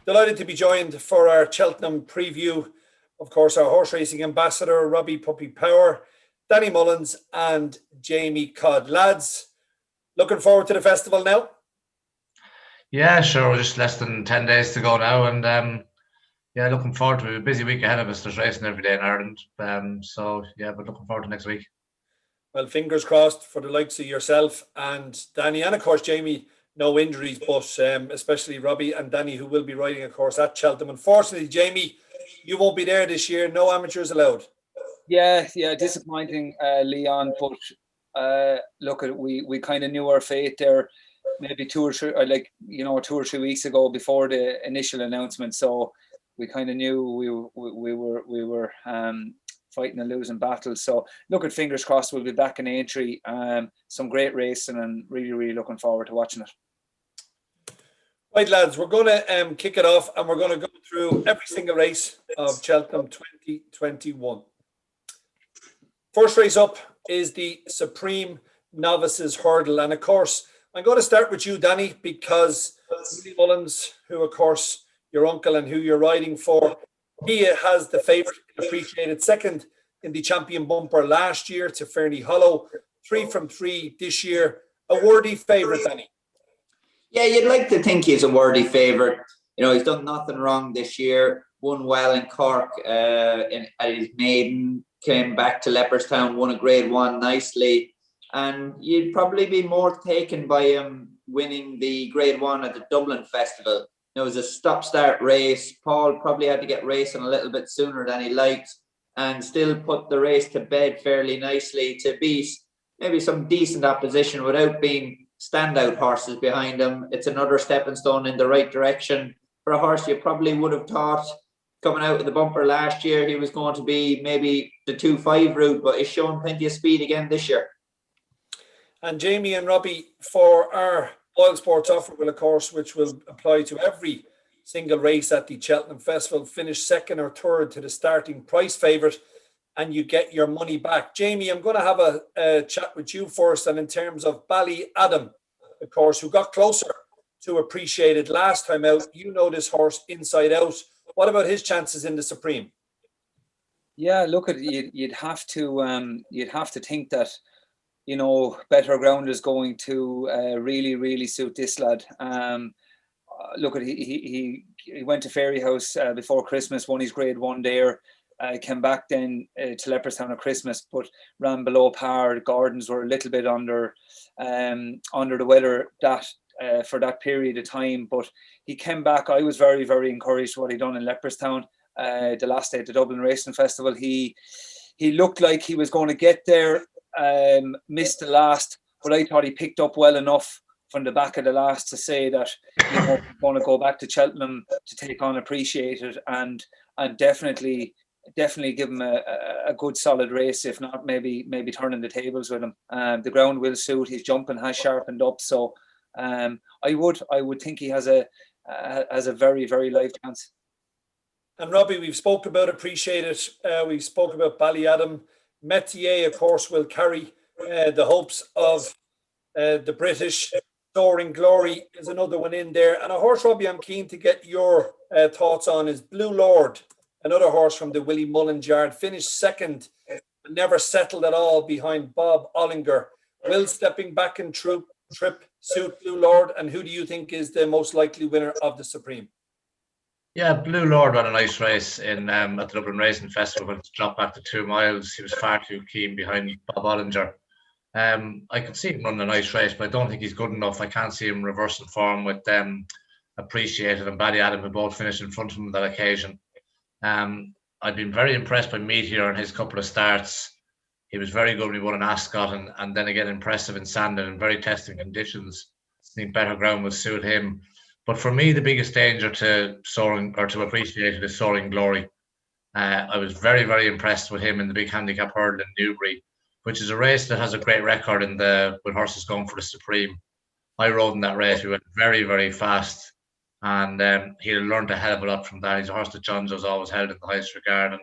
Delighted to be joined for our Cheltenham Preview. Of course, our horse racing ambassador, Robbie Power, Danny Mullins and Jamie Codd. Lads, looking forward to the festival now? Yeah, sure. We're just less than 10 days to go now. And yeah, looking forward to it. A busy week ahead of us. There's racing every day in Ireland. So yeah, but looking forward to next week. Well, fingers crossed for the likes of yourself and Danny, and of course Jamie. No injuries, but especially Robbie and Danny, who will be riding, of course, at Cheltenham. Unfortunately, Jamie, you won't be there this year. No amateurs allowed. Yeah, disappointing, Leon. But look, we kind of knew our fate there, maybe 2 or 3 weeks ago before the initial announcement. So we kind of knew we were fighting a losing battle. So look, at fingers crossed, we'll be back in Aintree. Some great racing, and really looking forward to watching it. Right, lads, we're going to kick it off, and we're going to go through every single race of Cheltenham 2021. First race up is the Supreme Novices Hurdle. And, of course, I'm going to start with you, Danny, because Mullins, who, of course, your uncle and who you're riding for, he has the favourite appreciated second in the champion bumper last year to Fernie Hollow. 3 from 3 this year. A worthy favourite, Danny. Yeah, you'd like to think he's a worthy favourite. You know, he's done nothing wrong this year. Won well in Cork at his maiden. Came back to Leopardstown, won a Grade 1 nicely. And you'd probably be more taken by him winning the Grade 1 at the Dublin Festival. It was a stop-start race. Paul probably had to get racing a little bit sooner than he liked and still put the race to bed fairly nicely to beat maybe some decent opposition without being standout horses behind him. It's another stepping stone in the right direction for a horse you probably would have thought coming out of the bumper last year he was going to be maybe the 2-5 route, but he's shown plenty of speed again this year. And Jamie and Robbie, for our Oil Sports offer, will, of course, which will apply to every single race at the Cheltenham Festival, finish second or third to the starting price favourite, and you get your money back. Jamie, I'm going to have a chat with you first, and in terms of Ballymore, of course, who got closer to appreciated last time out. You know this horse inside out. What about his chances in the Supreme? Yeah, look, you'd have to think that, you know, better ground is going to really suit this lad. Look, at he went to Fairyhouse before Christmas, won his Grade 1 there. Came back then to Leopardstown at Christmas, but ran below par. Gardens were a little bit under the weather for that period of time, but he came back. I was very encouraged what he done in Leopardstown the last day at the Dublin Racing Festival. He looked like he was going to get there, missed the last, but I thought he picked up well enough from the back of the last to say that, you know, he's going to go back to Cheltenham to take on appreciated and definitely give him a good solid race, if not maybe turning the tables with him. The ground will suit. His jumping has sharpened up, so I would think he has a very live chance. And Robbie, we've spoke about appreciated. We've spoke about Ballymore. Metier, of course, will carry the hopes of the British. Soaring Glory is another one in there, and a horse, Robbie, I'm keen to get your thoughts on is Blue Lord. Another horse from the Willie Mullins yard, finished second, but never settled at all behind Bob Ollinger. Will stepping back in trip suit Blue Lord, and who do you think is the most likely winner of the Supreme? Yeah, Blue Lord ran a nice race in at the Dublin Racing Festival when it dropped back to 2 miles. He was far too keen behind Bob Ollinger. I can see him running a nice race, but I don't think he's good enough. I can't see him reversing form with Appreciated and Ballymore, who both finished in front of him on that occasion. I've been very impressed by Meteor in his couple of starts. He was very good when he won an Ascot, and then again impressive in Sandon in very testing conditions. I think better ground will suit him. But for me, the biggest danger to Soaring or to Appreciated is Soaring Glory. I was very impressed with him in the big handicap hurdle in Newbury, which is a race that has a great record with horses going for the Supreme. I rode in that race. We went very fast. And he learned a hell of a lot from that. He's a horse that John Joe's always held in the highest regard, and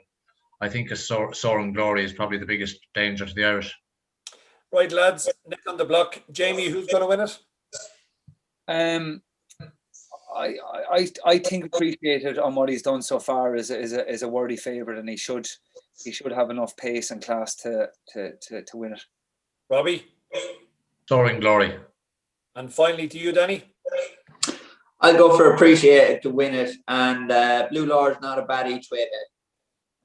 I think a Soaring Glory is probably the biggest danger to the Irish. Right, lads, Nick on the block. Jamie, who's going to win it? I think appreciated on what he's done so far is a worthy favourite, and he should have enough pace and class to win it. Robbie? Soaring Glory. And finally to you, Danny? I'll go for Appreciated to win it, and Blue Lord's not a bad each way bet.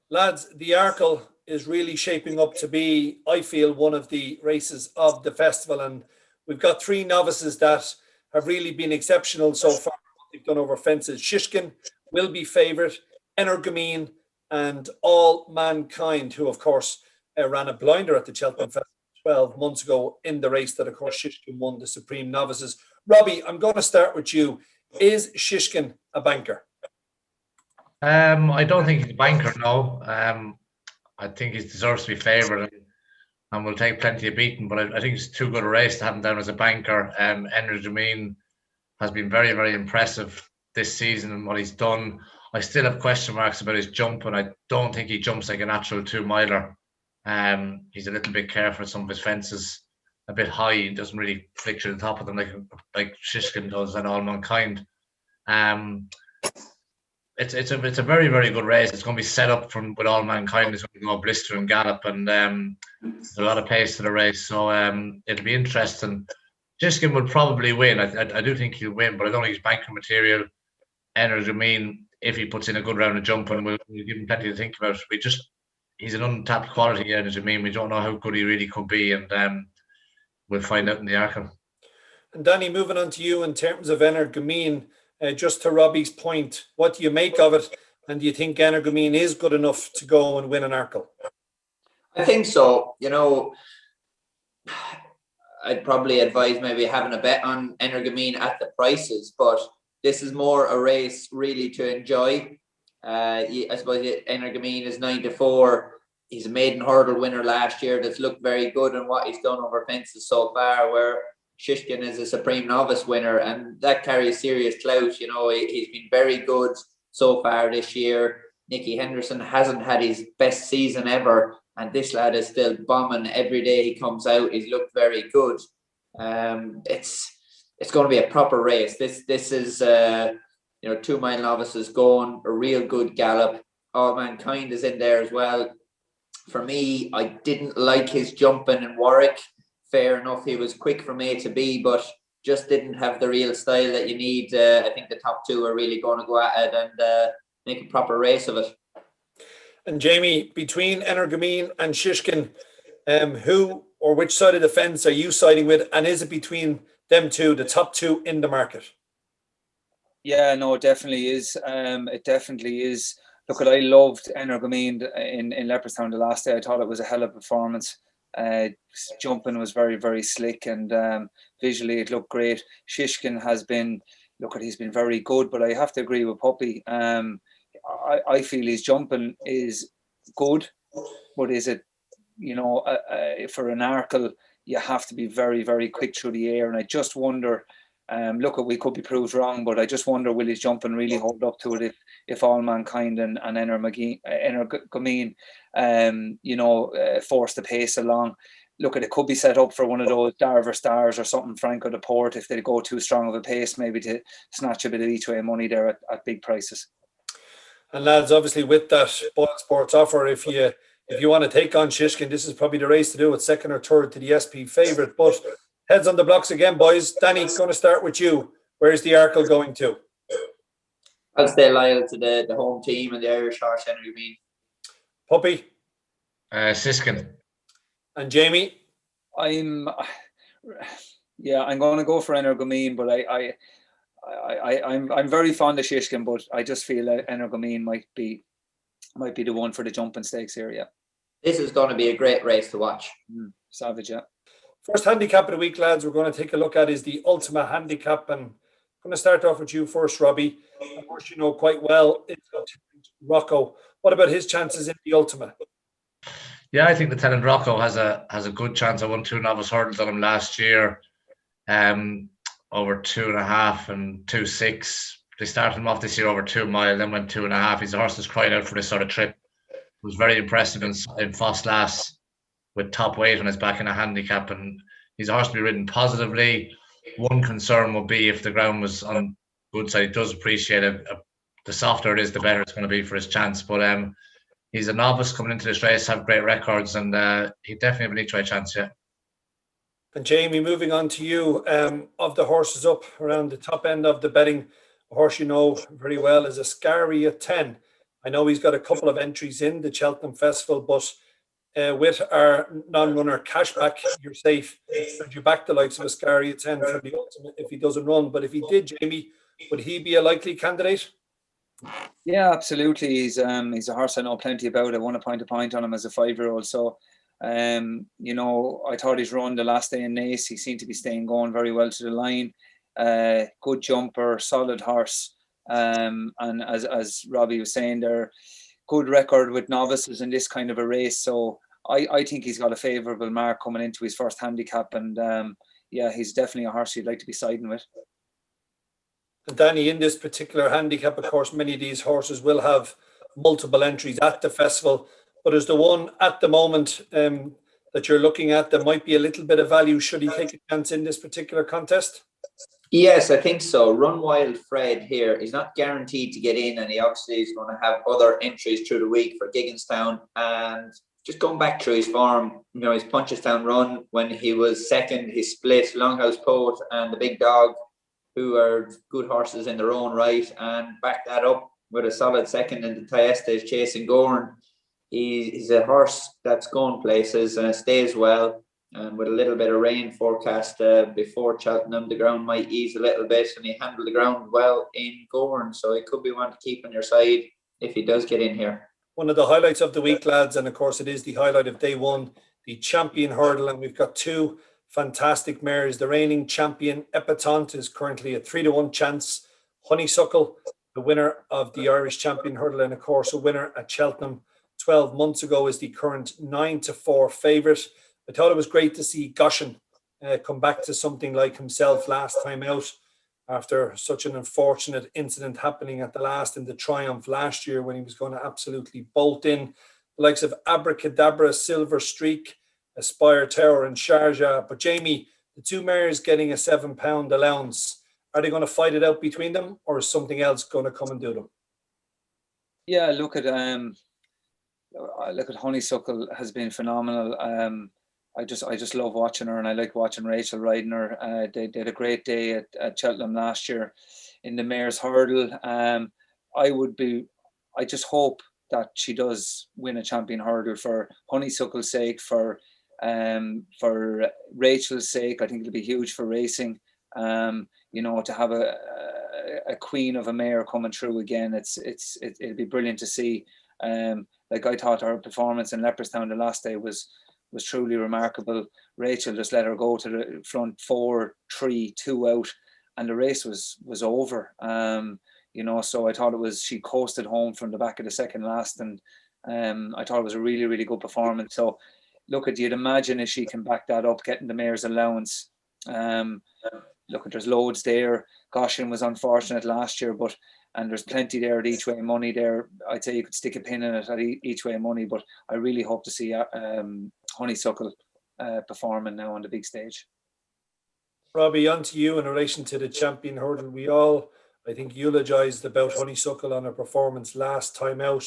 Lads, the Arkle is really shaping up to be, I feel, one of the races of the festival, and we've got 3 novices that have really been exceptional so far. They've done over fences. Shishkin will be favourite, Energumene, and All Mankind, who of course ran a blinder at the Cheltenham Festival 12 months ago in the race that of course Shishkin won the Supreme Novices. Robbie, I'm going to start with you. Is Shishkin a banker? I don't think he's a banker, no. I think he deserves to be favourite and will take plenty of beating, but I think it's too good a race to have him down as a banker. Energumene has been very, very impressive this season and what he's done. I still have question marks about his jump, and I don't think he jumps like a natural 2-miler. He's a little bit careful at some of his fences, a bit high. He doesn't really flick to the top of them like Shishkin does and All Mankind. It's a very, very good race. It's going to be set up with All Mankind. It's going to go blister and gallop, and there's a lot of pace to the race, so it'll be interesting. Shishkin will probably win. I do think he'll win, but I don't think he's banker material. Energumene, if he puts in a good round of jumping, we'll give him plenty to think about. He's an untapped quality, Energumene. We don't know how good he really could be, and we'll find out in the Arkle. And Danny, moving on to you in terms of Energumene, just to Robbie's point, what do you make of it? And do you think Energumene is good enough to go and win an Arkle? I think so. You know, I'd probably advise maybe having a bet on Energumene at the prices, but this is more a race really to enjoy. I suppose Energumene is 9-4. He's a maiden hurdle winner last year that's looked very good in what he's done over fences so far, where Shishkin is a Supreme Novice winner, and that carries serious clout. You know, he's been very good so far this year. Nicky Henderson hasn't had his best season ever, and this lad is still bombing every day he comes out. He's looked very good. It's going to be a proper race. This is 2-mile novices going a real good gallop. All Mankind is in there as well. For me, I didn't like his jumping in Warwick. Fair enough, he was quick from A to B, but just didn't have the real style that you need. I think the top 2 are really going to go at it and make a proper race of it. And Jamie, between Energumene and Shishkin, who or which side of the fence are you siding with? And is it between them two, the top 2 in the market? Yeah, no, it definitely is. It definitely is. Look, I loved Energumene in Leopardstown the last day. I thought it was a hell of a performance. Jumping was very, very slick, and visually it looked great. Shishkin he's been very good, but I have to agree with Puppy. I feel his jumping is good, but is it, for an Arkle, you have to be very, very quick through the air, and I just wonder. We could be proved wrong, but I just wonder, will his jumping really hold up to it if All Mankind and Energumene force the pace along? Look, it could be set up for one of those Darver Stars or something, Franco de Port, if they go too strong of a pace, maybe to snatch a bit of each way money there at big prices. And lads, obviously with that Boyle Sports offer, if you want to take on Shishkin, this is probably the race to do it, second or third to the SP favourite. But heads on the blocks again, boys. Danny, going to start with you. Where's the Arkle going to? I'll stay loyal to the home team and the Irish horse, Energumene. Puppy? Shishkin. And Jamie? I'm going to go for Energumene, but I'm very fond of Shishkin, but I just feel that Energumene might be the one for the jumping stakes here. Yeah, this is going to be a great race to watch. Savage, yeah. First handicap of the week, lads, we're going to take a look at is the Ultima Handicap, and I'm going to start off with you first, Robbie. Of course, you know quite well it's Rocco. What about his chances in the Ultima? Yeah, I think the Tenant Rocco has a good chance. I won 2 novice hurdles on him last year, over 2.5 and 2.6. They started him off this year over 2 mile, then went 2.5. He's a horse that's crying out for this sort of trip. It was very impressive in Foss Lass with top weight on his back in a handicap, and he's a horse to be ridden positively. One concern would be if the ground was good side. He does appreciate it. The softer it is, the better it's going to be for his chance. But he's a novice coming into this race, have great records, and he definitely have an each way chance, yeah. And Jamie, moving on to you, of the horses up around the top end of the betting, a horse you know very well is Ascari 10. I know he's got a couple of entries in the Cheltenham Festival, but with our non-runner cashback, you're safe. Should you back the likes of Ascari 10 for the ultimate if he doesn't run? But if he did, Jamie, would he be a likely candidate? Yeah, absolutely. He's a horse I know plenty about. I won a point on him as a 5-year-old. So, you know, I thought his run the last day in Naas, he seemed to be staying going very well to the line. Good jumper, solid horse. And as Robbie was saying, they're good record with novices in this kind of a race. So I think he's got a favourable mark coming into his first handicap. And yeah, he's definitely a horse you'd like to be siding with. And Danny, in this particular handicap, of course, many of these horses will have multiple entries at the festival. But is the one at the moment that you're looking at that might be a little bit of value? Should he take a chance in this particular contest? Yes, I think so. Run Wild Fred here. He's not guaranteed to get in, and he obviously is going to have other entries through the week for Gigginstown. And just going back through his form, you know, his Punchestown run when he was second, his split, Longhouse Poet and the Big Dog, who are good horses in their own right, and back that up with a solid second in the Thyestes chasing Gorn. He's a horse that's going places and stays well. And with a little bit of rain forecast before Cheltenham, the ground might ease a little bit, and he handled the ground well in Gorn. So it could be one to keep on your side if he does get in here. One of the highlights of the week, lads, and of course it is the highlight of day one, the champion hurdle, and we've got two fantastic mares. The reigning champion Epatante is currently a 3-1 chance. Honeysuckle, the winner of the Irish champion hurdle, and of course a winner at Cheltenham 12 months ago, is the current 9-4 favourite. I thought it was great to see Goshen come back to something like himself last time out after such an unfortunate incident happening at the last in the Triumph last year when he was going to absolutely bolt in. The likes of Abracadabra, Silver Streak, Aspire Tower and Sharjah. But Jamie, the two mares getting a £7 allowance, are they going to fight it out between them, or is something else going to come and do them? Yeah, look at Honeysuckle has been phenomenal. I just love watching her, and I like watching Rachel riding her. They did a great day at Cheltenham last year in the mares hurdle. I just hope that she does win a champion hurdle for Honeysuckle's sake, for Rachel's sake. I think it'll be huge for racing. You know, to have a queen of a mare coming through again, it'll be brilliant to see. Like I thought her performance in Leopardstown the last day was truly remarkable. Rachel just let her go to the front 4, 3, 2 out, and the race was over. You know, so I thought she coasted home from the back of the second last, and I thought it was a really, really good performance. So look, you'd imagine if she can back that up, getting the mare's allowance. Look, there's loads there. Goshen was unfortunate last year, and there's plenty there at each way money there. I'd say you could stick a pin in it at each way money, but I really hope to see Honeysuckle performing now on the big stage. Robbie, on to you in relation to the champion hurdle. We all, I think, eulogised about Honeysuckle on her performance last time out,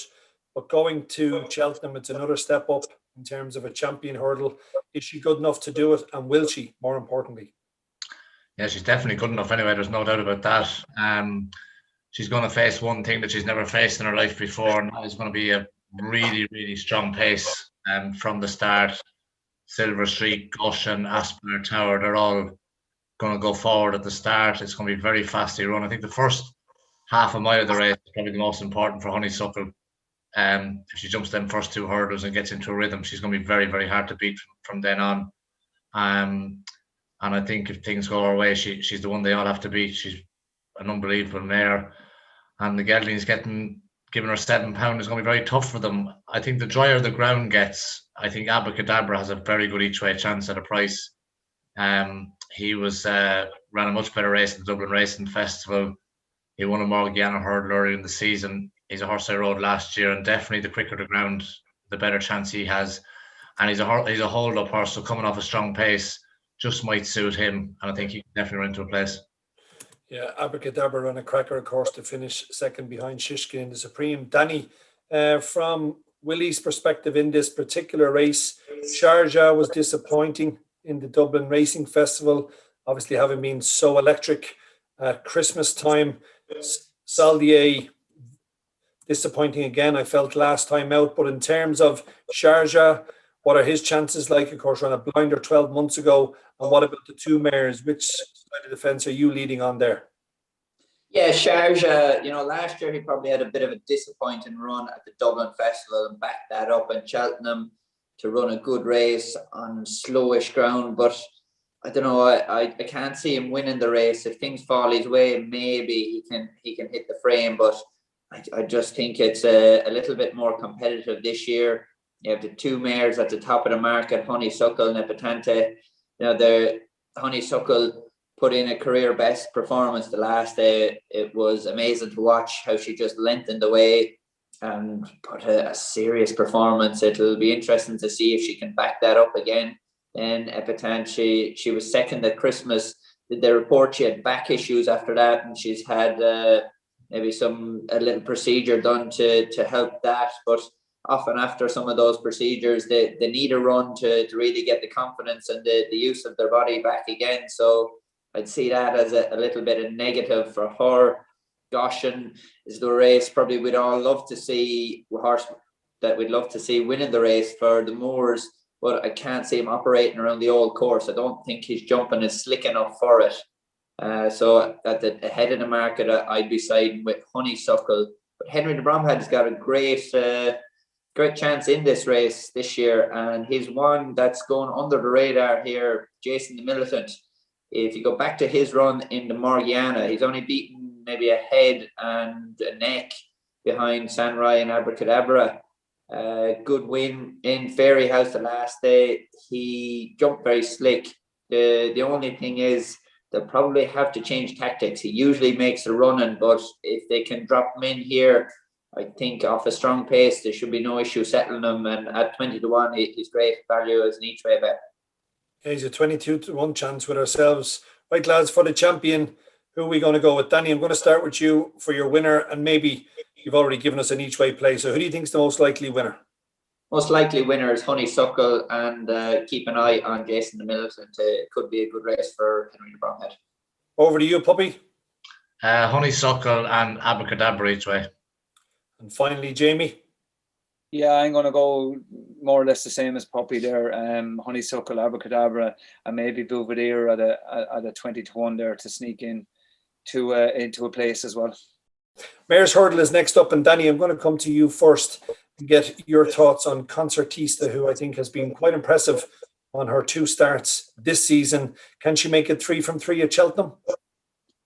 but going to Cheltenham, it's another step up in terms of a champion hurdle. Is she good enough to do it, and will she, more importantly? Yeah, she's definitely good enough anyway, there's no doubt about that. She's going to face one thing that she's never faced in her life before, and that is going to be a really, really strong pace from the start. Silver Streak, Goshen, Aspire Tower, they're all going to go forward at the start. It's going to be very fastly run. I think the first half a mile of the race is probably the most important for Honeysuckle. If she jumps them first 2 hurdles and gets into a rhythm, she's going to be very, very hard to beat from then on. And I think if things go her way, she's the one they all have to beat. She's an unbelievable mare. And the Gedling's giving her £7 is going to be very tough for them. I think the drier the ground gets, I think Abracadabra has a very good each way chance at a price. He ran a much better race at the Dublin Racing Festival. He won a Morgiana hurdle earlier in the season. He's a horse I rode last year, and definitely the quicker the ground, the better chance he has. And he's a hold-up horse, so coming off a strong pace just might suit him, and I think he can definitely run into a place. Yeah, Abracadabra ran a cracker, of course, to finish second behind Shishkin in the Supreme. Danny, from Willie's perspective in this particular race, Sharjah was disappointing in the Dublin Racing Festival, obviously having been so electric at Christmas time. Saldier, disappointing again, I felt, last time out. But in terms of Sharjah, what are his chances like? Of course, ran a blinder 12 months ago. And what about the two mares? Which side of the fence are you leading on there? Yeah, Sharjah, last year he probably had a bit of a disappointing run at the Dublin Festival and backed that up in Cheltenham to run a good race on slowish ground. But I don't know, I can't see him winning the race. If things fall his way, maybe he can hit the frame. But I just think it's a little bit more competitive this year. You have the two mares at the top of the market, Honeysuckle and Epatante. The Honeysuckle put in a career best performance the last day. It was amazing to watch how she just lengthened away and put a serious performance. It'll be interesting to see if she can back that up again. And Epatante, she was second at Christmas. Did they report she had back issues after that, and she's had maybe a little procedure done to help that. But often after some of those procedures, they need a run to really get the confidence and the use of their body back again. So I'd see that as a little bit of negative for her. Goshen is the race probably we'd all love to see, horse that we'd love to see winning the race for the Moors, but I can't see him operating around the old course. I don't think his jumping is slick enough for it. So at the head of the market, I'd be siding with Honeysuckle. But Henry de Bromhead has got a great chance in this race this year, and he's one that's going under the radar here, Jason the Militant. If you go back to his run in the Morgiana, he's only beaten maybe a head and a neck behind Sanrai and Abracadabra. Good win in Fairy House the last day. He jumped very slick. The only thing is they'll probably have to change tactics. He usually makes a running, but if they can drop him in here, I think off a strong pace, there should be no issue settling him. And at 20-1, he's great value as an each way bet. Yeah, he's a 22-1 chance with ourselves. Right, lads, for the champion, who are we going to go with? Danny, I'm going to start with you for your winner, and maybe you've already given us an each way play. So who do you think is the most likely winner? Most likely winner is Honeysuckle, and keep an eye on Jason the Militant. It could be a good race for Henry de Bromhead. Over to you, Puppy. Honeysuckle and Abracadabra each way. And finally, Jamie. Yeah, I'm going to go more or less the same as Puppy there. Honeysuckle, Abracadabra, and maybe Bouvier at a 20-1 there to sneak in into a place as well. Mayor's Hurdle is next up, and Danny, I'm going to come to you first to get your thoughts on Concertista, who I think has been quite impressive on her 2 starts this season. Can she make it 3 from 3 at Cheltenham?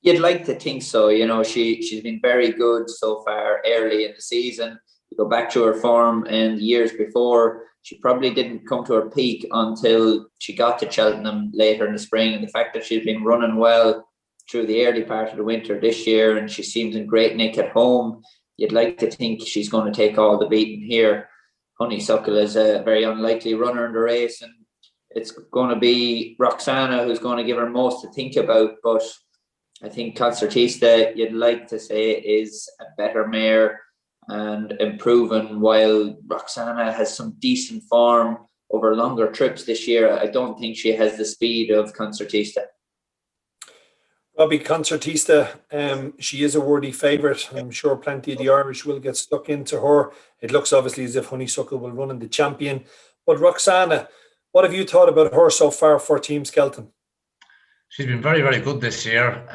You'd like to think so. She's been very good so far early in the season. You go back to her form in years before, she probably didn't come to her peak until she got to Cheltenham later in the spring. And the fact that she's been running well through the early part of the winter this year, and she seems in great nick at home, you'd like to think she's going to take all the beating here. Honeysuckle is a very unlikely runner in the race, and it's going to be Roxana who's going to give her most to think about. But I think Concertista, you'd like to say, is a better mare and improving, while Roxana has some decent form over longer trips this year. I don't think she has the speed of Concertista. Robbie, Concertista, she is a worthy favourite. I'm sure plenty of the Irish will get stuck into her. It looks obviously as if Honeysuckle will run in the champion. But Roxana, what have you thought about her so far for Team Skelton? She's been very, very good this year.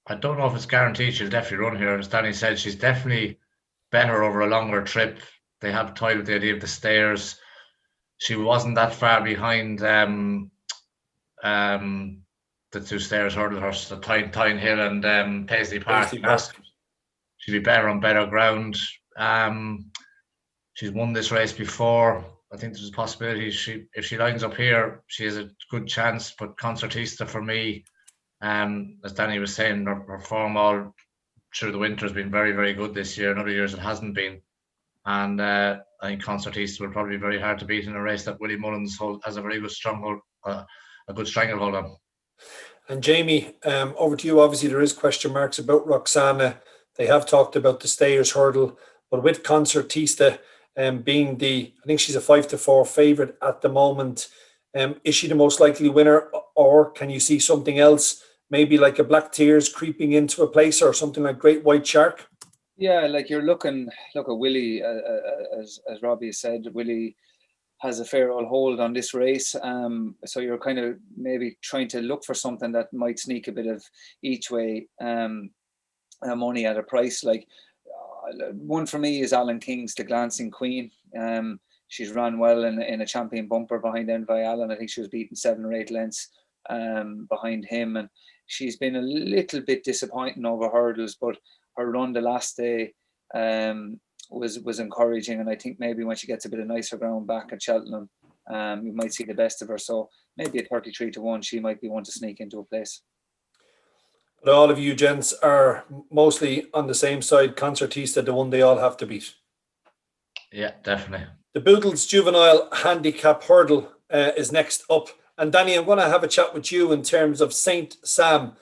I don't know if it's guaranteed she'll definitely run here. As Danny said, she's definitely better over a longer trip. They have toyed with the idea of the stairs. She wasn't that far behind the 2 stairs hurdle horse, the Tyne Hill and Paisley Park. She'd be better on better ground. She's won this race before. I think there's a possibility if she lines up here, she has a good chance. But Concertista for me, as Danny was saying, her form all through the winter has been very, very good this year. In other years it hasn't been. And I think Concertista will probably be very hard to beat in a race that Willie Mullins has a very good stronghold, a good stranglehold on. And Jamie, over to you. Obviously, there is question marks about Roxana. They have talked about the Stayers hurdle, but with Concertista being I think she's a 5-4 favourite at the moment. Is she the most likely winner, or can you see something else, maybe like a Black Tears creeping into a place, or something like Great White Shark? Yeah, like you're look at Willie, as Robbie said, Willie has a fair old hold on this race. So you're kind of maybe trying to look for something that might sneak a bit of each way money at a price. Like one for me is Alan King's The Glancing Queen. She's run well in a champion bumper behind Envy Allen. I think she was beaten 7 or 8 lengths behind him. And she's been a little bit disappointing over hurdles, but her run the last day was encouraging, and I think maybe when she gets a bit of nicer ground back at Cheltenham, you might see the best of her. So maybe at 33-1, she might be one to sneak into a place. But all of you gents are mostly on the same side. Concertista, the one they all have to beat. Yeah, definitely. The Boodles Juvenile Handicap Hurdle is next up. And Danny, I'm going to have a chat with you in terms of Saint Sam.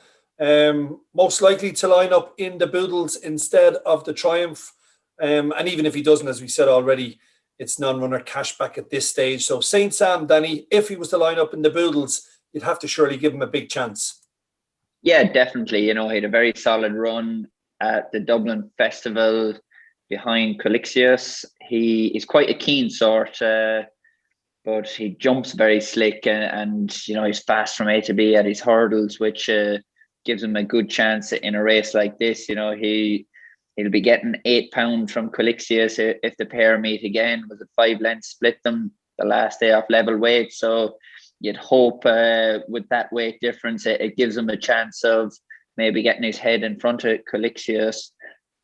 Most likely to line up in the Boodles instead of the Triumph. And even if he doesn't, as we said already, it's non-runner cashback at this stage. So Saint Sam, Danny, if he was to line up in the Boodles, you'd have to surely give him a big chance. Yeah, definitely. You know, he had a very solid run at the Dublin Festival behind Colixius. He is quite a keen sort, but he jumps very slick, and you know, he's fast from A to B at his hurdles, which gives him a good chance in a race like this. You know, he'll be getting £8 from Colixius if the pair meet again. Was it 5 lengths split them the last day off level weight? So you'd hope with that weight difference, it gives him a chance of maybe getting his head in front of Colixius.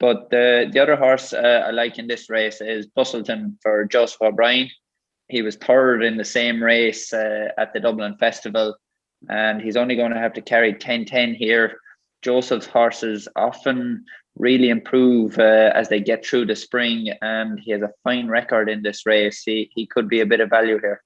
But the other horse I like in this race is Bustleton for Joseph O'Brien. He was third in the same race at the Dublin Festival, and he's only going to have to carry 10-10 here. Joseph's horses often really improve as they get through the spring, and he has a fine record in this race. He could be a bit of value here.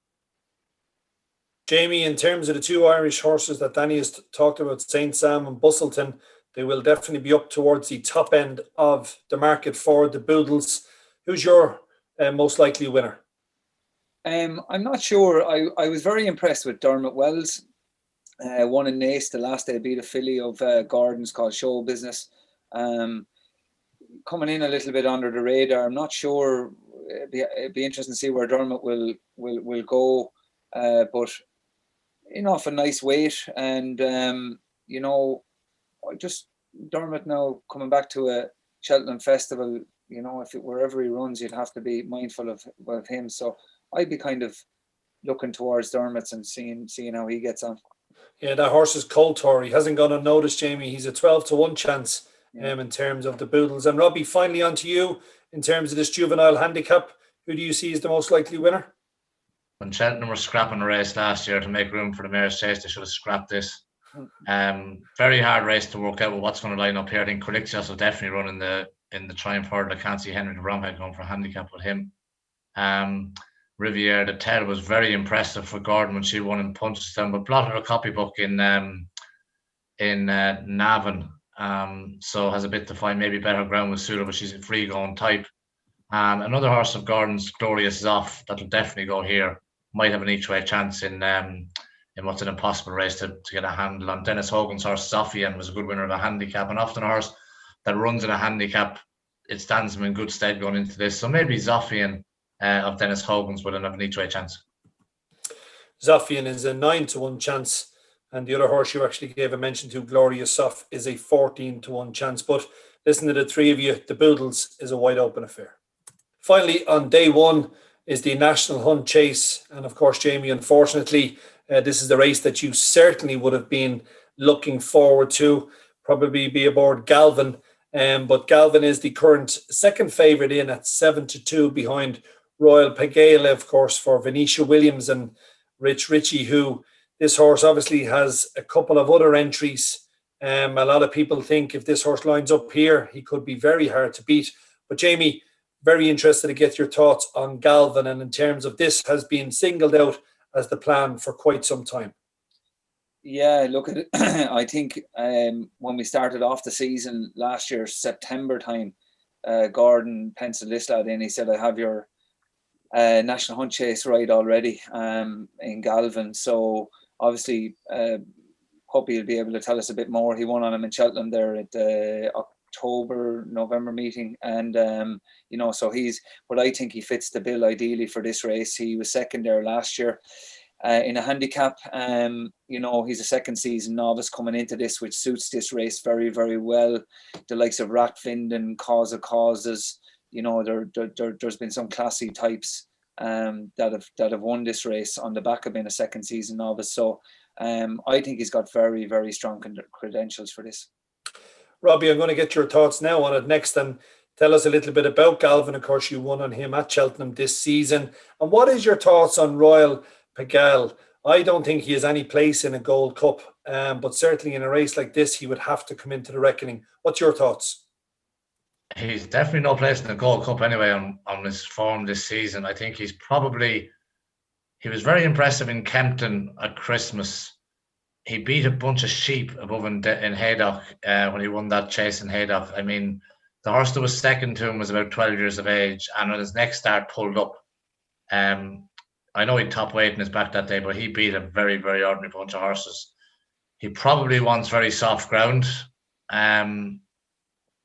Jamie, in terms of the 2 Irish horses that Danny has talked about, Saint Sam and Bustleton, they will definitely be up towards the top end of the market for the Boodles. Who's your most likely winner? I'm not sure. I was very impressed with Dermot Wells. Won in Naas the last day, beat a filly of Gordon's called Show Business. Coming in a little bit under the radar. I'm not sure. It'd be interesting to see where Dermot will go. But enough a nice weight, and you know, just Dermot now coming back to a Cheltenham Festival. You know, wherever he runs, you'd have to be mindful of him. So I'd be kind of looking towards Dermot's and seeing how he gets on. Yeah, that horse is Coltor. He hasn't gone unnoticed, Jamie. He's a 12-1 chance in terms of the Boodles. And Robbie, finally on to you in terms of this juvenile handicap. Who do you see as the most likely winner? When Cheltenham were scrapping a race last year to make room for the Mayor's Chase, they should have scrapped this. Very hard race to work out with what's going to line up here. I think Colixius will definitely run in the Triumph hurdle. I can't see Henry de Bromhead going for a handicap with him. Riviere de Tel was very impressive for Gordon when she won in Punchestown, but blotted her copybook in Navan. So has a bit to find, maybe better ground with Suda, but she's a free going type. Another horse of Gordon's, Glorious Zoff, that'll definitely go here. Might have an each way chance in what's an impossible race to get a handle on. Dennis Hogan's horse Zoffian was a good winner of a handicap, and often a horse that runs in a handicap, it stands him in good stead going into this. So maybe Zoffian of Dennis Hogan's would have an each way chance. Zoffian is a 9-1 chance, and the other horse you actually gave a mention to, Glorious Zoff, is a 14-1 chance. But listen to the three of you, the Boodles is a wide open affair. Finally, on day one is the National Hunt Chase. And of course, Jamie, unfortunately, this is the race that you certainly would have been looking forward to, probably be aboard Galvin. But Galvin is the current second favourite in at 7-2 behind Royal Pagale, of course, for Venetia Williams and Rich Ritchie, who this horse obviously has a couple of other entries. A lot of people think if this horse lines up here, he could be very hard to beat. But Jamie, very interested to get your thoughts on Galvin, and in terms of this has been singled out as the plan for quite some time. Yeah, look at it. I think when we started off the season last year, September time, Gordon penciled this lad in. He said, I have your National Hunt Chase ride already in Galvin. So obviously, Puppy will be able to tell us a bit more. He won on him in Cheltenham there at the November meeting. And, so but I think he fits the bill ideally for this race. He was second there last year. In a handicap, he's a second season novice coming into this, which suits this race very, very well. The likes of Ratfind and Cause of Causes, there's been some classy types that have won this race on the back of being a second season novice. So I think he's got very, very strong credentials for this. Robbie, I'm going to get your thoughts now on it next, and tell us a little bit about Galvin. Of course, you won on him at Cheltenham this season. And what is your thoughts on Royal Pagal? I don't think he has any place in a Gold Cup, but certainly in a race like this, he would have to come into the reckoning. What's your thoughts? He's definitely no place in the Gold Cup anyway on his form this season. I think he was very impressive in Kempton at Christmas. He beat a bunch of sheep above in Haydock when he won that chase in Haydock. I mean, the horse that was second to him was about 12 years of age, and when his next start pulled up, I know he top weight in his back that day, but he beat a very, very ordinary bunch of horses. He probably wants very soft ground.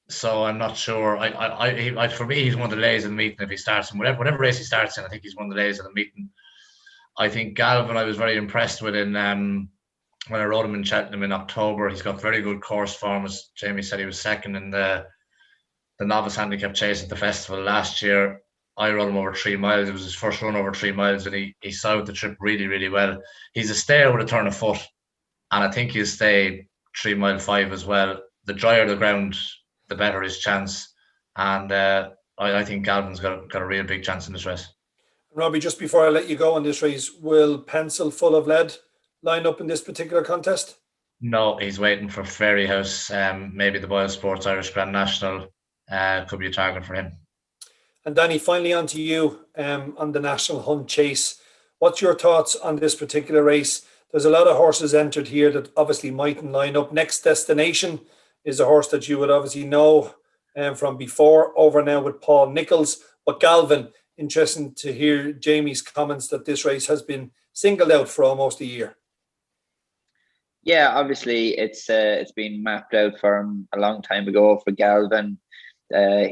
So I'm not sure. For me, he's one of the lays of the meeting if he starts in whatever race he starts in. I think he's one of the lays of the meeting. I think Galvin, I was very impressed with when I rode him in Cheltenham in October. He's got very good course form. As Jamie said, he was second in the Novice Handicap chase at the festival last year. I rode him over 3 miles. It was his first run over 3 miles, and he sowed the trip really, really well. He's a stayer with a turn of foot, and I think he'll stay 3 mile 5 as well. The drier the ground, the better his chance. And I think Galvin's got a real big chance in this race. Robbie, just before I let you go on this race, will Pencil Full of Lead line up in this particular contest? No, he's waiting for Fairy House. Maybe the Boyle Sports Irish Grand National could be a target for him. And Danny, finally on to you on the National Hunt Chase. What's your thoughts on this particular race? There's a lot of horses entered here that obviously mightn't line up. Next Destination is a horse that you would obviously know from before, over now with Paul Nichols. But Galvin, interesting to hear Jamie's comments that this race has been singled out for almost a year. Yeah, obviously it's been mapped out for him a long time ago for Galvin.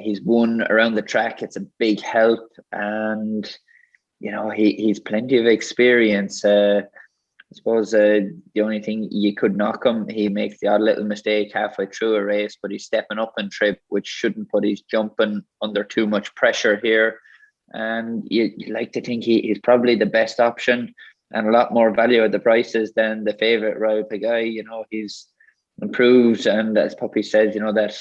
He's won around the track. It's a big help, and he's plenty of experience. I suppose the only thing you could knock him, he makes the odd little mistake halfway through a race, but he's stepping up in trip, which shouldn't put his jumping under too much pressure here. And you like to think he's probably the best option and a lot more value at the prices than the favourite Royal Pagal. He's improved, and as Puppy says, that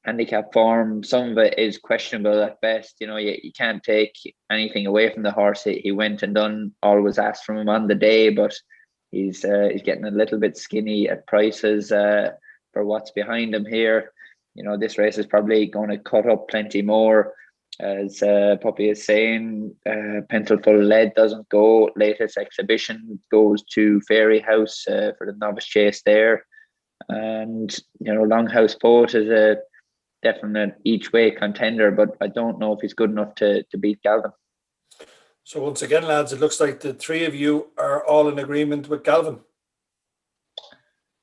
handicap form, some of it is questionable at best. You can't take anything away from the horse. He went and done all was asked from him on the day, but he's getting a little bit skinny at prices for what's behind him here. This race is probably going to cut up plenty more. As Puppy is saying, Pencil Full of Lead doesn't go. Latest exhibition goes to Fairy House for the novice chase there. And, Longhouse Poet is a definite each way contender, but I don't know if he's good enough to beat Galvin. So once again, lads, it looks like the three of you are all in agreement with Galvin.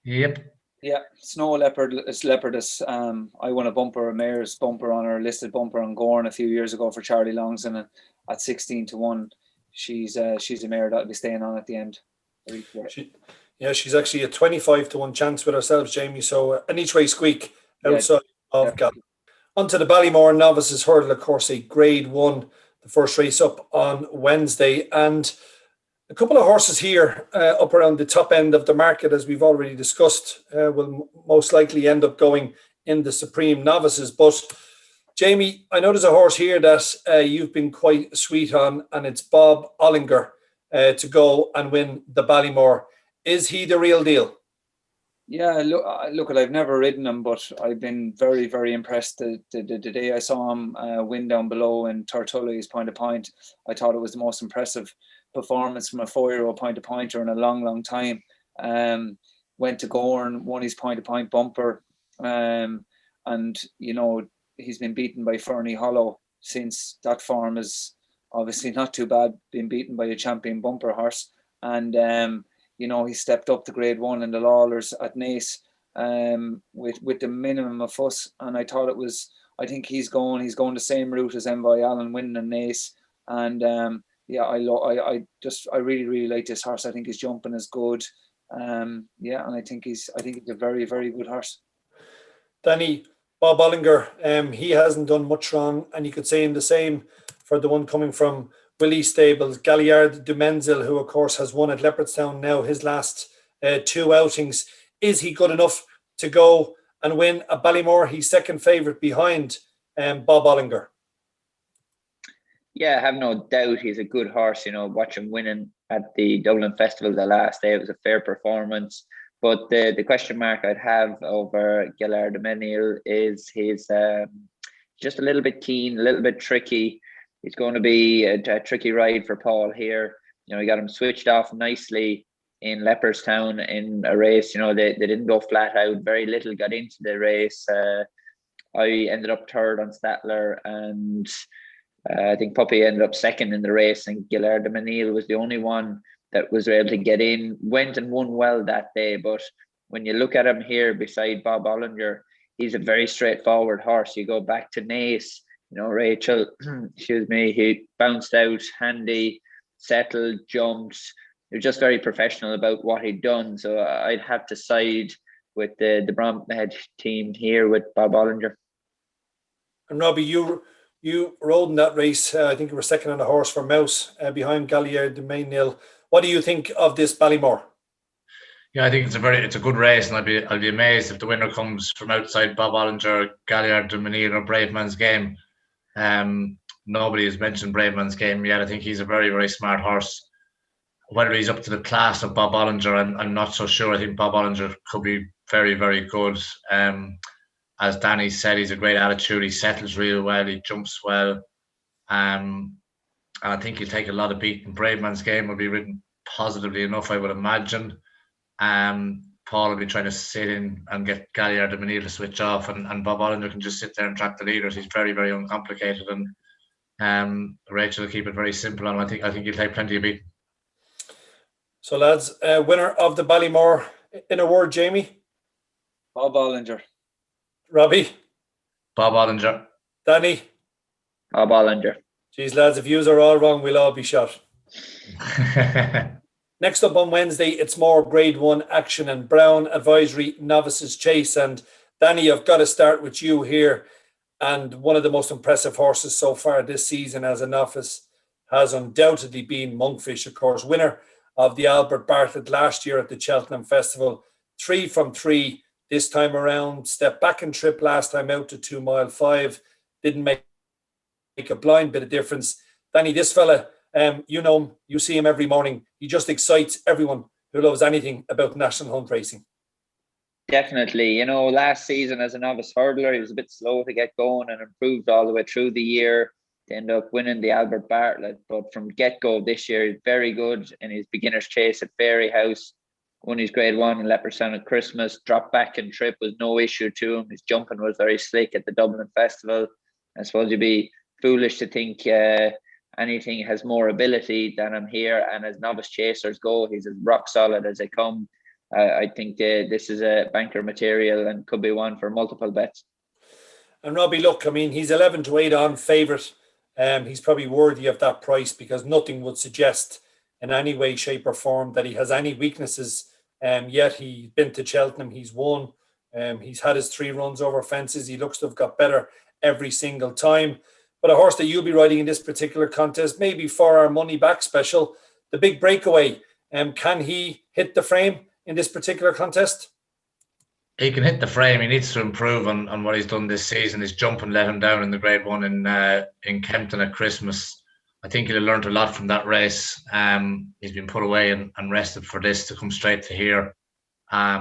Yep. Yeah, Snow Leopardess. I won a mayor's bumper on her listed bumper on Gorn a few years ago for Charlie Longson at 16-1. She's a mare that'll be staying on at the end. She's actually a 25-1 chance with ourselves, Jamie. So an each way squeak outside of Galvin. On to the Ballymore Novices Hurdle, of course, a Grade 1, the first race up on Wednesday, and a couple of horses here up around the top end of the market, as we've already discussed, will most likely end up going in the Supreme Novices. But Jamie, I know there's a horse here that you've been quite sweet on, and it's Bob Ollinger to go and win the Ballymore. Is he the real deal? Yeah, look, I've never ridden him, but I've been very, very impressed. The day I saw him win down below in Tortulli's point to point, I thought it was the most impressive performance from a 4-year-old point to pointer in a long, long time. Went to Gorn, won his point-to-point bumper, and you know, he's been beaten by Fernie Hollow since. That form is obviously not too bad, being beaten by a champion bumper horse. And you know, he stepped up to Grade 1 in the Lawlers at Naas with the minimum of fuss, and I think he's going the same route as Envoy Allen, winning in Naas. And yeah, I really like this horse. I think his jumping is good. Yeah, and I think he's a very, very good horse. Danny, Bob Ollinger, he hasn't done much wrong, and you could say him the same for the one coming from Willie Stables, Galliard de Menzel, who of course has won at Leopardstown now his last 2 outings. Is he good enough to go and win at Ballymore? He's second favourite behind Bob Ollinger. Yeah, I have no doubt he's a good horse. You know, watch him winning at the Dublin Festival the last day. It was a fair performance. But the question mark I'd have over Galliard de Menil is he's just a little bit keen, a little bit tricky. It's going to be a tricky ride for Paul here. You know, he got him switched off nicely in Leopardstown in a race. You know, they didn't go flat out. Very little got into the race. I ended up third on Statler, and I think Puppy ended up second in the race, and Galliard de Menil was the only one that was able to get in. Went and won well that day, but when you look at him here beside Bob Ollinger, he's a very straightforward horse. You go back to Naas, you know, Rachel, excuse me, he bounced out, handy, settled, jumped. They're just very professional about what he'd done. So I'd have to side with the Bromhead team here with Bob Ollinger. And Robbie, you rode in that race. I think you were second on the horse for Mouse behind Galliard de Menil. What do you think of this Ballymore? Yeah, I think it's a good race, and I'll be amazed if the winner comes from outside Bob Ollinger, Galliard de Menil, or Brave Man's Game. Nobody has mentioned Brave Man's Game yet. I think he's a very, very smart horse. Whether he's up to the class of Bob Ollinger, I'm not so sure. I think Bob Ollinger could be very, very good. As Danny said, he's a great attitude. He settles real well. He jumps well. And I think he'll take a lot of beating. Brave Man's Game will be ridden positively enough, I would imagine. Paul will be trying to sit in and get Galliard de Menil to switch off, and Bob Ollinger can just sit there and track the leaders. He's very, very uncomplicated, and Rachel will keep it very simple, and I think he'll take plenty of beating. So lads, winner of the Ballymore, in a word, Jamie? Bob Ollinger. Robbie? Bob Ollinger. Danny? Bob Ollinger. Geez, lads, if yous are all wrong, we'll all be shot. Next up on Wednesday, it's more Grade 1 action and Brown Advisory Novices Chase. And Danny, I've got to start with you here. And one of the most impressive horses so far this season as a novice has undoubtedly been Monkfish, of course, winner of the Albert Bartlett last year at the Cheltenham Festival. 3 from 3 this time around. Step back and trip last time out to 2 mile 5. Didn't make a blind bit of difference. Danny, this fella, you know him, you see him every morning. He just excites everyone who loves anything about national hunt racing. Definitely. You know, last season as a novice hurdler, he was a bit slow to get going and improved all the way through the year to end up winning the Albert Bartlett. But from get-go this year, he's very good in his beginner's chase at Fairy House. Won his Grade 1 in Leopardstown at Christmas. Dropped back and trip was no issue to him. His jumping was very slick at the Dublin Festival. I suppose you'd be foolish to think anything has more ability than him here. And as novice chasers go, he's as rock solid as they come. I think this is a banker material and could be one for multiple bets. And Robbie, look, I mean, he's 11 to 8 on favourite. He's probably worthy of that price because nothing would suggest in any way, shape or form that he has any weaknesses. Yet he's been to Cheltenham, he's won. He's had his 3 runs over fences. He looks to have got better every single time. But a horse that you'll be riding in this particular contest, maybe for our money back special, the Big Breakaway. Can he hit the frame in this particular contest? He can hit the frame. He needs to improve on what he's done this season. His jumping let him down in the Grade 1 in Kempton at Christmas. I think he'll have learned a lot from that race. He's been put away and rested for this to come straight to here.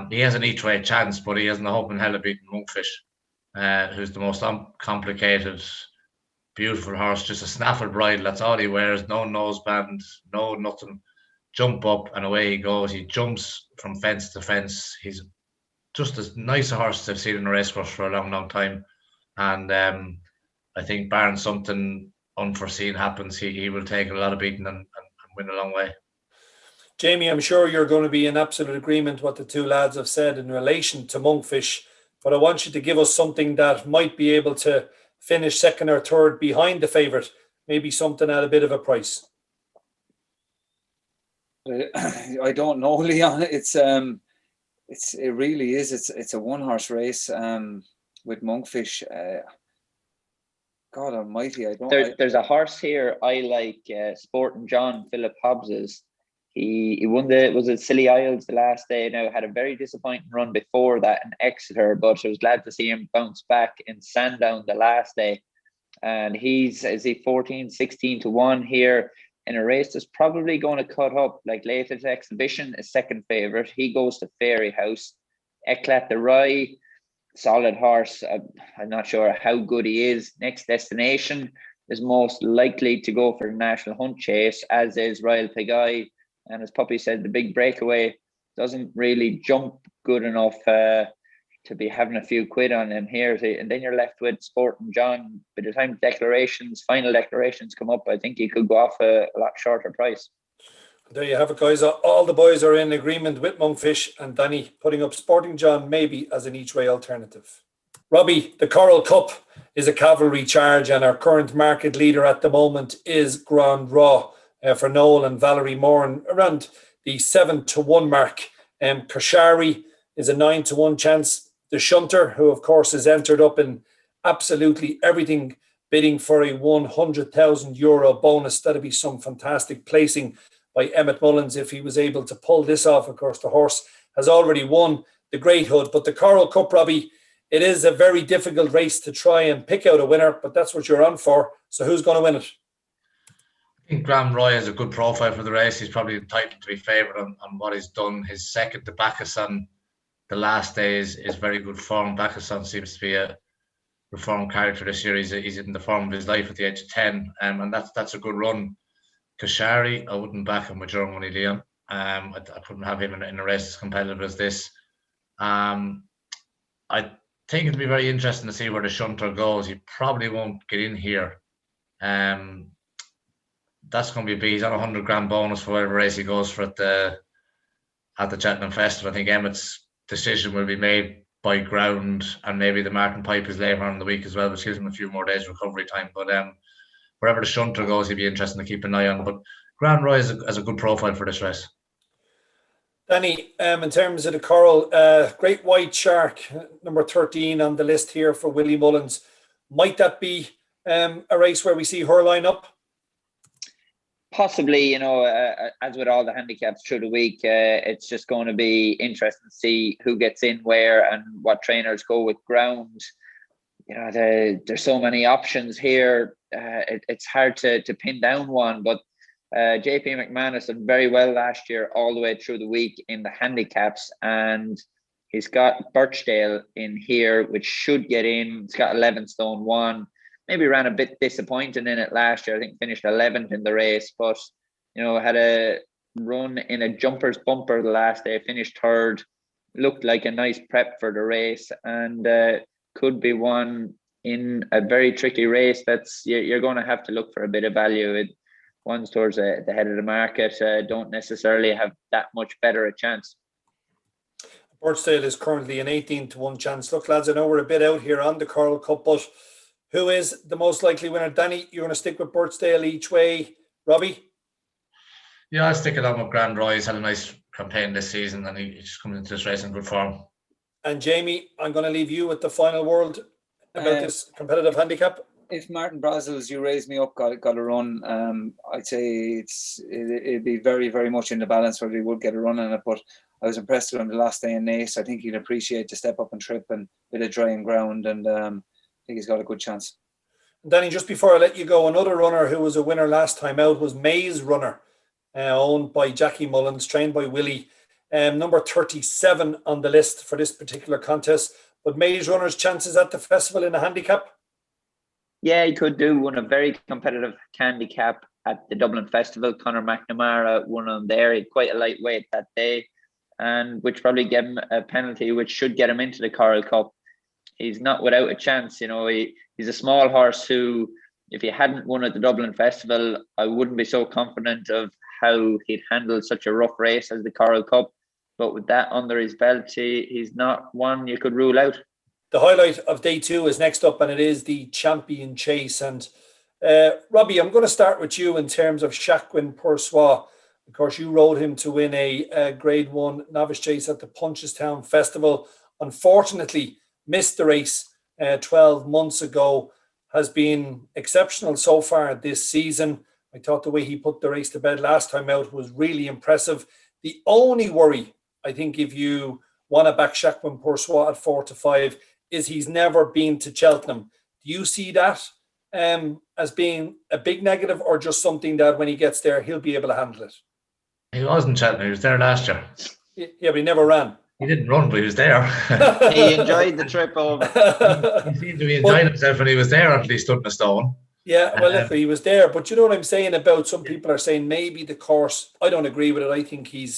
He has an each way chance, but he hasn't a hope in hell of beating Monkfish, who's the most complicated, beautiful horse, just a snaffle bridle. That's all he wears. No noseband, no nothing. jump up and away he goes. He jumps from fence to fence. He's just as nice a horse as I've seen in a racecourse for a long, long time. And I think barring something unforeseen happens, he will take a lot of beating and win a long way. Jamie, I'm sure you're going to be in absolute agreement what the two lads have said in relation to Monkfish, but I want you to give us something that might be able to finish second or third behind the favourite, maybe something at a bit of a price. I don't know, Leon. It really is. It's a one-horse race with Monkfish. God Almighty, I don't. There's a horse here I like, Sporting John, Philip Hobbs's. He won was it Scilly Isles the last day. Now had a very disappointing run before that in Exeter, but I was glad to see him bounce back in Sandown the last day. And is he 14, 16 to 1 here in a race that's probably going to cut up, like latest exhibition, a second favourite. He goes to Fairy House. Eclat de Rye, solid horse. I'm not sure how good he is. Next Destination is most likely to go for the National Hunt Chase, as is Royal Piguy. And as Puppy said, the Big Breakaway doesn't really jump good enough to be having a few quid on him here. And then you're left with Sporting John. By the time final declarations come up, I think he could go off a lot shorter price. There you have it, guys. All the boys are in agreement with Monkfish, and Danny putting up Sporting John maybe as an each way alternative. Robbie, the Coral Cup is a cavalry charge, and our current market leader at the moment is Grand Raw for Noel and Valerie Moore, and around the 7 to 1 mark. Kashari is a 9 to 1 chance. The Shunter, who of course is entered up in absolutely everything, bidding for a €100,000 bonus. That'd be some fantastic placing by Emmett Mullins if he was able to pull this off. Of course, the horse has already won the Great Hood, but the Coral Cup, Robbie, it is a very difficult race to try and pick out a winner, but that's what you're on for. So who's going to win it? I think Graham Roy has a good profile for the race. He's probably entitled to be favoured on what he's done. His second to Bacchus on the last day is very good form. Bacchus seems to be a reformed character this year. He's in the form of his life at the age of 10, and that's a good run. Kashari, I wouldn't back him with your money, Liam. I couldn't have him in a race as competitive as this. I think it'll be very interesting to see where the Shunter goes. He probably won't get in here. That's going to be big. He's on a $100,000 bonus for whatever race he goes for at the Cheltenham Festival. I think Emmett's decision will be made by ground, and maybe the Martin Pipe is later on in the week as well, which gives him a few more days recovery time. But wherever the Shunter goes, he'll be interesting to keep an eye on. But Grand Roy has a good profile for this race. Danny, in terms of the Coral, Great White Shark, number 13 on the list here for Willie Mullins. Might that be a race where we see her line up? Possibly, as with all the handicaps through the week, it's just going to be interesting to see who gets in where and what trainers go with ground. There's so many options here. It's hard to pin down one, but JP McManus did very well last year all the way through the week in the handicaps, and he's got Birchdale in here, which should get in. He's got 11 stone 1. Maybe ran a bit disappointing in it last year. I think finished 11th in the race, but had a run in a jumper's bumper the last day, finished 3rd. Looked like a nice prep for the race, and could be one in a very tricky race. That's you're going to have to look for a bit of value. Ones towards the head of the market don't necessarily have that much better a chance. Birchdale is currently an 18 to 1 chance. Look, lads, I know we're a bit out here on the Coral Cup, but who is the most likely winner? Danny, you're going to stick with Birchdale each way. Robbie? Yeah, I'll stick along with Grand Roy. He's had a nice campaign this season, and he's just coming into this race in good form. And Jamie, I'm going to leave you with the final word about this competitive handicap. If Martin Brazel's You Raise Me Up got a run, I'd say it'd be very, very much in the balance whether he would get a run on it. But I was impressed with him the last day in Nace. I think he'd appreciate the step up and trip and a bit of drying ground, and I think he's got a good chance. Danny, just before I let you go, another runner who was a winner last time out was Maze Runner, owned by Jackie Mullins, trained by Willie. Number 37 on the list for this particular contest. But Maze Runner's chances at the festival in a handicap? Yeah, he could do one a very competitive handicap. at the Dublin Festival. Conor McNamara won on there. He had quite a lightweight that day, and which probably gave him a penalty, which should get him into the Coral Cup. He's not without a chance. You know, he's a small horse who, if he hadn't won at the Dublin Festival, I wouldn't be so confident of how he'd handle such a rough race as the Coral Cup. But with that under his belt, he's not one you could rule out. The highlight of day 2 is next up, and it is the Champion Chase. And Robbie, I'm going to start with you in terms of Jacqueline Poursois. Of course, you rode him to win a Grade 1 Novice Chase at the Punchestown Festival. Unfortunately, missed the race 12 months ago. Has been exceptional so far this season. I thought the way he put the race to bed last time out was really impressive. The only worry, I think, if you want to back Jacqueline Poursois at 4-5, is he's never been to Cheltenham. Do you see that as being a big negative, or just something that when he gets there, he'll be able to handle it? He wasn't Cheltenham. He was there last year. Yeah, but he never ran. He didn't run, but he was there. He enjoyed the trip over. He seemed to be enjoying himself when he was there, at least stood in a stone. Yeah, well, look, he was there. But you know what I'm saying about some people are saying maybe the course, I don't agree with it. I think he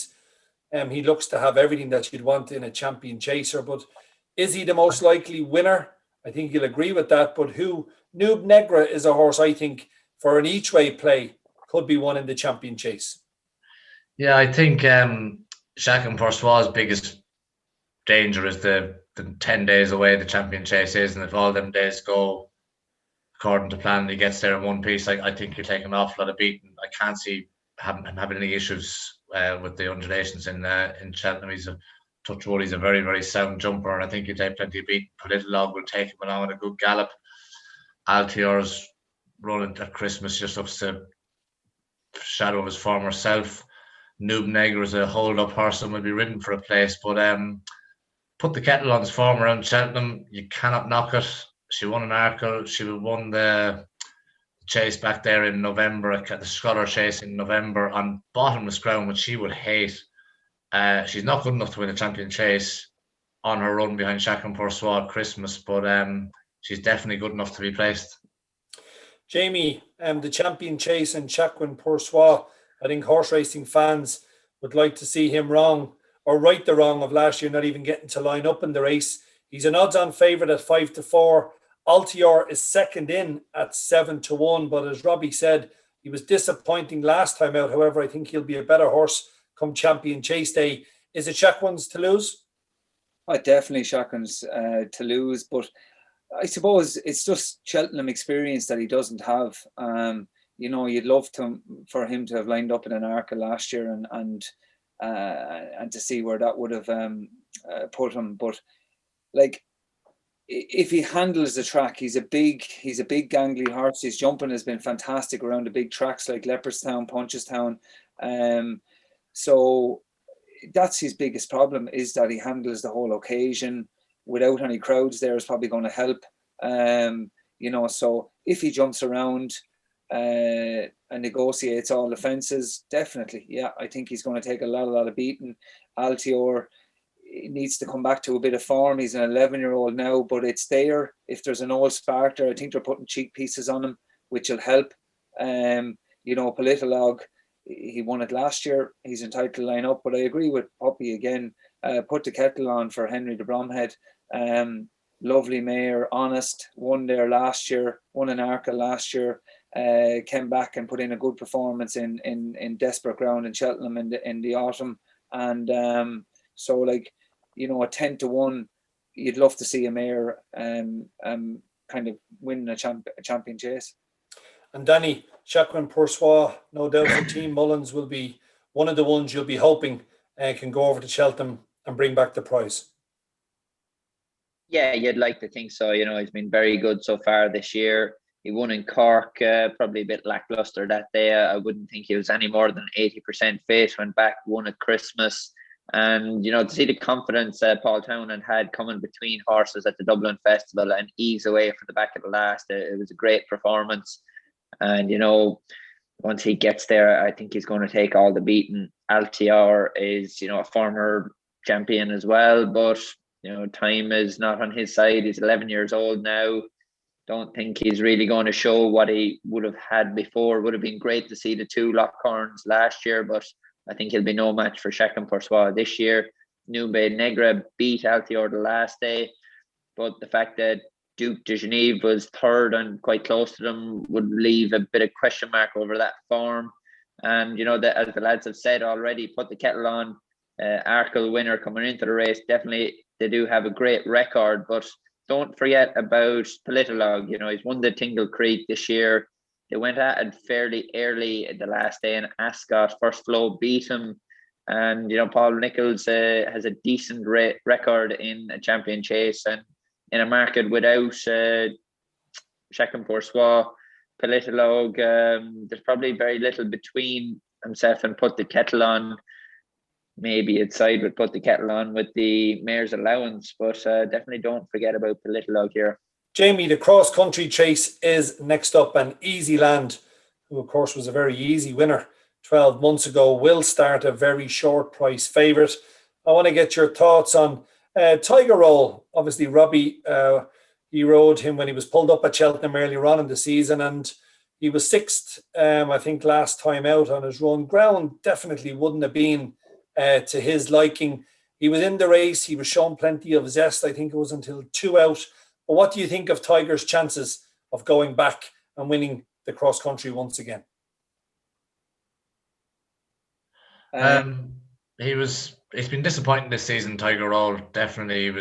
looks to have everything that you'd want in a champion chaser. But is he the most likely winner? I think you'll agree with that. But Noob Negra is a horse, I think, for an each-way play, could be one in the champion chase. Yeah, I think Jacqueline Poursois' biggest danger is the 10 days away the champion chase is, and if all them days go according to plan and he gets there in one piece, I think you're taking an awful lot of beating. I can't see him having any issues with the undulations in Cheltenham. He's a very, very sound jumper, and I think he'll take plenty of beating. Politolog will take him along with a good gallop. Altior's running at Christmas just up to shadow of his former self. Noob Negra is a hold-up horse and will be ridden for a place, but put the kettle on his form around Cheltenham. You cannot knock it. She won an Arkle. She won the chase back there in November, the Scholar Chase in November on bottomless ground, which she would hate. She's not good enough to win a champion chase on her run behind Jacqueline Poursois at Christmas, but she's definitely good enough to be placed. Jamie, the champion chase and Jacqueline Poursois, I think horse racing fans would like to see him wrong, or right the wrong of last year not even getting to line up in the race. He's an odds-on favourite at 5-4. Altior is second in at 7-1. But as Robbie said, he was disappointing last time out. However, I think he'll be a better horse come champion chase day. Is it Jacqueline's to lose? Definitely Jacqueline's to lose. But I suppose it's just Cheltenham experience that he doesn't have. You know, you'd love for him to have lined up in an Arkle last year and to see where that would have put him. But like, if he handles the track, he's a big gangly horse. His jumping has been fantastic around the big tracks like Leopardstown, Punchestown. So that's his biggest problem, is that he handles the whole occasion without any crowds there is probably going to help. You know, so if he jumps around and negotiates all the fences, definitely, yeah, I think he's going to take a lot of beating. Altior needs to come back to a bit of form. He's an 11-year-old now, but it's there. If there's an old Sparta, I think they're putting cheek pieces on him, which will help. You know, Politolog, he won it last year. He's entitled to line up, but I agree with Poppy again. Put the kettle on for Henry de Bromhead. Lovely mare, honest, won there last year, won an Arkle last year, came back and put in a good performance in desperate ground in Cheltenham in the autumn. And so, like, you know, a 10-1, you'd love to see a mare kind of win a champion chase. And Danny, Jacqueline Poursois, no doubt for Team Mullins will be one of the ones you'll be hoping can go over to Cheltenham and bring back the prize. Yeah, you'd like to think so. You know, he's been very good so far this year. He won in Cork, probably a bit lackluster that day. I wouldn't think he was any more than 80% fit. Went back, won at Christmas. And, you know, to see the confidence Paul Townend had coming between horses at the Dublin Festival and ease away for the back of the last, it was a great performance. And, you know, once he gets there, I think he's going to take all the beating. Altior is, you know, a former champion as well, but, you know, time is not on his side. He's 11 years old now. Don't think he's really going to show what he would have had before. Would have been great to see the two Lockhorns last year, but I think he'll be no match for Cheltenham Festival this year. Nube Negra beat Altior the last day, but the fact that Duke de Genève was third and quite close to them would leave a bit of question mark over that form. And, as the lads have said already, put the kettle on. Arkle winner coming into the race. Definitely, they do have a great record, but don't forget about Politolog. He's won the Tingle Creek this year. They went at it fairly early the last day, and Ascot first flow beat him. And, Paul Nichols has a decent record in a champion chase, and in a market without Chacun Pour Soi, Politolog, there's probably very little between himself and Put the Kettle On. Maybe it's side with Put the Kettle On with the mayor's allowance, but definitely don't forget about Politolog here. Jamie, the cross-country chase is next up, and Easy Land, who of course was a very easy winner 12 months ago, will start a very short price favourite. I want to get your thoughts on Tiger Roll. Obviously, Robbie, he rode him when he was pulled up at Cheltenham earlier on in the season, and he was sixth, I think, last time out on his run. Ground definitely wouldn't have been to his liking. He was in the race. He was shown plenty of zest. I think it was until 2 out. But what do you think of Tiger's chances of going back and winning the cross country once again? It's been disappointing this season, Tiger Roll. Definitely,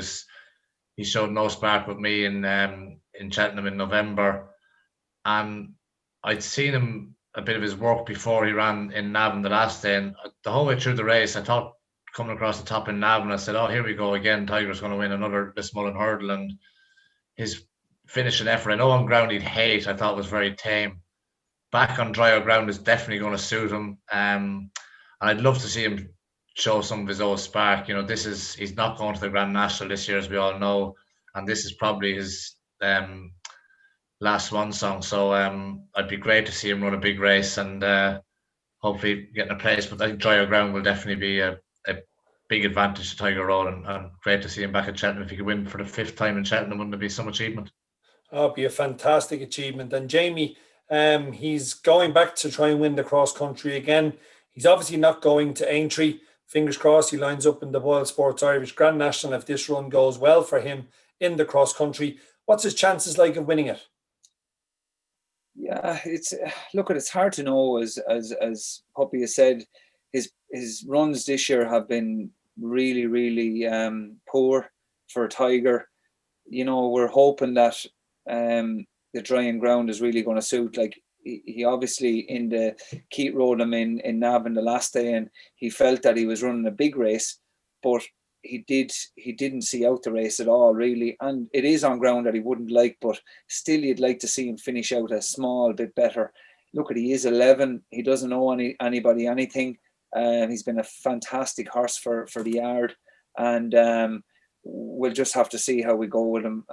he showed no spark with me in Cheltenham in November, and I'd seen him a bit of his work before he ran in Navan the last day, and the whole way through the race I thought, coming across the top in Navan, I said, oh, here we go again, Tiger's going to win another Lismullen hurdle. And his finishing effort, I know on ground he'd hate, I thought was very tame. Back on drier ground is definitely going to suit him, and I'd love to see him show some of his old spark. He's not going to the Grand National this year, as we all know, and this is probably his last one song. So I'd be great to see him run a big race and hopefully getting a place. But I think drier ground will definitely be a big advantage to Tiger Roll, and great to see him back at Cheltenham. If he could win for the 5th time in Cheltenham, wouldn't it be some achievement? Oh, it'd be a fantastic achievement. And Jamie, he's going back to try and win the cross country again. He's obviously not going to Aintree. Fingers crossed he lines up in the Boyle Sports Irish Grand National if this run goes well for him in the cross country. What's his chances like of winning it? Yeah, it's hard to know. As Puppy has said, his runs this year have been really, really poor for Tiger. We're hoping that the drying ground is really going to suit. Like, he obviously in the Keat rode him in Navan the last day, and he felt that he was running a big race, but he didn't see out the race at all, really. And it is on ground that he wouldn't like, but still you'd like to see him finish out a small bit better. Look, he is 11. He doesn't know anybody anything. He's been a fantastic horse for the yard, and we'll just have to see how we go with him.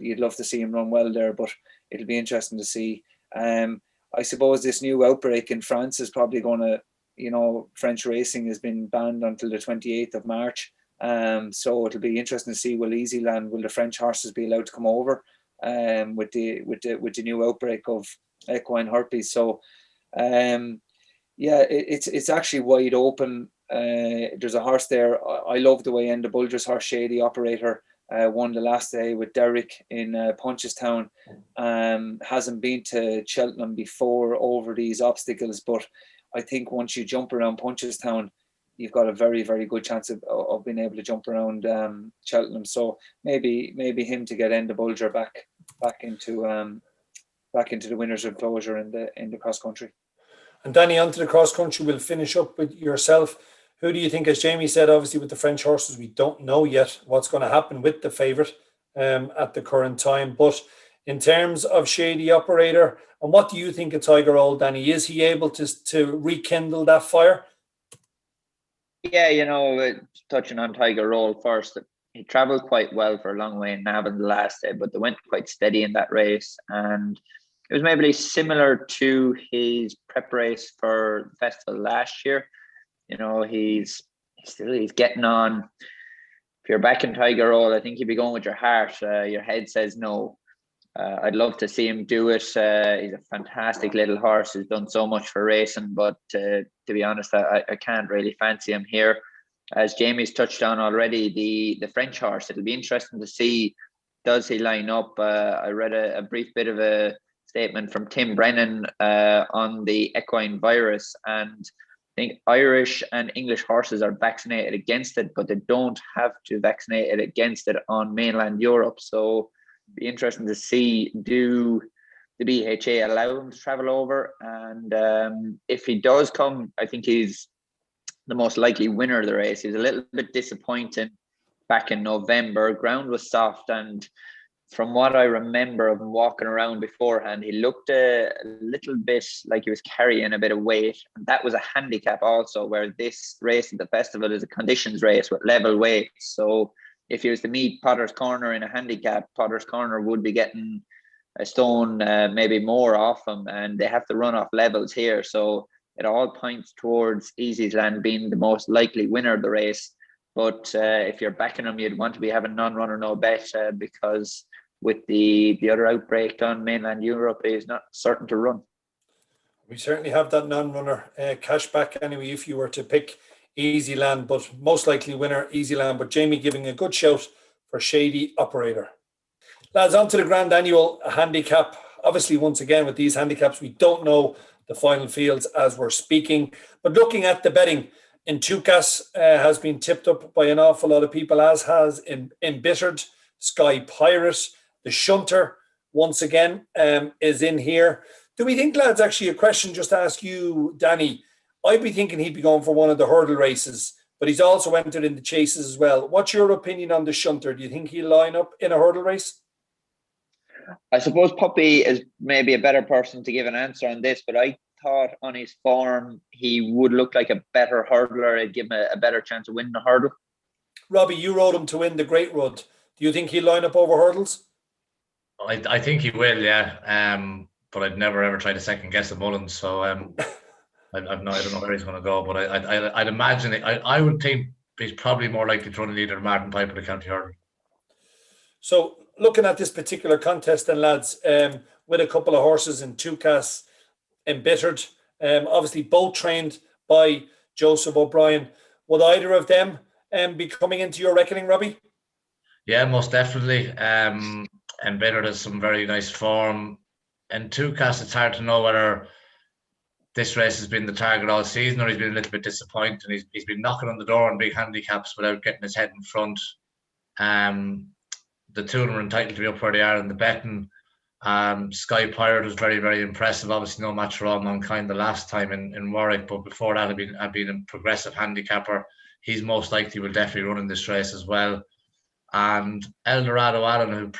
You'd love to see him run well there, but it'll be interesting to see. I suppose this new outbreak in France is probably going to, French racing has been banned until the 28th of March. So it'll be interesting to see, will the French horses be allowed to come over with the new outbreak of equine herpes? So it's actually wide open. There's a horse there. I love the way Enda Bulger's horse, Shady Operator, won the last day with Derrick in Punchestown. Hasn't been to Cheltenham before over these obstacles, but I think once you jump around Punchestown, you've got a very, very good chance of being able to jump around Cheltenham. So maybe him to get Enda Bulger back into the winners' enclosure in the cross country. And Danny, onto the cross country, we'll finish up with yourself. Who do you think, as Jamie said, obviously with the French horses, we don't know yet what's going to happen with the favourite at the current time. But in terms of Shady Operator, and what do you think of Tiger Roll, Danny? Is he able to rekindle that fire? Yeah, touching on Tiger Roll first, he travelled quite well for a long way in Navan the last day, but they went quite steady in that race. And it was maybe similar to his prep race for the festival last year. He's getting on. If you're back in Tiger Roll, I think you'd be going with your heart. Your head says no. I'd love to see him do it. He's a fantastic little horse. He's done so much for racing, but to be honest, I can't really fancy him here. As Jamie's touched on already, the French horse, it'll be interesting to see, does he line up? I read a brief bit of a statement from Tim Brennan on the equine virus, and I think Irish and English horses are vaccinated against it, but they don't have to vaccinate it against it on mainland Europe. So be interesting to see, do the BHA allow him to travel over? And if he does come, I think he's the most likely winner of the race. He was a little bit disappointing back in November. Ground was soft, and from what I remember of him walking around beforehand, he looked a little bit like he was carrying a bit of weight. And that was a handicap also, where this race at the festival is a conditions race with level weights. So if he was to meet Potter's Corner in a handicap, Potter's Corner would be getting a stone, maybe more off him, and they have to run off levels here. So it all points towards Easy's Land being the most likely winner of the race. But if you're backing him, you'd want to be having non-runner, no bet, because with the other outbreak on mainland Europe, he's not certain to run. We certainly have that non-runner cash back anyway if you were to pick Easy Land, but most likely winner Easy Land. But Jamie giving a good shout for Shady Operator. Lads, on to the Grand Annual Handicap. Obviously, once again, with these handicaps, we don't know the final fields as we're speaking. But looking at the betting, in Tukas has been tipped up by an awful lot of people, as has Embittered, Sky Pirate, the Shunter, once again, is in here. Do we think, lads, actually a question just to ask you, Danny, I'd be thinking he'd be going for one of the hurdle races, but he's also entered in the chases as well. What's your opinion on the Shunter? Do you think he'll line up in a hurdle race? I suppose Puppy is maybe a better person to give an answer on this, but I thought on his form he would look like a better hurdler. It'd give him a better chance of winning the hurdle. Robbie, you rode him to win the Great Road. Do you think he'll line up over hurdles? I think he will, yeah. But I'd never ever try to second guess the Mullins, so I don't know where he's going to go. But I'd imagine I would think he's probably more likely to run leader Martin Piper the County Hurdle. So looking at this particular contest, then, lads, with a couple of horses in Tukas, Embittered, obviously both trained by Joseph O'Brien, would either of them be coming into your reckoning, Robbie? Yeah, most definitely. Embittered has some very nice form. And Tukas, it's hard to know whether this race has been the target all season or he's been a little bit disappointed. He's been knocking on the door on big handicaps without getting his head in front. The two of them are entitled to be up where they are in the betting. Sky Pirate was very, very impressive. Obviously, no match for all mankind the last time in Warwick, but before that, I've been a progressive handicapper. He's most likely will definitely run in this race as well. And Eldorado Allen, who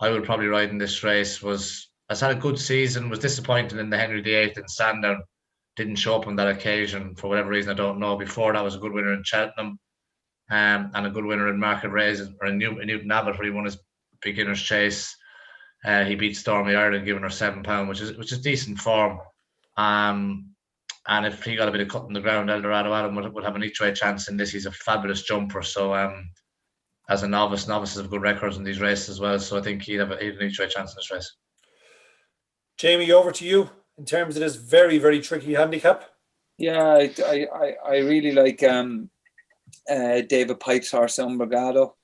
I would probably ride in this race, has had a good season, was disappointed in the Henry VIII in Sandown, didn't show up on that occasion for whatever reason, I don't know. Before that was a good winner in Cheltenham, and a good winner in Market Race, or in Newton Abbott, where he won his beginner's chase. He beat Stormy Ireland, giving her £7, which is decent form. And if he got a bit of cut in the ground, Eldorado Adam would have an each way chance in this. He's a fabulous jumper. So as a novices have good records in these races as well. So I think he'd have an each way chance in this race. Jamie, over to you in terms of this very, very tricky handicap. Yeah, I really like David Pipe's horse, Umbrigado.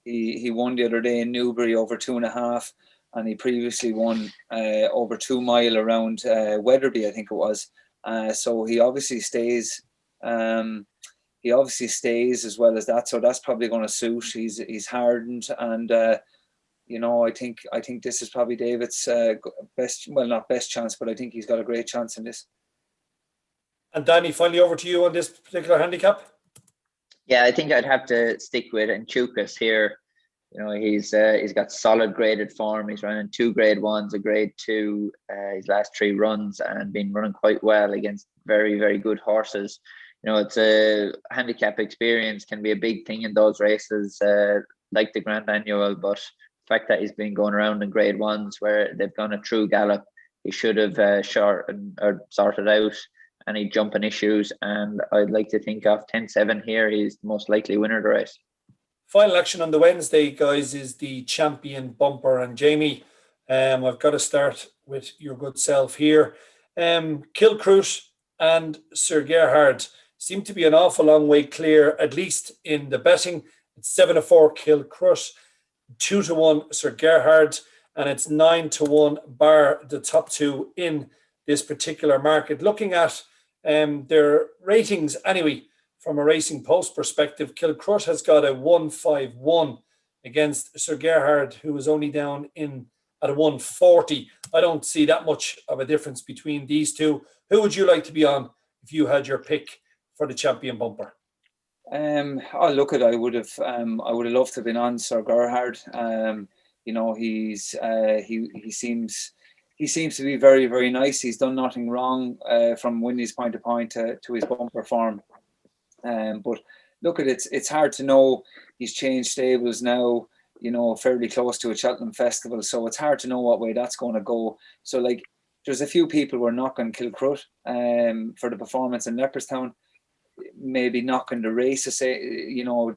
He won the other day in Newbury over 2.5, and he previously won over 2 mile around Wetherby, I think it was. So he obviously stays. He obviously stays as well as that. So that's probably going to suit. He's hardened, and I think this is probably David's best. Well, not best chance, but I think he's got a great chance in this. And Danny, finally over to you on this particular handicap. Yeah, I think I'd have to stick with Enchukas here. He's got solid graded form. He's running 2 grade 1s, a grade 2, his last 3 runs, and been running quite well against very, very good horses. It's a handicap experience can be a big thing in those races, like the Grand Annual, but the fact that he's been going around in grade 1s where they've gone a true gallop, he should have sorted out any jumping issues, and I'd like to think of 10-7 here. He's the most likely winner of the race. Final action on the Wednesday, guys, is the champion bumper. And Jamie, I've got to start with your good self here. Kilcruit and Sir Gerhard seem to be an awful long way clear, at least in the betting. It's 7-4 Kilcruit, 2-1 Sir Gerhard, and it's 9-1 bar the top two in this particular market. Looking at their ratings anyway, from a Racing Post perspective, Kilcruit has got a 151 against Sir Gerhard, who is only down in at a 140. I don't see that much of a difference between these two. Who would you like to be on if you had your pick for the champion bumper? I would have loved to have been on Sir Gerhard. You know, he seems to be very, very nice. He's done nothing wrong from Windy's point to his bumper form. But look, it's hard to know. He's changed stables now, you know, fairly close to a Cheltenham Festival, so it's hard to know what way that's going to go. So, like, there's a few people who are knocking Kilcruit for the performance in Leopardstown, maybe knocking the race, you know,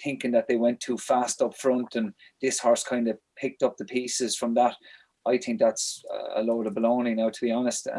thinking that they went too fast up front and this horse kind of picked up the pieces from that. I think that's a load of baloney now, to be honest.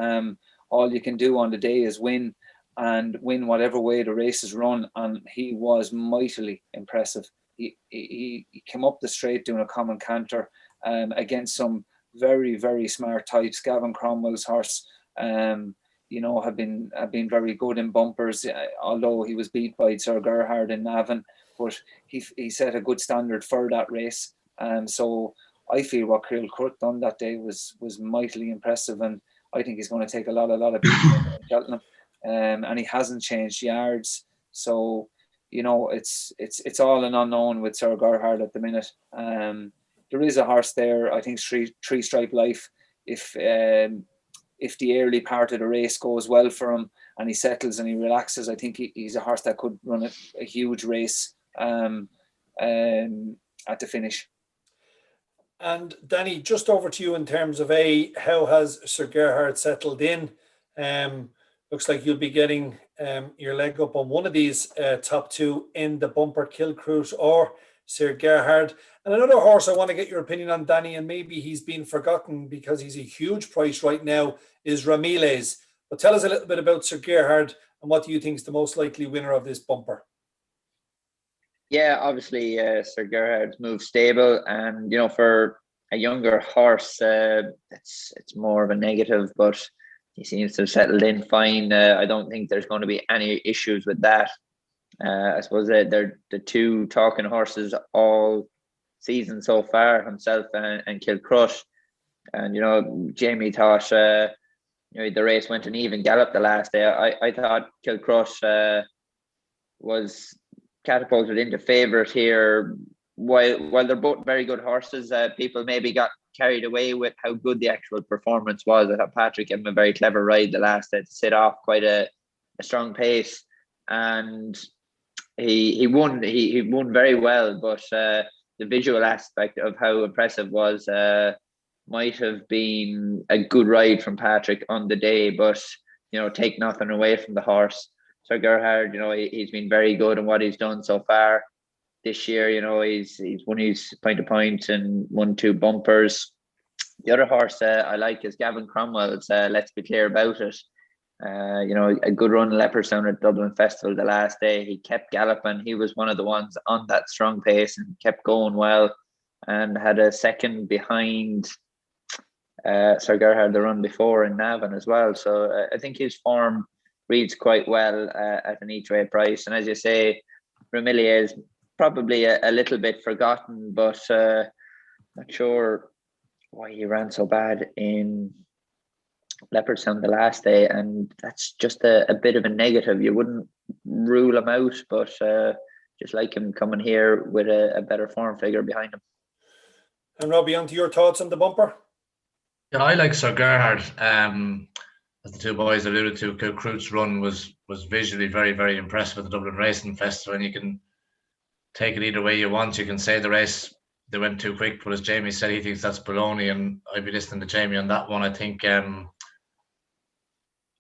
All you can do on the day is win, and win whatever way the race is run, and he was mightily impressive. He came up the straight doing a common canter against some very, very smart types. Gavin Cromwell's horse, you know, have been very good in bumpers, although he was beat by Sir Gerhard in Navan, but he set a good standard for that race. So I feel what Kilcruit done that day was mightily impressive, and I think he's going to take a lot of beating in Cheltenham. And he hasn't changed yards, so you know it's all an unknown with Sir Gerhard at the minute. There is a horse there, I think, Three Stripe Life. If the early part of the race goes well for him and he settles and he relaxes, I think he's a horse that could run a huge race at the finish. And Danny, just over to you in terms of how has Sir Gerhard settled in? Looks like you'll be getting your leg up on one of these top two in the bumper, Kilcruit or Sir Gerhard. And another horse I want to get your opinion on, Danny, and maybe he's been forgotten because he's a huge price right now, is Ramiles. But tell us a little bit about Sir Gerhard and what do you think is the most likely winner of this bumper? Yeah, obviously Sir Gerhard's moved stable, and you know, for a younger horse, it's more of a negative, but he seems to have settled in fine. I don't think there's going to be any issues with that. I suppose they're the two talking horses all season so far, himself and Kilcruit. And, you know, Jamie thought you know, the race went an even gallop the last day. I thought Kilcruit was catapulted into favourite here. While they're both very good horses, people maybe got carried away with how good the actual performance was. I thought Patrick gave him a very clever ride the last day to set off quite a strong pace, and he won. He won very well, but the visual aspect of how impressive was might have been a good ride from Patrick on the day, but you know, take nothing away from the horse. Sir Gerhard, you know, he's been very good in what he's done so far this year. You know, he's won his point to point and won 2 bumpers. The other horse I like is Gavin Cromwell's. Let's be clear about it. You know, a good run in Leopardstown at Dublin Festival the last day. He kept galloping. He was one of the ones on that strong pace and kept going well, and had a second behind Sir Gerhard the run before in Navan as well. So I think his form reads quite well at an each way price. And as you say, Ramillier is probably a little bit forgotten, but not sure why he ran so bad in Leopardstown the last day, and that's just a bit of a negative. You wouldn't rule him out, but just like him coming here with a better form figure behind him. And Robbie, on to your thoughts on the bumper? Yeah, I like Sir Gerhard. As the two boys alluded to, Kilcruit's run was visually very, very impressive at the Dublin Racing Festival, and you can take it either way you want. You can say the race, they went too quick, but as Jamie said, he thinks that's baloney, and I'd be listening to Jamie on that one. I think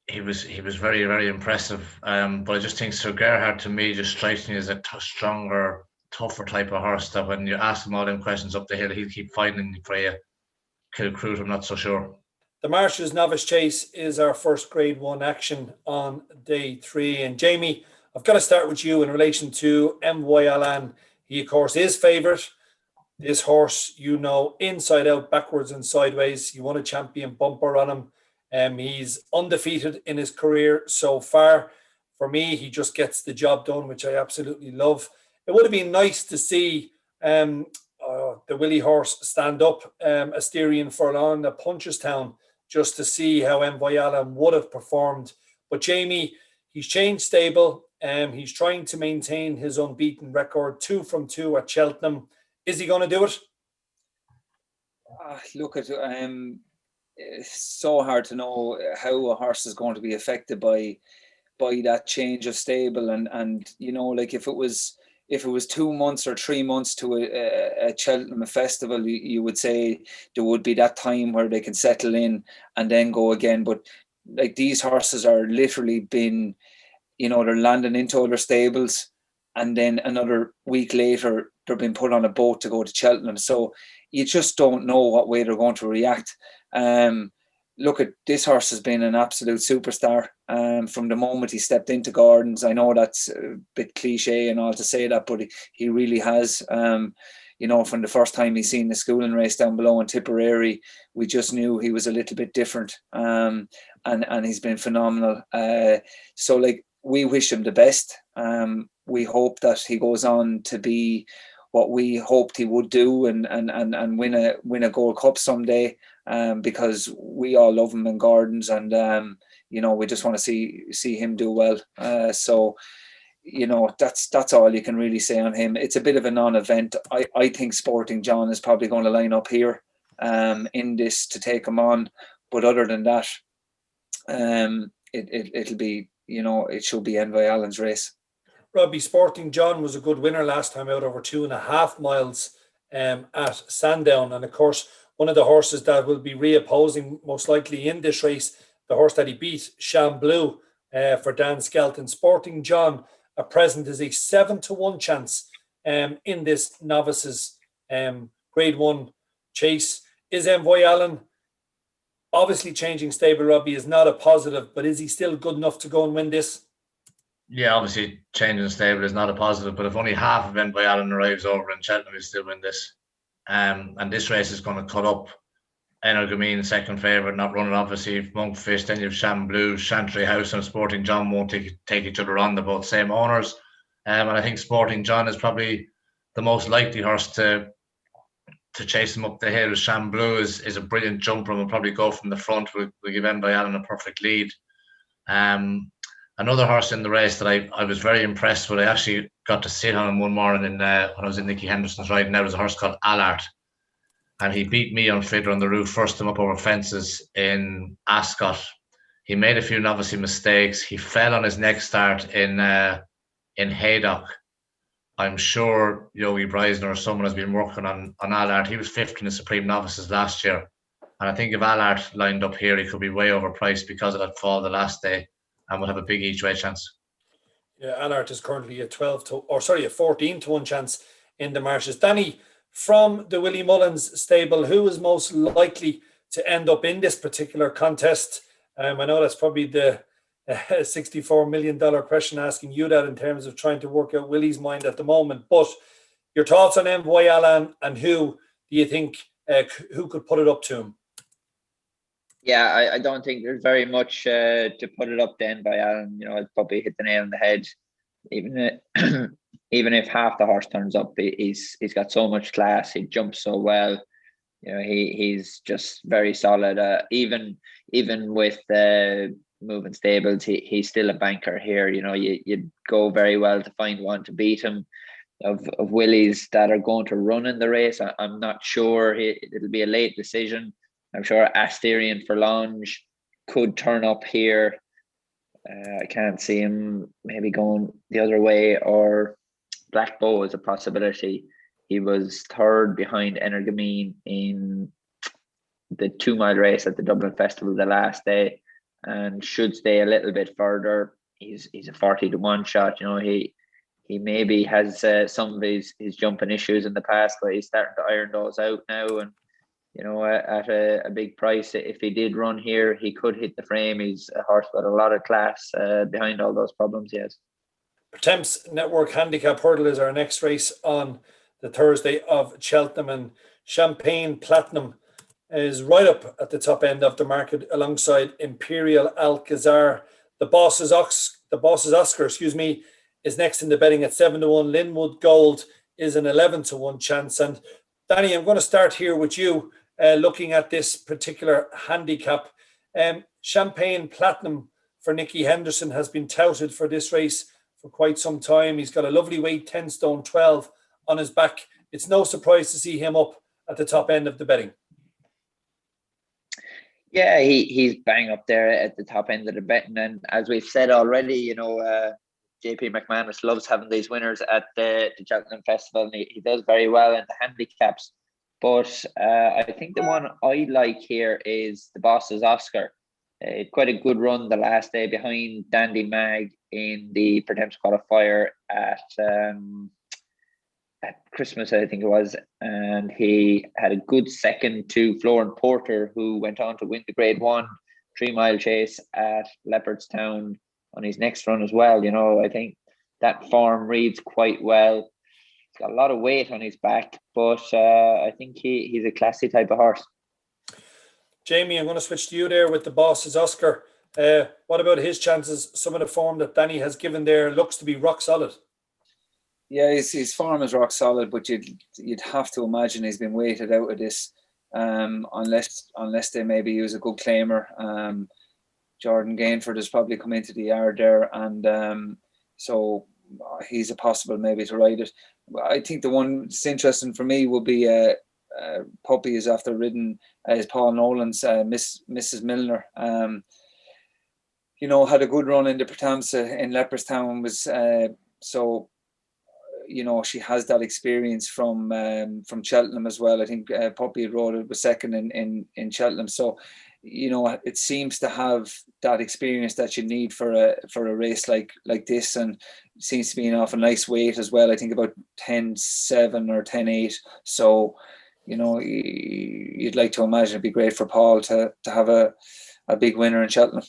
he was very, very impressive. But I just think Sir Gerhard, to me, just strikes me as a stronger tougher type of horse that when you ask him all them questions up the hill, he'll keep finding for you. Kilcruit, I'm not so sure. The Marsh's Novice Chase is our first Grade 1 action on day 3. And Jamie, I've got to start with you in relation to MY Alan. He, of course, is favourite. This horse, you know, inside out, backwards and sideways. He won a champion bumper on him. He's undefeated in his career so far. For me, he just gets the job done, which I absolutely love. It would have been nice to see the Willie horse stand up, Asterion Furlong at Punchestown, just to see how MY Alan would have performed. But Jamie, he's changed stable. He's trying to maintain his unbeaten record, 2 from 2 at Cheltenham. Is he going to do it? Look, it's so hard to know how a horse is going to be affected by that change of stable, and you know, like if it was 2 months or 3 months to a Cheltenham Festival, you would say there would be that time where they can settle in and then go again. But like, these horses are literally been, you know, they're landing into other stables, and then another week later they're being put on a boat to go to Cheltenham. So you just don't know what way they're going to react. Look, at this horse has been an absolute superstar from the moment he stepped into Gordon's. I know that's a bit cliche and all to say that, but he really has. You know, from the first time he seen the schooling race down below in Tipperary, we just knew he was a little bit different. And he's been phenomenal. So, like, we wish him the best. We hope that he goes on to be what we hoped he would do and win a Gold Cup someday, because we all love him in Gordon's, and you know, we just want to see him do well. So, you know, that's all you can really say on him. It's a bit of a non-event. I think Sporting John is probably going to line up here in this to take him on, but other than that, it'll be, you know, it should be MY Alan's race. Robbie, Sporting John was a good winner last time out, over 2.5 miles at Sandown. And of course, one of the horses that will be reopposing most likely in this race, the horse that he beat, Sham Blue, for Dan Skelton. Sporting John at present is a 7-1 chance in this Novices Grade 1 chase. Is MY Alan obviously changing stable, Robbie, is not a positive, but is he still good enough to go and win this? Yeah, obviously changing stable is not a positive, but if only half of MY Alan arrives over in Cheltenham, he'll still win this. And this race is going to cut up Energamine, second favourite, not running obviously Monkfish, then you have Sham Blue, Chantry House and Sporting John won't take each other on. They're both same owners. And I think Sporting John is probably the most likely horse to chase him up the hill. Sham Blue is a brilliant jumper and will probably go from the front. We'll give MY Alan a perfect lead. Another horse in the race that I was very impressed with, I actually got to sit on him one morning when I was in Nicky Henderson's riding. There was a horse called Allard, and he beat me on Fiddler on the Roof, first time up over fences in Ascot. He made a few novice mistakes. He fell on his next start in Haydock. I'm sure Yogi Breisner or someone has been working on Allard. He was 5th in the Supreme Novices last year. And I think if Allard lined up here, he could be way overpriced because of that fall the last day, and will have a big each way chance. Yeah, Allard is currently a 14-1 chance in the Marshes. Danny, from the Willie Mullins stable, who is most likely to end up in this particular contest? I know that's probably the $64 million question, asking you that in terms of trying to work out Willie's mind at the moment. But your thoughts on MY Alan, and who do you think who could put it up to him? Yeah, I don't think there's very much to put it up then by Alan. You know, I'd probably hit the nail on the head. Even if half the horse turns up, he's got so much class. He jumps so well. You know, he's just very solid. Even with moving stables, he's still a banker here. You know, you'd go very well to find one to beat him. Of Willies that are going to run in the race, I'm not sure. It'll be a late decision. I'm sure Asterion Furlong could turn up here. I can't see him maybe going the other way, or Black Bow is a possibility. He was 3rd behind Energamine in the 2 mile race at the Dublin Festival the last day, and should stay a little bit further. He's a 40-1 shot. You know, he maybe has some of his jumping issues in the past, but he's starting to iron those out now. And at a big price, if he did run here, he could hit the frame. He's a horse with a lot of class behind all those problems he has. Temps Network Handicap Hurdle is our next race on the Thursday of Cheltenham, and Champagne Platinum is right up at the top end of the market alongside Imperial Alcazar. The Boss's Oscar, is next in the betting at 7-1. Linwood Gold is an 11-1 chance. And Danny, I'm going to start here with you, looking at this particular handicap. Champagne Platinum for Nicky Henderson has been touted for this race for quite some time. He's got a lovely weight, 10 stone 12 on his back. It's no surprise to see him up at the top end of the betting. Yeah, he's bang up there at the top end of the betting. And as we've said already, JP McManus loves having these winners at the Cheltenham Festival, and he does very well in the handicaps. But I think the one I like here is the Boss's Oscar. Quite a good run the last day behind Dandy Mag in the Pretemps qualifier at Christmas, I think it was, and he had a good second to Florent Porter, who went on to win the Grade 1 3-mile chase at Leopardstown on his next run as well. I think that form reads quite well. He's got a lot of weight on his back, but I think he's a classy type of horse. Jamie, I'm going to switch to you there with the Boss's Oscar. What about his chances? Some of the form that Danny has given there looks to be rock solid. Yeah, his form is rock solid, but you'd have to imagine he's been weighted out of this, unless they maybe use a good claimer. Jordan Gainford has probably come into the yard there, and so he's a possible maybe to ride it. I think the one that's interesting for me will be Puppy is after ridden is Paul Nolan's Mrs. Milner. Had a good run in the Pretemps in Leopardstown, was so. She has that experience from Cheltenham as well. I think Puppy had rode it was second in Cheltenham. So, it seems to have that experience that you need for a race like this, and it seems to be off a nice weight as well. I think about 10.7 or 10.8. So, you'd like to imagine it'd be great for Paul to have a big winner in Cheltenham.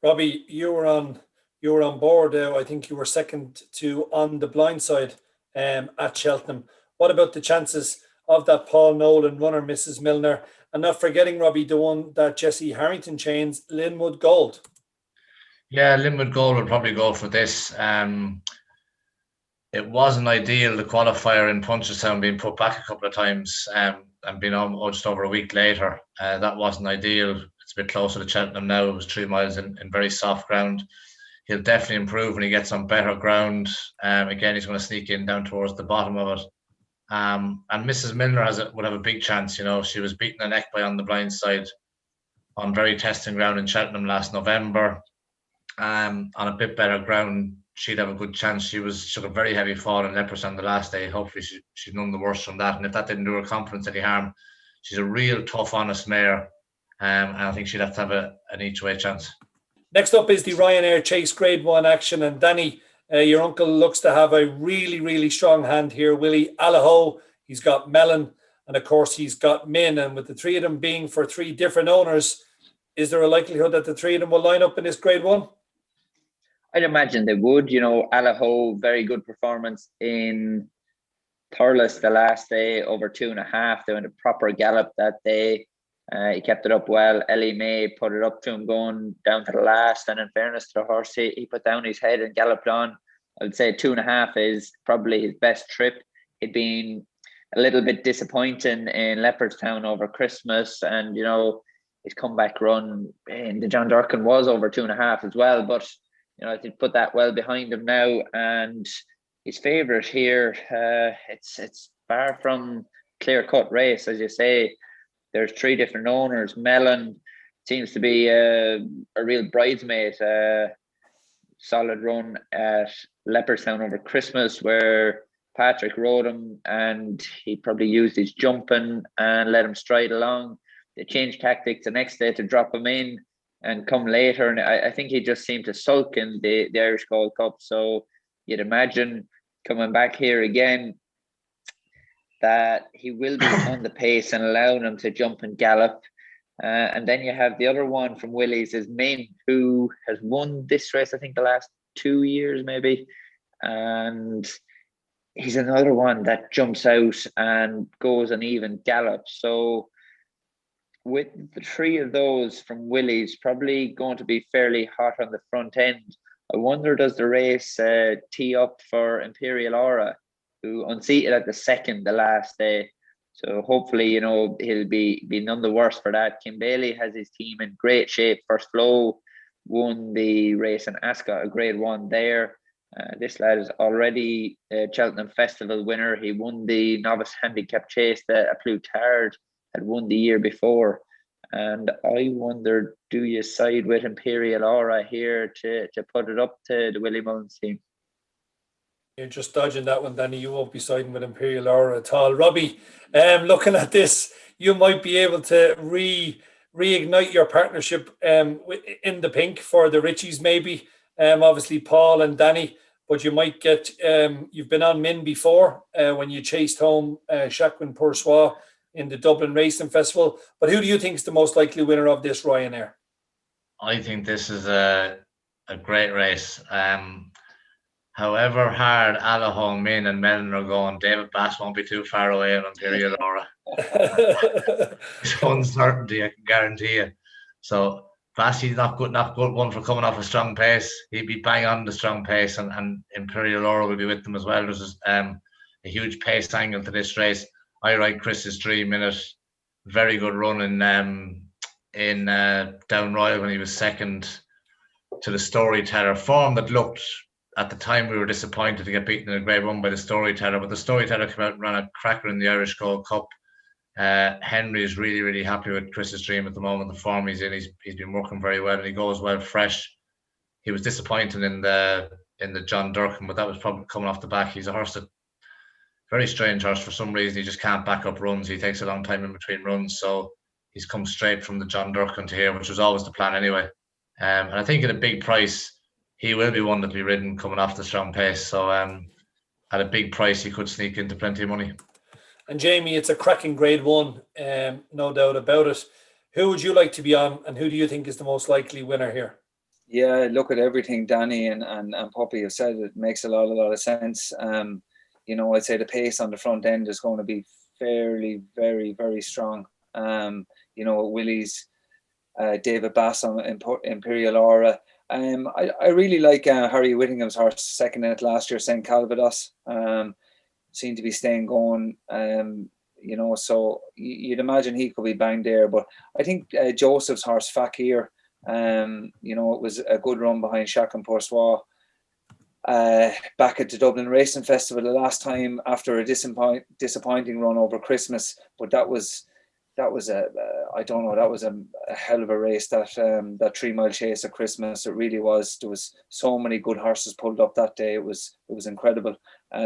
Robbie, you were on board. I think you were second to on the blind side at Cheltenham. What about the chances of that Paul Nolan runner, Mrs. Milner? And not forgetting, Robbie, the one that Jesse Harrington chains, Linwood Gold. Yeah, Linwood Gold would probably go for this. It wasn't ideal, the qualifier in Punchestown being put back a couple of times and being almost over a week later. That wasn't ideal. It's a bit closer to Cheltenham now. It was 3 miles in very soft ground. He'll definitely improve when he gets on better ground. Again, he's going to sneak in down towards the bottom of it. And Mrs. Milner would have a big chance. She was beaten the neck by on the blind side on very testing ground in Cheltenham last November. On a bit better ground, she'd have a good chance. She took a very heavy fall in Leopardstown the last day. Hopefully she's none the worse from that. And if that didn't do her confidence any harm, she's a real tough, honest mare. And I think she'd have to have an each-way chance. Next up is the Ryanair Chase Grade 1 action. And Danny, your uncle looks to have a really, really strong hand here. Willie Allaho, he's got Mellon, and of course he's got Min. And with the three of them being for three different owners, is there a likelihood that the three of them will line up in this Grade 1? I'd imagine they would. Allaho, very good performance in Thurles the last day, over 2.5. They went a proper gallop that day. He kept it up well. Ellie May put it up to him going down to the last, and in fairness to the horse, he put down his head and galloped on. I would say 2.5 is probably his best trip. He'd been a little bit disappointing in Leopardstown over Christmas, and his comeback run in the John Durkin was over 2.5 as well. But I think put that well behind him now, and his favourite here. It's far from clear-cut race, as you say. There's 3 different owners. Mellon seems to be a real bridesmaid. Solid run at Leopardstown over Christmas, where Patrick rode him and he probably used his jumping and let him stride along. They changed tactics the next day to drop him in and come later. And I think he just seemed to sulk in the Irish Gold Cup. So you'd imagine coming back here again that he will be on the pace and allowing him to jump and gallop. And then you have the other one from Willys is Min, who has won this race, I think, the last 2 years maybe. And he's another one that jumps out and goes an even gallop. So with the three of those from Willys probably going to be fairly hot on the front end, I wonder, does the race tee up for Imperial Aura, who unseated at the last day. So hopefully, you know, he'll be none the worse for that. Kim Bailey has his team in great shape. First Flow won the race in Ascot, a grade 1 there. This lad is already a Cheltenham Festival winner. He won the Novice Handicap Chase that a Plutard had won the year before. And I wonder, do you side with Imperial Aura here to put it up to the Willie Mullins team? You're just dodging that one, Danny. You won't be siding with Imperial Aura at all. Robbie, looking at this, you might be able to reignite your partnership in the pink for the Richies, maybe. Obviously, Paul and Danny, but you might get, you've been on Min before when you chased home Jacqueline Poursois in the Dublin Racing Festival. But who do you think is the most likely winner of this, Ryanair? I think this is a great race. However hard Alahone, Min and Mellon are going, David Bass won't be too far away on Imperial Aura. It's uncertainty, I can guarantee you. So Bassie's not good one for coming off a strong pace. He'd be bang on the strong pace, and Imperial Aura will be with them as well. There's a huge pace angle to this race. I ride Chris's Dream in it. Very good run in Down Royal when he was second to the Storyteller. Form that looked, at the time, we were disappointed to get beaten in a grade 1 by the Storyteller, but the Storyteller came out and ran a cracker in the Irish Gold Cup. Henry is really, really happy with Chris's Dream at the moment. The form he's in, he's been working very well, and he goes well fresh. He was disappointing in the John Durkin, but that was probably coming off the back. He's a horse that, very strange horse, for some reason he just can't back up runs. He takes a long time in between runs, so he's come straight from the John Durkin to here, which was always the plan anyway. And I think at a big price, he will be one that'll be ridden coming off the strong pace. So at a big price, he could sneak into plenty of money. And Jamie, it's a cracking grade 1, no doubt about it. Who would you like to be on, and who do you think is the most likely winner here? Yeah, look at everything Danny and Poppy have said. It makes a lot of sense. You know, I'd say the pace on the front end is going to be fairly, very, very strong. You know, Willys, David Bass on Imperial Aura. I really like Harry Whittingham's horse, second in it last year, St. Calvados. Seemed to be staying going. You know, so you'd imagine he could be banged there. But I think Joseph's horse, Fakir, you know, it was a good run behind Jacqueline Poursois. Back at the Dublin Racing Festival the last time after a disappointing run over Christmas, but that was a hell of a race, that 3 mile chase at Christmas. It really was. There was so many good horses pulled up that day. It was incredible.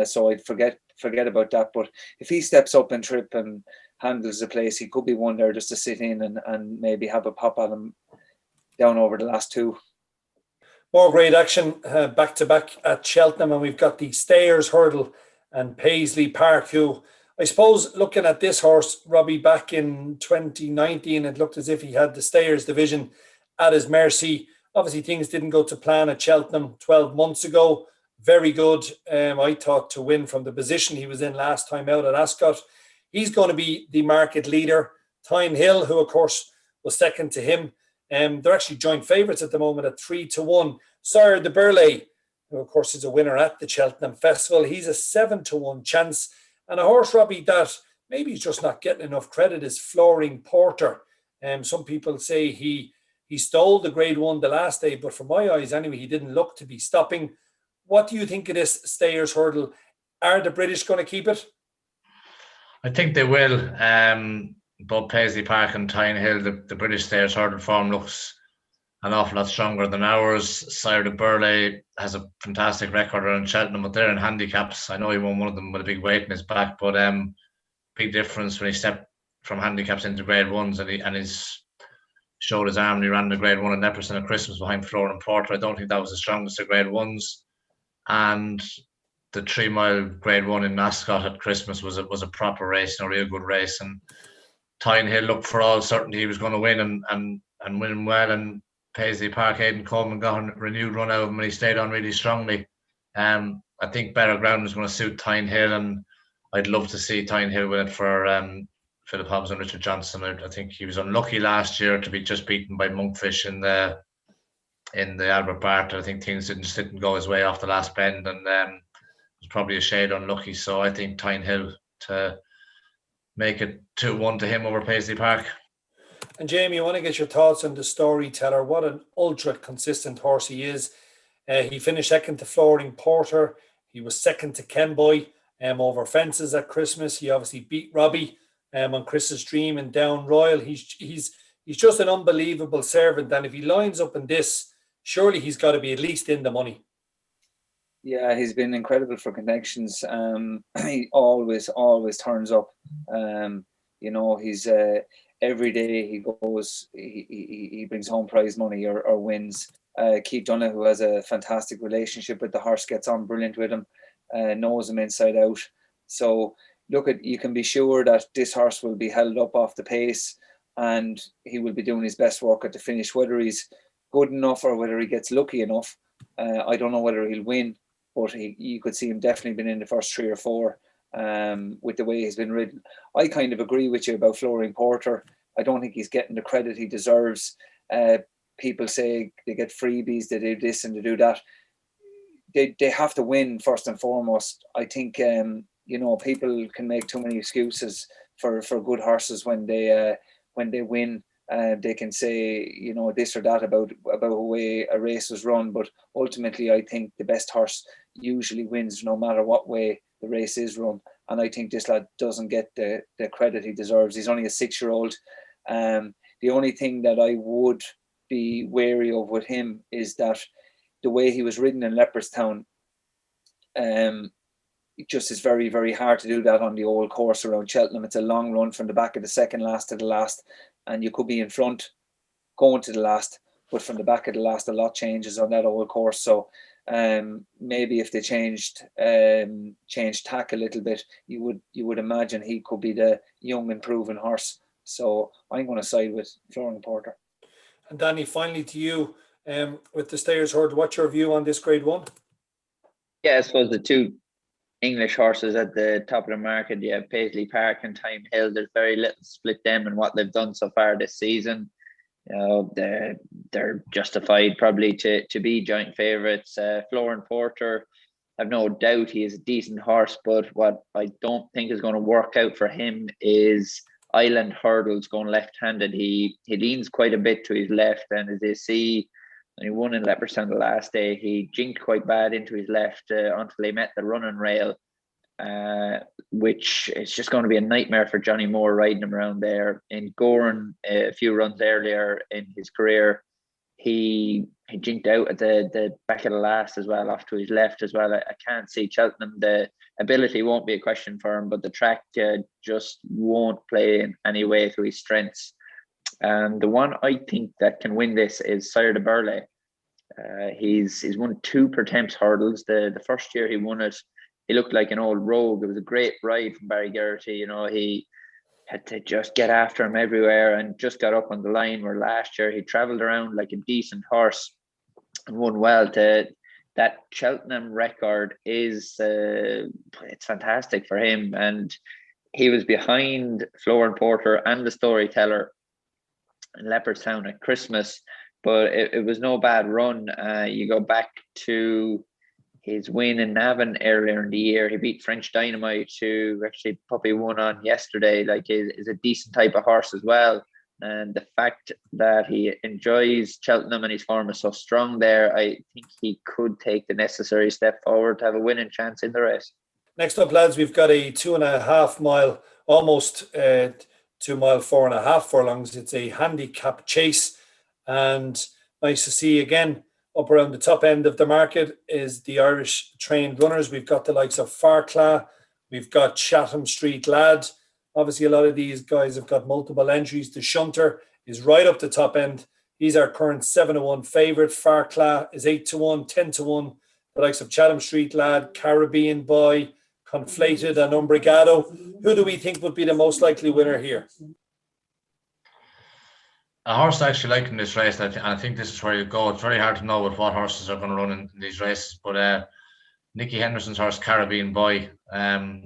So I'd forget about that. But if he steps up and trip and handles the place, he could be one there just to sit in and maybe have a pop at him down over the last 2. More great action back to back at Cheltenham, and we've got the Stayers Hurdle and Paisley Park, who I suppose, looking at this horse, Robbie, back in 2019, it looked as if he had the Stayers division at his mercy. Obviously, things didn't go to plan at Cheltenham 12 months ago. Very good, I thought, to win from the position he was in last time out at Ascot. He's going to be the market leader. Tyne Hill, who, of course, was second to him. They're actually joint favourites at the moment at 3-1. Sire de Burleigh, who, of course, is a winner at the Cheltenham Festival. He's a 7-1 chance. And a horse, Robbie, that maybe he's just not getting enough credit is Flooring Porter. Some people say he stole the grade 1 the last day, but from my eyes anyway, he didn't look to be stopping. What do you think of this Stayers Hurdle? Are the British going to keep it? I think they will. Both Paisley Park and Tyne Hill, the British Stayers Hurdle form looks an awful lot stronger than ours. Sire de Burleigh has a fantastic record around Cheltenham, but they're in handicaps. I know he won one of them with a big weight in his back, but big difference when he stepped from handicaps into grade 1s and he's showed his arm and he ran the grade 1 in Epperson at Christmas behind Flooring Porter. I don't think that was the strongest of grade 1s. and the 3 mile grade 1 in Mascot at Christmas was a proper race and a real good race. And Tyne Hill looked for all certainty he was going to win and win well. And Paisley Park, Aidan Coleman got a renewed run out of him and he stayed on really strongly. I think better ground is going to suit Tyne Hill, and I'd love to see Tyne Hill win it for Philip Hobbs and Richard Johnson. I think he was unlucky last year to be just beaten by Monkfish in the Albert Bart. I think things didn't go his way off the last bend, and was probably a shade unlucky. So I think Tyne Hill to make it 2-1 to him over Paisley Park. And Jamie, I want to get your thoughts on the Storyteller. What an ultra consistent horse he is. He finished second to Flooring Porter. He was second to Kenboy over fences at Christmas. He obviously beat Robbie on Chris's Dream and Down Royal. He's just an unbelievable servant. And if he lines up in this, surely he's got to be at least in the money. Yeah, he's been incredible for connections. He always turns up. He's every day he goes, he brings home prize money or wins. Keith Donoghue has a fantastic relationship with the horse, gets on brilliant with him, knows him inside out. So you can be sure that this horse will be held up off the pace and he will be doing his best work at the finish. Whether he's good enough or whether he gets lucky enough, I don't know whether he'll win, but you could see him definitely been in the first 3 or 4 with the way he's been ridden. I kind of agree with you about Flooring Porter. I don't think he's getting the credit he deserves. People say they get freebies, they do this and they do that. They have to win first and foremost. I think people can make too many excuses for good horses when they win. They can say this or that about the way a race was run, but ultimately I think the best horse usually wins no matter what way the race is run. And I think this lad doesn't get the credit he deserves. He's only a 6-year-old. The only thing that I would be wary of with him is that the way he was ridden in Leopardstown, it just is very, very hard to do that on the old course around Cheltenham. It's a long run from the back of the second last to the last, and you could be in front going to the last, but from the back of the last, a lot changes on that old course. So maybe if they changed tack a little bit, you would imagine he could be the young improving horse. So I'm going to side with Flooring Porter. And Danny, finally to you, with the Stayers Herd, what's your view on this grade 1? Yeah, I suppose the 2 English horses at the top of the market, yeah, Paisley Park and Tyne Hill, there's very little split them in what they've done so far this season. They're justified probably to be joint favourites. Flooring Porter, I've no doubt he is a decent horse, but what I don't think is going to work out for him is Island Hurdles going left-handed. He leans quite a bit to his left, and as you see, when he won in Leopardstown the last day, he jinked quite bad into his left until he met the running rail, which is just going to be a nightmare for Johnny Moore riding him around there. In Goran, a few runs earlier in his career, he jinked out at the back of the last as well, off to his left as well. I can't see Cheltenham. The ability won't be a question for him, but the track just won't play in any way to his strengths. And the one I think that can win this is Sire de Burley. He's won 2 Pertemps hurdles. The first year he won it, he looked like an old rogue. It was a great ride from Barry Geraghty. He had to just get after him everywhere and just got up on the line, where last year he travelled around like a decent horse and won well. That Cheltenham record is it's fantastic for him, and he was behind Flooring Porter and the Storyteller in Leopardstown at Christmas, but it was no bad run. You go back to his win in Navan earlier in the year, he beat French Dynamite, who actually Puppy won on yesterday. Like, is a decent type of horse as well. And the fact that he enjoys Cheltenham and his form is so strong there, I think he could take the necessary step forward to have a winning chance in the race. Next up, lads, we've got a 2.5 mile, almost 2 mile, 4.5 furlongs. It's a handicap chase, and nice to see again up around the top end of the market is the Irish trained runners. We've got the likes of Arkle, we've got Chatham Street Lad. Obviously, a lot of these guys have got multiple entries. The Shunter is right up the top end. He's our current 7-1 favourite. Arkle is 8-1, 10-1. the likes of Chatham Street Lad, Caribbean Boy, Conflated and Umbrigado. Who do we think would be the most likely winner here? A horse actually liking this race, and I think this is where you go. It's very hard to know what horses are going to run in these races, but Nicky Henderson's horse, Caribbean Boy, I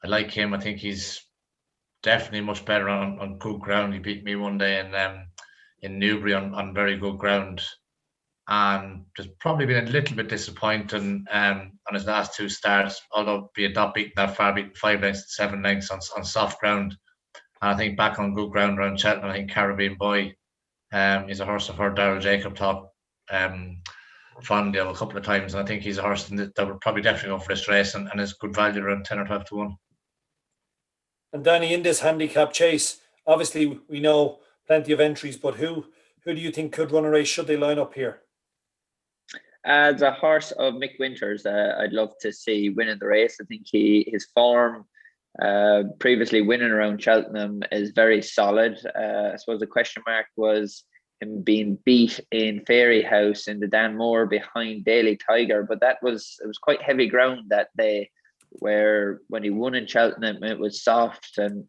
like him. I think he's definitely much better on good ground. He beat me one day in Newbury on very good ground, and there's probably been a little bit disappointing on his last 2 starts, although being not beaten that far, beaten 5 lengths and 7 lengths on soft ground. And I think back on good ground around Cheltenham, I think Caribbean Boy is a horse I've heard Darryl Jacob talk fondly of a couple of times, and I think he's a horse that would probably definitely go for this race and is good value around 10 or 12 to 1. And Danny, in this handicap chase, obviously we know plenty of entries, but who do you think could run a race should they line up here? As a horse of Mick Winters, I'd love to see winning the race. I think his form, previously winning around Cheltenham, is very solid. I suppose the question mark was him being beat in Fairy House in the Dan Moore behind Daily Tiger, but it was quite heavy ground that day, where when he won in Cheltenham it was soft, and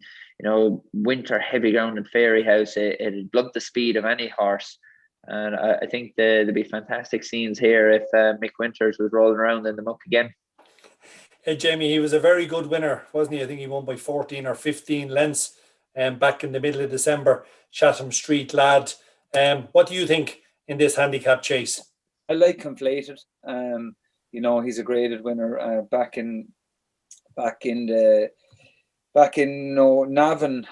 winter heavy ground in Fairy House, it'd blunt the speed of any horse. And I think there'd be fantastic scenes here if Mick Winters was rolling around in the muck again. Hey Jamie, he was a very good winner, wasn't he? I think he won by 14 or 15 lengths back in the middle of December. Chatham Street Lad. What do you think in this handicap chase? I like Conflated. He's a graded winner back in Navan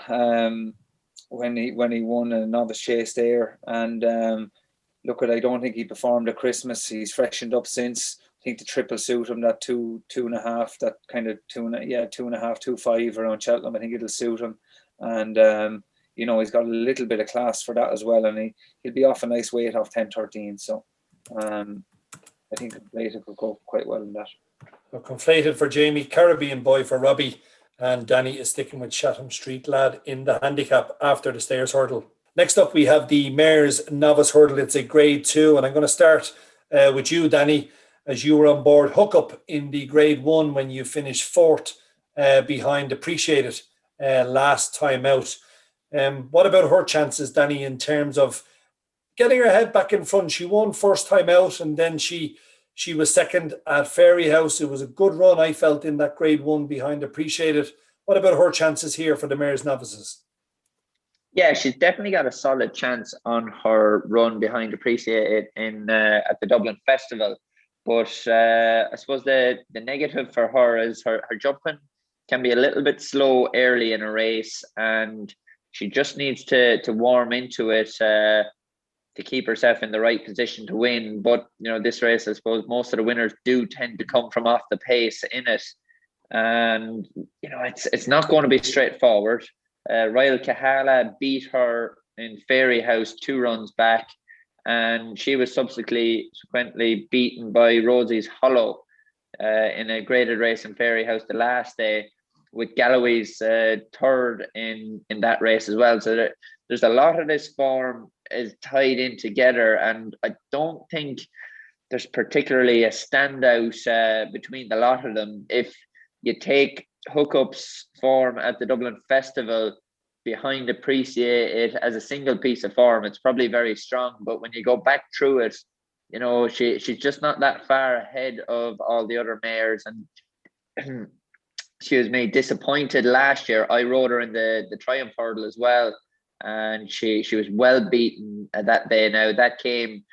when he won a novice chase there. And I don't think he performed at Christmas. He's freshened up since. I think the triple suit him, that 2.5, that kind of 2.5, 2.5 around Cheltenham. I think it'll suit him. And he's got a little bit of class for that as well, and he'll be off a nice weight off 10.13. So I think Conflated could go quite well in that. Well, Conflated for Jamie, Caribbean Boy for Robbie, and Danny is sticking with Chatham Street Lad in the handicap after the Stayers Hurdle. Next up, we have the Mares Novice Hurdle. It's a Grade 2, and I'm going to start with you, Danny, as you were on board Hookup in the Grade 1 when you finished 4th behind Appreciated last time out. What about her chances, Danny, in terms of getting her head back in front? She won first time out, and then she was second at Fairy House. It was a good run, I felt, in that Grade 1 behind Appreciated. What about her chances here for the Mares Novices? Yeah, she's definitely got a solid chance on her run behind Appreciated at the Dublin Festival. But I suppose the negative for her is her jumping can be a little bit slow early in a race, and she just needs to warm into it to keep herself in the right position to win. But this race, I suppose most of the winners do tend to come from off the pace in it, and it's not going to be straightforward. Ryle Kahala beat her in Fairy House 2 runs back, and she was subsequently beaten by Rosie's Hollow in a graded race in Fairy House the last day, with Galloway's 3rd in that race as well. So there's a lot of this form is tied in together, and I don't think there's particularly a standout between the lot of them. If you take Hookup's form at the Dublin Festival behind Appreciate It as a single piece of form, it's probably very strong, but when you go back through it, she's just not that far ahead of all the other mares. And excuse me, disappointed last year. I rode her in the Triumph Hurdle as well, and she was well beaten that day. Now that came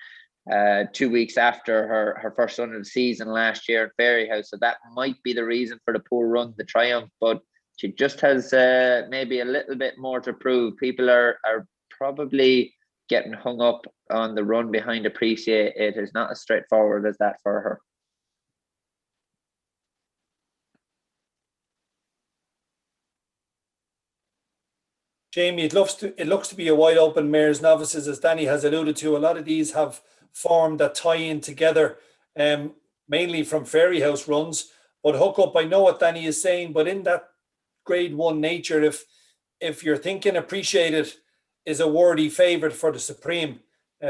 2 weeks after her first run of the season last year in Fairy House, so that might be the reason for the poor run, the Triumph. But she just has maybe a little bit more to prove. People are probably getting hung up on the run behind Appreciate It. Is not as straightforward as that for her. Jamie, it looks to be a wide open Mares Novices, as Danny has alluded to. A lot of these have form that tie in together, mainly from Fairy House runs. But Hookup, I know what Danny is saying, but in that Grade 1 nature, if you're thinking Appreciated is a worthy favourite for the Supreme,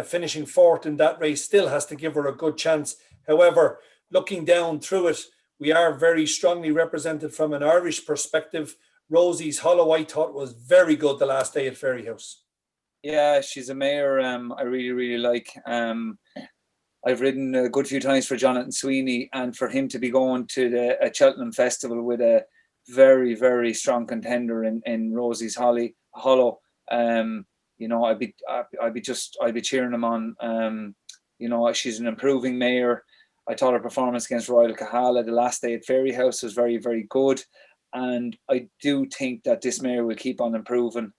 finishing 4th in that race still has to give her a good chance. However, looking down through it, we are very strongly represented from an Irish perspective. Rosie's Hollow, I thought, was very good the last day at Ferryhouse. Yeah, she's a mare I really, really like. I've ridden a good few times for Jonathan Sweeney, and for him to be going to the Cheltenham Festival with a very, very strong contender in Rosie's Hollow. You know, I'd be cheering him on. You know, she's an improving mare. I thought her performance against Royal Kahala the last day at Ferryhouse was very, very good, and I do think that this mare will keep on improving.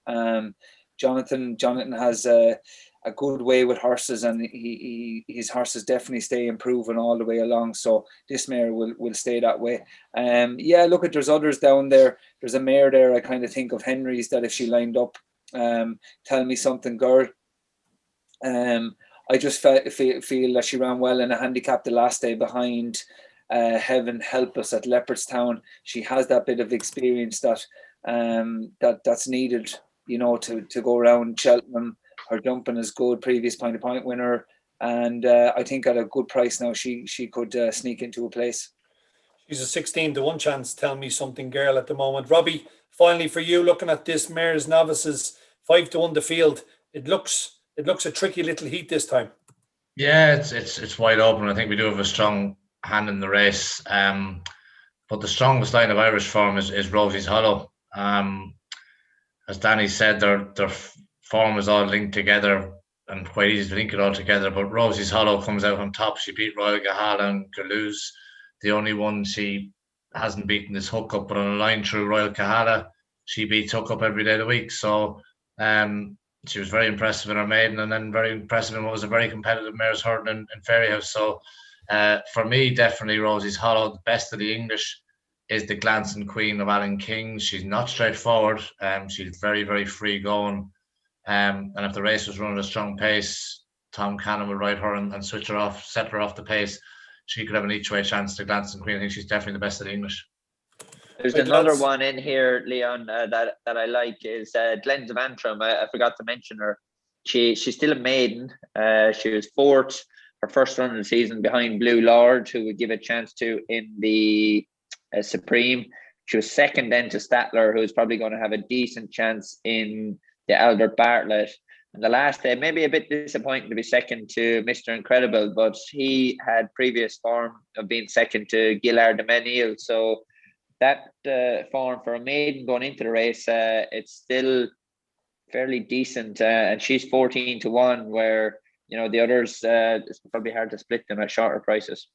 Jonathan has a good way with horses, and his horses definitely stay improving all the way along. So this mare will stay that way. Yeah, look, there's others down there. There's a mare there. I kind of think of Henry's, that if she lined up, Tell Me Something Girl. I just feel that she ran well in a handicap the last day behind Heaven Help Us at Leopardstown. She has that bit of experience that's needed, you know, to go around Cheltenham. Her jumping is good, previous point winner, and I think at a good price now she could sneak into a place. She's a 16-1 chance, Tell Me Something Girl, at the moment. Robbie, finally for you, looking at this mare's Novices, 5-1 the field. It looks a tricky little heat this time. Yeah, it's wide open. I think we do have a strong hand in the race. But the strongest line of Irish form is Rosie's Hollow. As Danny said, their form is all linked together and quite easy to link it all together. But Rosie's Hollow comes out on top. She beat Royal Kahala and Galouz. The only one she hasn't beaten is Hookup, but on a line through Royal Kahala, she beats Hookup every day of the week. So she was very impressive in her maiden, and then very impressive in what was a very competitive mare's hurdle in Ferryhouse. So for me, definitely Rosie's Hollow. The best of the English is the Glancing Queen of Alan King. She's not straightforward. She's very, very free going. And if the race was running at a strong pace, Tom Cannon would ride her and switch her off, set her off the pace. She could have an each way chance to Glancing Queen. I think she's definitely the best of the English. There's another one in here, Leon, that I like is Glens of Antrim. I forgot to mention her. She's still a maiden. She was fourth her first run of the season behind Blue Lord, who would give a chance to in the Supreme. She was second then to Statler, who's probably going to have a decent chance in the Albert Bartlett. And the last day, maybe a bit disappointing to be second to Mr. Incredible, but he had previous form of being second to Gillard de Menil. So that form for a maiden going into the race, it's still fairly decent. And she's 14-1, where, you know, the others, it's probably hard to split them at shorter prices.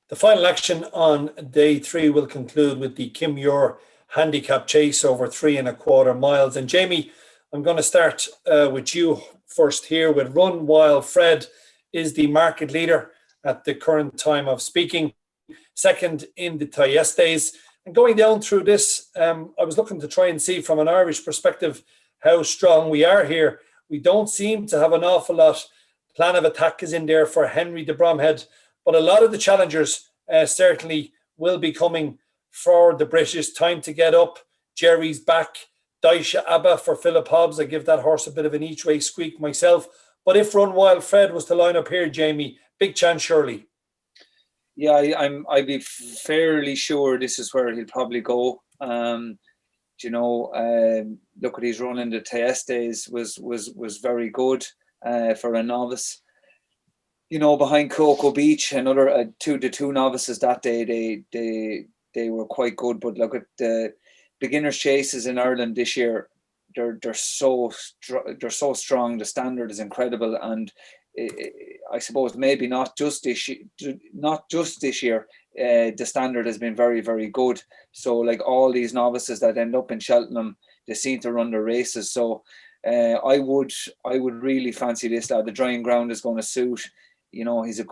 The final action on day 3 will conclude with the Kim Muir handicap chase over 3.25 miles. And Jamie, I'm going to start with you first here with Run While Fred is the market leader at the current time of speaking, second in the Thyestes. And going down through this, I was looking to try and see from an Irish perspective how strong we are here. We don't seem to have an awful lot. Plan of attack is in there for Henry de Bromhead, but a lot of the challengers certainly will be coming for the British. Time to Get Up, Jerry's Back, Daisha Abba for Philip Hobbs. I give that horse a bit of an each way squeak myself. But if Run Wild Fred was to line up here, Jamie, big chance surely. Yeah, I'd be fairly sure this is where he'll probably go. You know, look at his run in the Thyestes was very good for a novice. You know, behind Cocoa Beach, another the two novices that day, they were quite good. But look at the beginners chases in Ireland this year. They're so strong. The standard is incredible, and I suppose maybe not just this year. The standard has been very, very good. So like all these novices that end up in Cheltenham, they seem to run their races. So I would really fancy this lad. The drying ground is going to suit. You know, he's a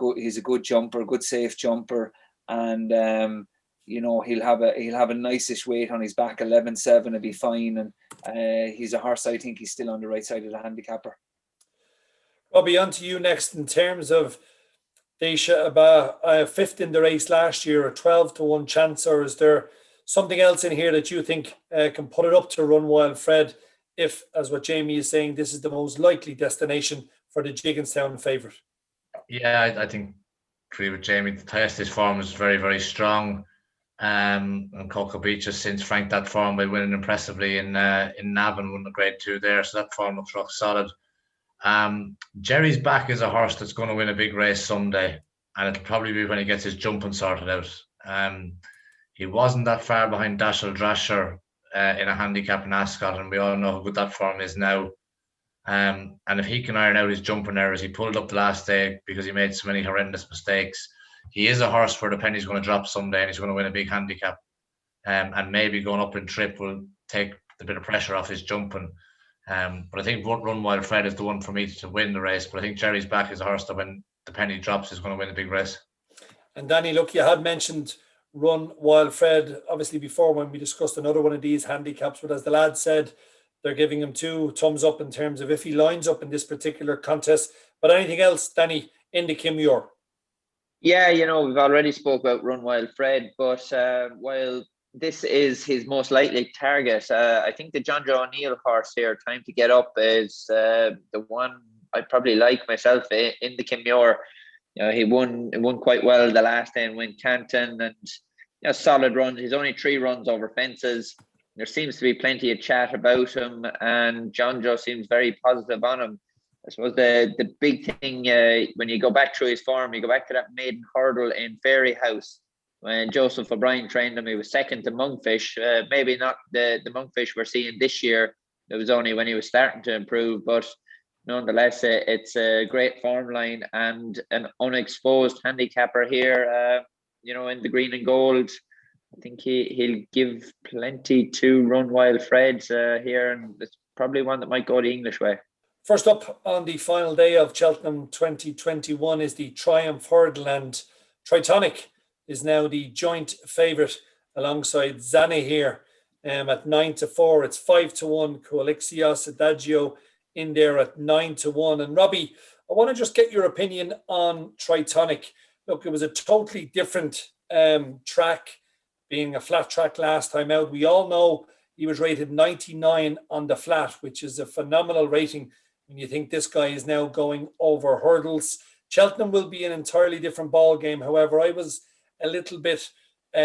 good jumper, good safe jumper, and you know, he'll have a nice-ish weight on his back. 11.7 will be fine, and he's a horse. I think he's still on the right side of the handicapper. Robbie, on to you next. In terms of Daisha Abba, fifth in the race last year, a 12-1 chance, or is there something else in here that you think can put it up to Run Wild Fred? If, as what Jamie is saying, this is the most likely destination for the Jigginstown favourite. Yeah, I think agree with Jamie. The Thiestis form is very, very strong. And Coco Beach has since franked that form by winning impressively in Navan, won the Grade 2 there. So that form looks rock solid. Jerry's Back is a horse that's going to win a big race someday, and it'll probably be when he gets his jumping sorted out. He wasn't that far behind Dashel Drasher in a handicap in Ascot, and we all know how good that form is now. And if he can iron out his jumping errors, he pulled up the last day because he made so many horrendous mistakes. He is a horse where the penny's going to drop someday, and he's going to win a big handicap. And maybe going up in trip will take a bit of pressure off his jumping. But I think Run Wild Fred is the one for me to win the race. But I think Jerry's Back is a horse that when the penny drops is going to win a big race. And Danny, look, you had mentioned Run Wild Fred, obviously, before when we discussed another one of these handicaps. But as the lad said, they're giving him 2 thumbs up in terms of if he lines up in this particular contest. But anything else, Danny, in the Kim Muir? Yeah, we've already spoke about Run Wild Fred, but while this is his most likely target, I think the John Joe O'Neill horse here, Time to Get Up, is the one I probably like myself in the Kim Muir. He won quite well the last day in Wincanton, and solid runs. He's only 3 runs over fences. There seems to be plenty of chat about him, and John Joe seems very positive on him. I suppose the big thing, when you go back through his form, you go back to that maiden hurdle in Fairy House when Joseph O'Brien trained him. He was second to Monkfish. Maybe not the Monkfish we're seeing this year. It was only when he was starting to improve, but nonetheless, it's a great form line and an unexposed handicapper here. In the green and gold. I think he'll give plenty to Run Wild Fred here, and it's probably one that might go the English way. First up on the final day of Cheltenham 2021 is the Triumph Hurdle, and Tritonic is now the joint favourite alongside Zane here at 9-4. It's 5-1. Coalixios Adagio in there at 9-1. And Robbie, I want to just get your opinion on Tritonic. Look, it was a totally different track, being a flat track last time out. We all know he was rated 99 on the flat, which is a phenomenal rating when you think this guy is now going over hurdles. Cheltenham will be an entirely different ball game. However, I was a little bit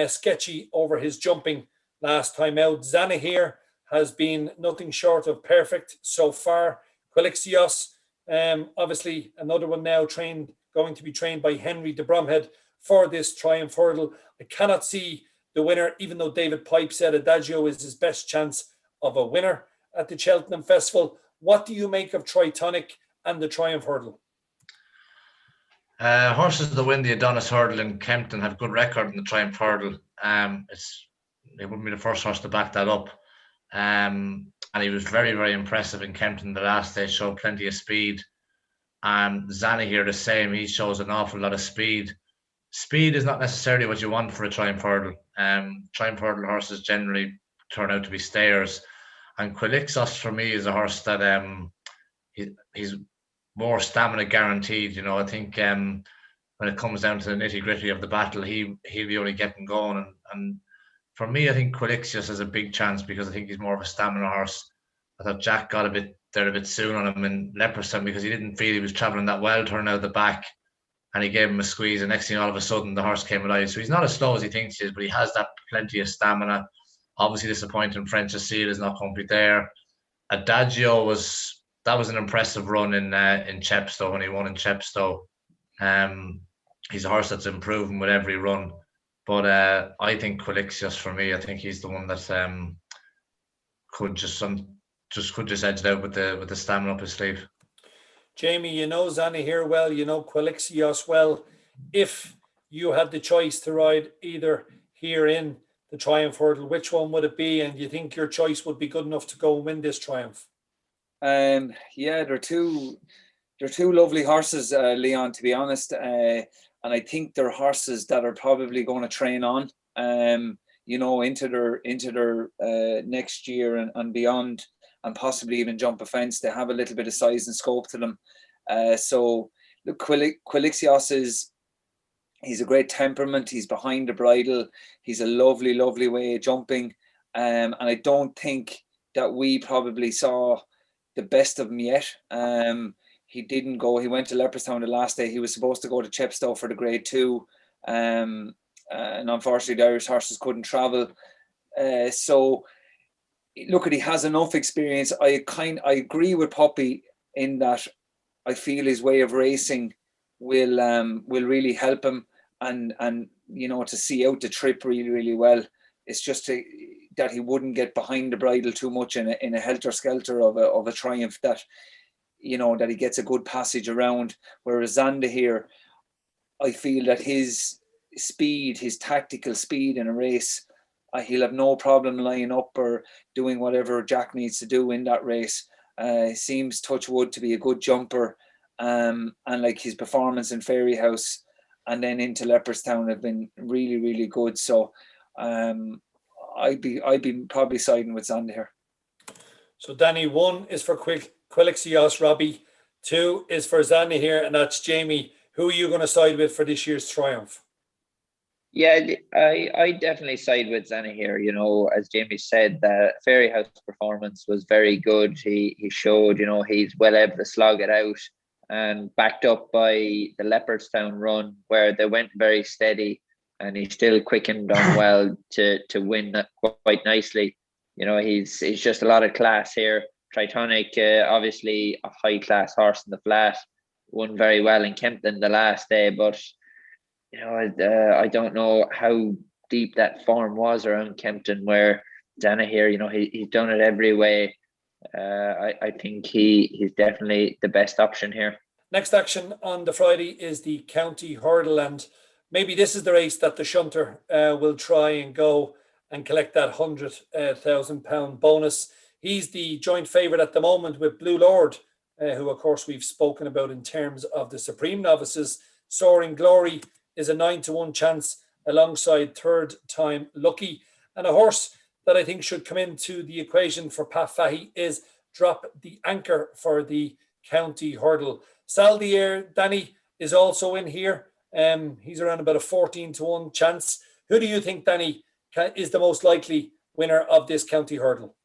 sketchy over his jumping last time out. Zana here has been nothing short of perfect so far. Quilixios, obviously another one now going to be trained by Henry de Bromhead for this Triumph Hurdle. I cannot see the winner, even though David Pipe said Adagio is his best chance of a winner at the Cheltenham Festival. What do you make of Tritonic and the Triumph Hurdle? Horses that win the Adonis Hurdle in Kempton have good record in the Triumph Hurdle. It wouldn't be the first horse to back that up. And he was very, very impressive in Kempton the last day, showed plenty of speed. And Zana here the same, he shows an awful lot of speed. Speed is not necessarily what you want for a Triumph Hurdle. Triumph Hurdle horses generally turn out to be stayers. And Quilixos for me is a horse that he's more stamina guaranteed. I think when it comes down to the nitty gritty of the battle, he'll be only getting going. And for me, I think Quilixios has a big chance because I think he's more of a stamina horse. I thought Jack got a bit soon on him in Leopardstown because he didn't feel he was travelling that well, turning out the back, and he gave him a squeeze. And next thing, all of a sudden, the horse came alive. So he's not as slow as he thinks he is, but he has that plenty of stamina. Obviously, disappointing French Seal is not going to be there. Adagio was an impressive run in Chepstow when he won in Chepstow. He's a horse that's improving with every run. But I think Quilixios for me, I think he's the one that could just edge it out with the stamina up his sleeve. Jamie, you know Zana here well, you know Quilixios well. If you had the choice to ride either here in the Triumph Hurdle, which one would it be? And do you think your choice would be good enough to go and win this Triumph? Yeah, they're two lovely horses, Leon, to be honest. And I think they're horses that are probably going to train on, into their next year and beyond, and possibly even jump a fence. They have a little bit of size and scope to them. So look, Quilixios he's a great temperament. He's behind the bridle. He's a lovely, lovely way of jumping. And I don't think that we probably saw the best of him yet. he didn't go. He went to Leopardstown the last day. He was supposed to go to Chepstow for the Grade 2. And unfortunately, the Irish horses couldn't travel. So, look, he has enough experience. I agree with Poppy in that I feel his way of racing will really help him, and to see out the trip really, really well. It's just that he wouldn't get behind the bridle too much in a helter-skelter of a Triumph, that that he gets a good passage around. Whereas Zander here, I feel that his speed, his tactical speed in a race, he'll have no problem lining up or doing whatever Jack needs to do in that race. He seems, touch wood, to be a good jumper, and like his performance in Fairy House and then into Leopardstown have been really, really good. So I'd be probably siding with Zander here. So Danny, 1 is for Quilixios, Robbie. 2 is for Zander here, and that's Jamie. Who are you going to side with for this year's Triumph? Yeah, I definitely side with Zander here. As Jamie said, the Fairy House performance was very good. He showed, he's well able to slog it out, and backed up by the Leopardstown run where they went very steady, and he still quickened on well to win that quite nicely. He's just a lot of class here. Tritonic, obviously a high class horse in the flat, won very well in Kempton the last day, but I don't know how deep that form was around Kempton, where Zander here, he's done it every way. I think he's definitely the best option here. Next action on the Friday is the County Hurdle, and maybe this is the race that the shunter will try and go and collect that £100,000 bonus. He's the joint favourite at the moment with Blue Lord, who of course we've spoken about in terms of the Supreme Novices. Soaring Glory is a 9-1 chance alongside Third Time Lucky. And a horse that I think should come into the equation for Pat Fahey is Drop the Anchor for the County Hurdle. Saldier, Danny, is also in here. He's around about a 14-1 chance. Who do you think, Danny, is the most likely winner of this County Hurdle?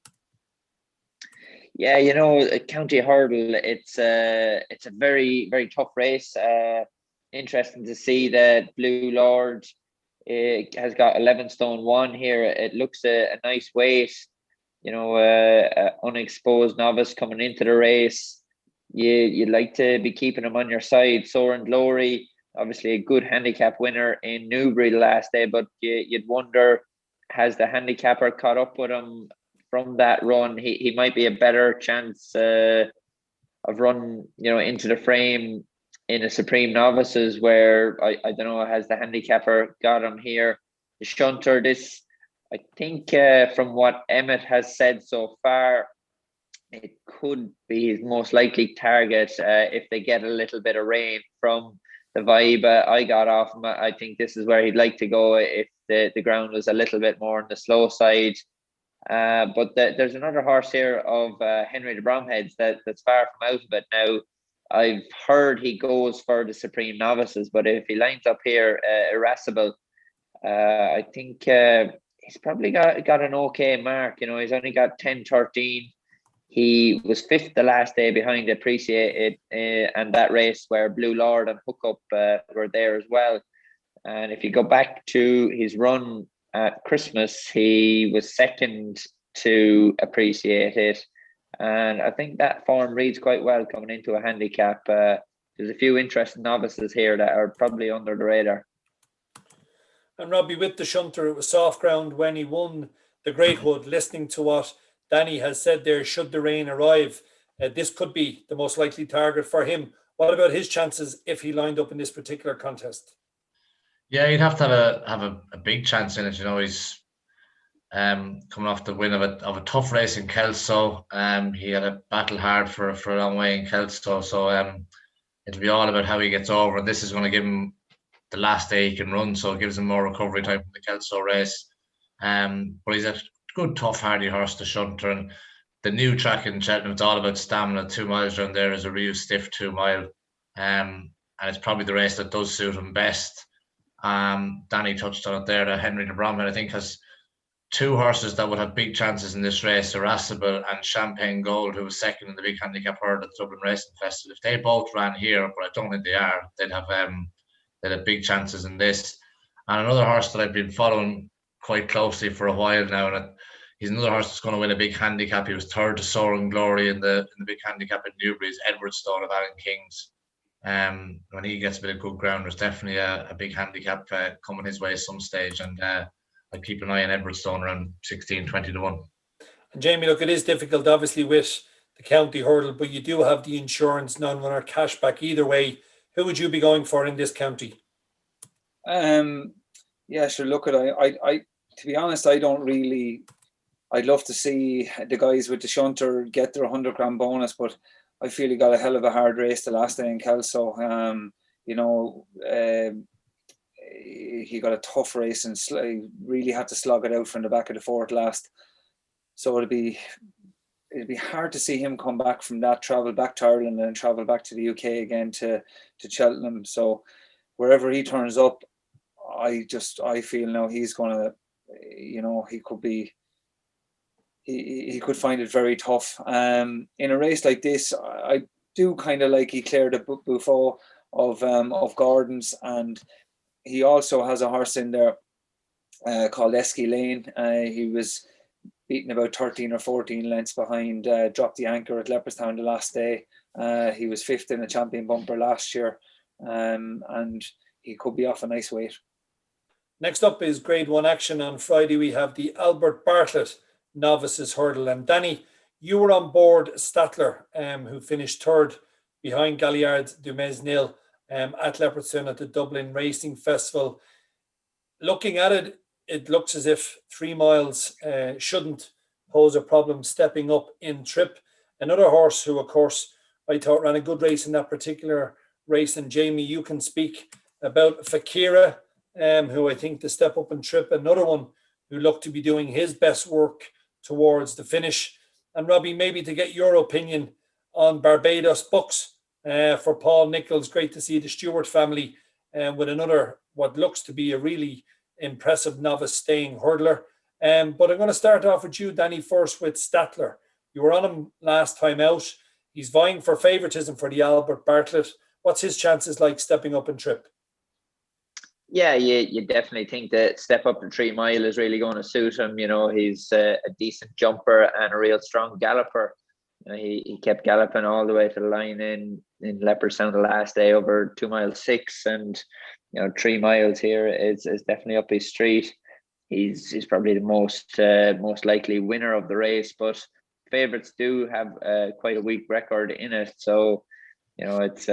Yeah, a County Hurdle, it's a very, very tough race. Interesting to see that Blue Lord has got 11 stone 1 here. It looks a nice weight, unexposed novice coming into the race. You'd like to be keeping him on your side. Soaring Glory, obviously a good handicap winner in Newbury the last day, but you'd wonder, has the handicapper caught up with him from that run? He might be a better chance of run, into the frame in a Supreme Novices, where I don't know, has the handicapper got him here? The shunter, this, I think from what Emmett has said so far, it could be his most likely target if they get a little bit of rain. From the vibe I got off him, I think this is where he'd like to go if the ground was a little bit more on the slow side. But there's another horse here of Henry de Bromhead's that's far from out of it now. I've heard he goes for the Supreme Novices, but if he lines up here, Irascible, I think he's probably got an okay mark. He's only got 10-13. He was 5th the last day behind Appreciated, and that race where Blue Lord and Hookup were there as well. And if you go back to his run at Christmas, he was 2nd to Appreciated. And I think that form reads quite well coming into a handicap. There's a few interesting novices here that are probably under the radar. And Robbie, with the shunter, it was soft ground when he won the Greatwood. Listening to what Danny has said there, should the rain arrive, this could be the most likely target for him. What about his chances if he lined up in this particular contest? Yeah, you'd have to have a big chance in it. He's coming off the win of a tough race in Kelso. He had a battle hard for a long way in Kelso, so it'll be all about how he gets over. And this is going to give him the last day he can run, so it gives him more recovery time for the Kelso race. But he's a good, tough, hardy horse to shunter. And the new track in Cheltenham, it's all about stamina. 2 miles down there is a real stiff 2 mile, and it's probably the race that does suit him best. Danny touched on it there, that Henry de Bromhead, I think, has two horses that would have big chances in this race, Irascible and Champagne Gold, who was second in the big handicap hurdle at the Dublin Racing Festival. If they both ran here, but I don't think they are, they'd have big chances in this. And another horse that I've been following quite closely for a while now, and he's another horse that's going to win a big handicap. He was third to Soaring Glory in the big handicap in Newbury. Is Edwardstone of Alan King's. When he gets a bit of good ground, there's definitely a big handicap coming his way at some stage, and I'd keep an eye on Edwardstone around 16, 20 to 1. And Jamie, look, it is difficult obviously with the county hurdle, but you do have the insurance non-winner cash back either way. Who would you be going for in this county? Yeah, sure. Look, I to be honest, I don't really. I'd love to see the guys with the shunter get their 100 grand bonus, but I feel he got a hell of a hard race the last day in Kelso. He got a tough race and really had to slog it out from the back of the fourth last. So it'd be hard to see him come back from that, travel back to Ireland and travel back to the UK again to Cheltenham. So wherever he turns up, I feel now he's gonna, he could find it very tough. In a race like this, I do kind of like Eclair de Buffon of Gordon's, and he also has a horse in there called Esky Lane. He was beaten about 13 or 14 lengths behind Drop the Anchor at Leopardstown the last day. He was fifth in a champion bumper last year, and he could be off a nice weight. Next up is Grade 1 action. On Friday we have the Albert Bartlett Novices Hurdle. And Danny, you were on board Statler, who finished third behind Galliard du Mesnil at Leopardstown at the Dublin Racing Festival. Looking at it, it looks as if 3 miles shouldn't pose a problem stepping up in trip. Another horse who, of course, I thought ran a good race in that particular race. And Jamie, you can speak about Fakira, who I think the step up in trip. Another one who looked to be doing his best work towards the finish. And Robbie, maybe to get your opinion on Barbados Bucks for Paul Nichols. Great to see the Stewart family with another, what looks to be a really impressive novice staying hurdler. But I'm going to start off with you, Danny, first with Statler. You were on him last time out. He's vying for favouritism for the Albert Bartlett. What's his chances like stepping up in trip? Yeah, you definitely think that step up to 3 mile is really going to suit him. He's a decent jumper and a real strong galloper. He kept galloping all the way to the line in Leopardstown the last day over 2 miles 6, and 3 miles here is definitely up his street. He's probably the most likely winner of the race, but favourites do have quite a weak record in it. So it's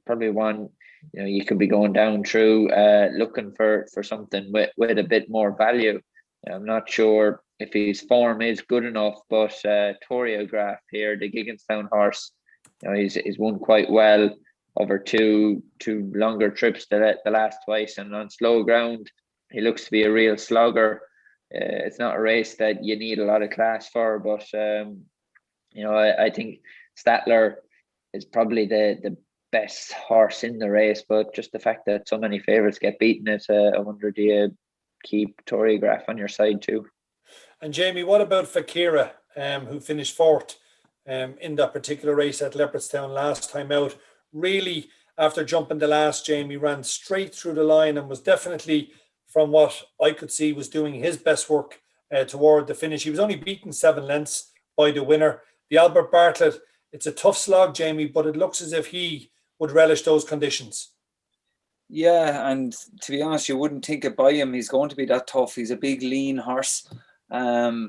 probably one you could be going down through looking for something with a bit more value. I'm not sure if his form is good enough, but Toriograph here, the Gigginstown horse, he's won quite well over two longer trips the last twice, and on slow ground he looks to be a real slugger. It's not a race that you need a lot of class for, but I think Statler is probably the best horse in the race, but just the fact that so many favourites get beaten, I wonder, do you keep Toriograph on your side too? And Jamie, what about Fakira, who finished fourth in that particular race at Leopardstown last time out? Really, after jumping the last, Jamie ran straight through the line and was definitely, from what I could see, was doing his best work toward the finish. He was only beaten 7 lengths by the winner. The Albert Bartlett, it's a tough slog, Jamie, but it looks as if he would relish those conditions. Yeah, and to be honest, you wouldn't think it by him. He's going to be that tough. He's a big, lean horse, but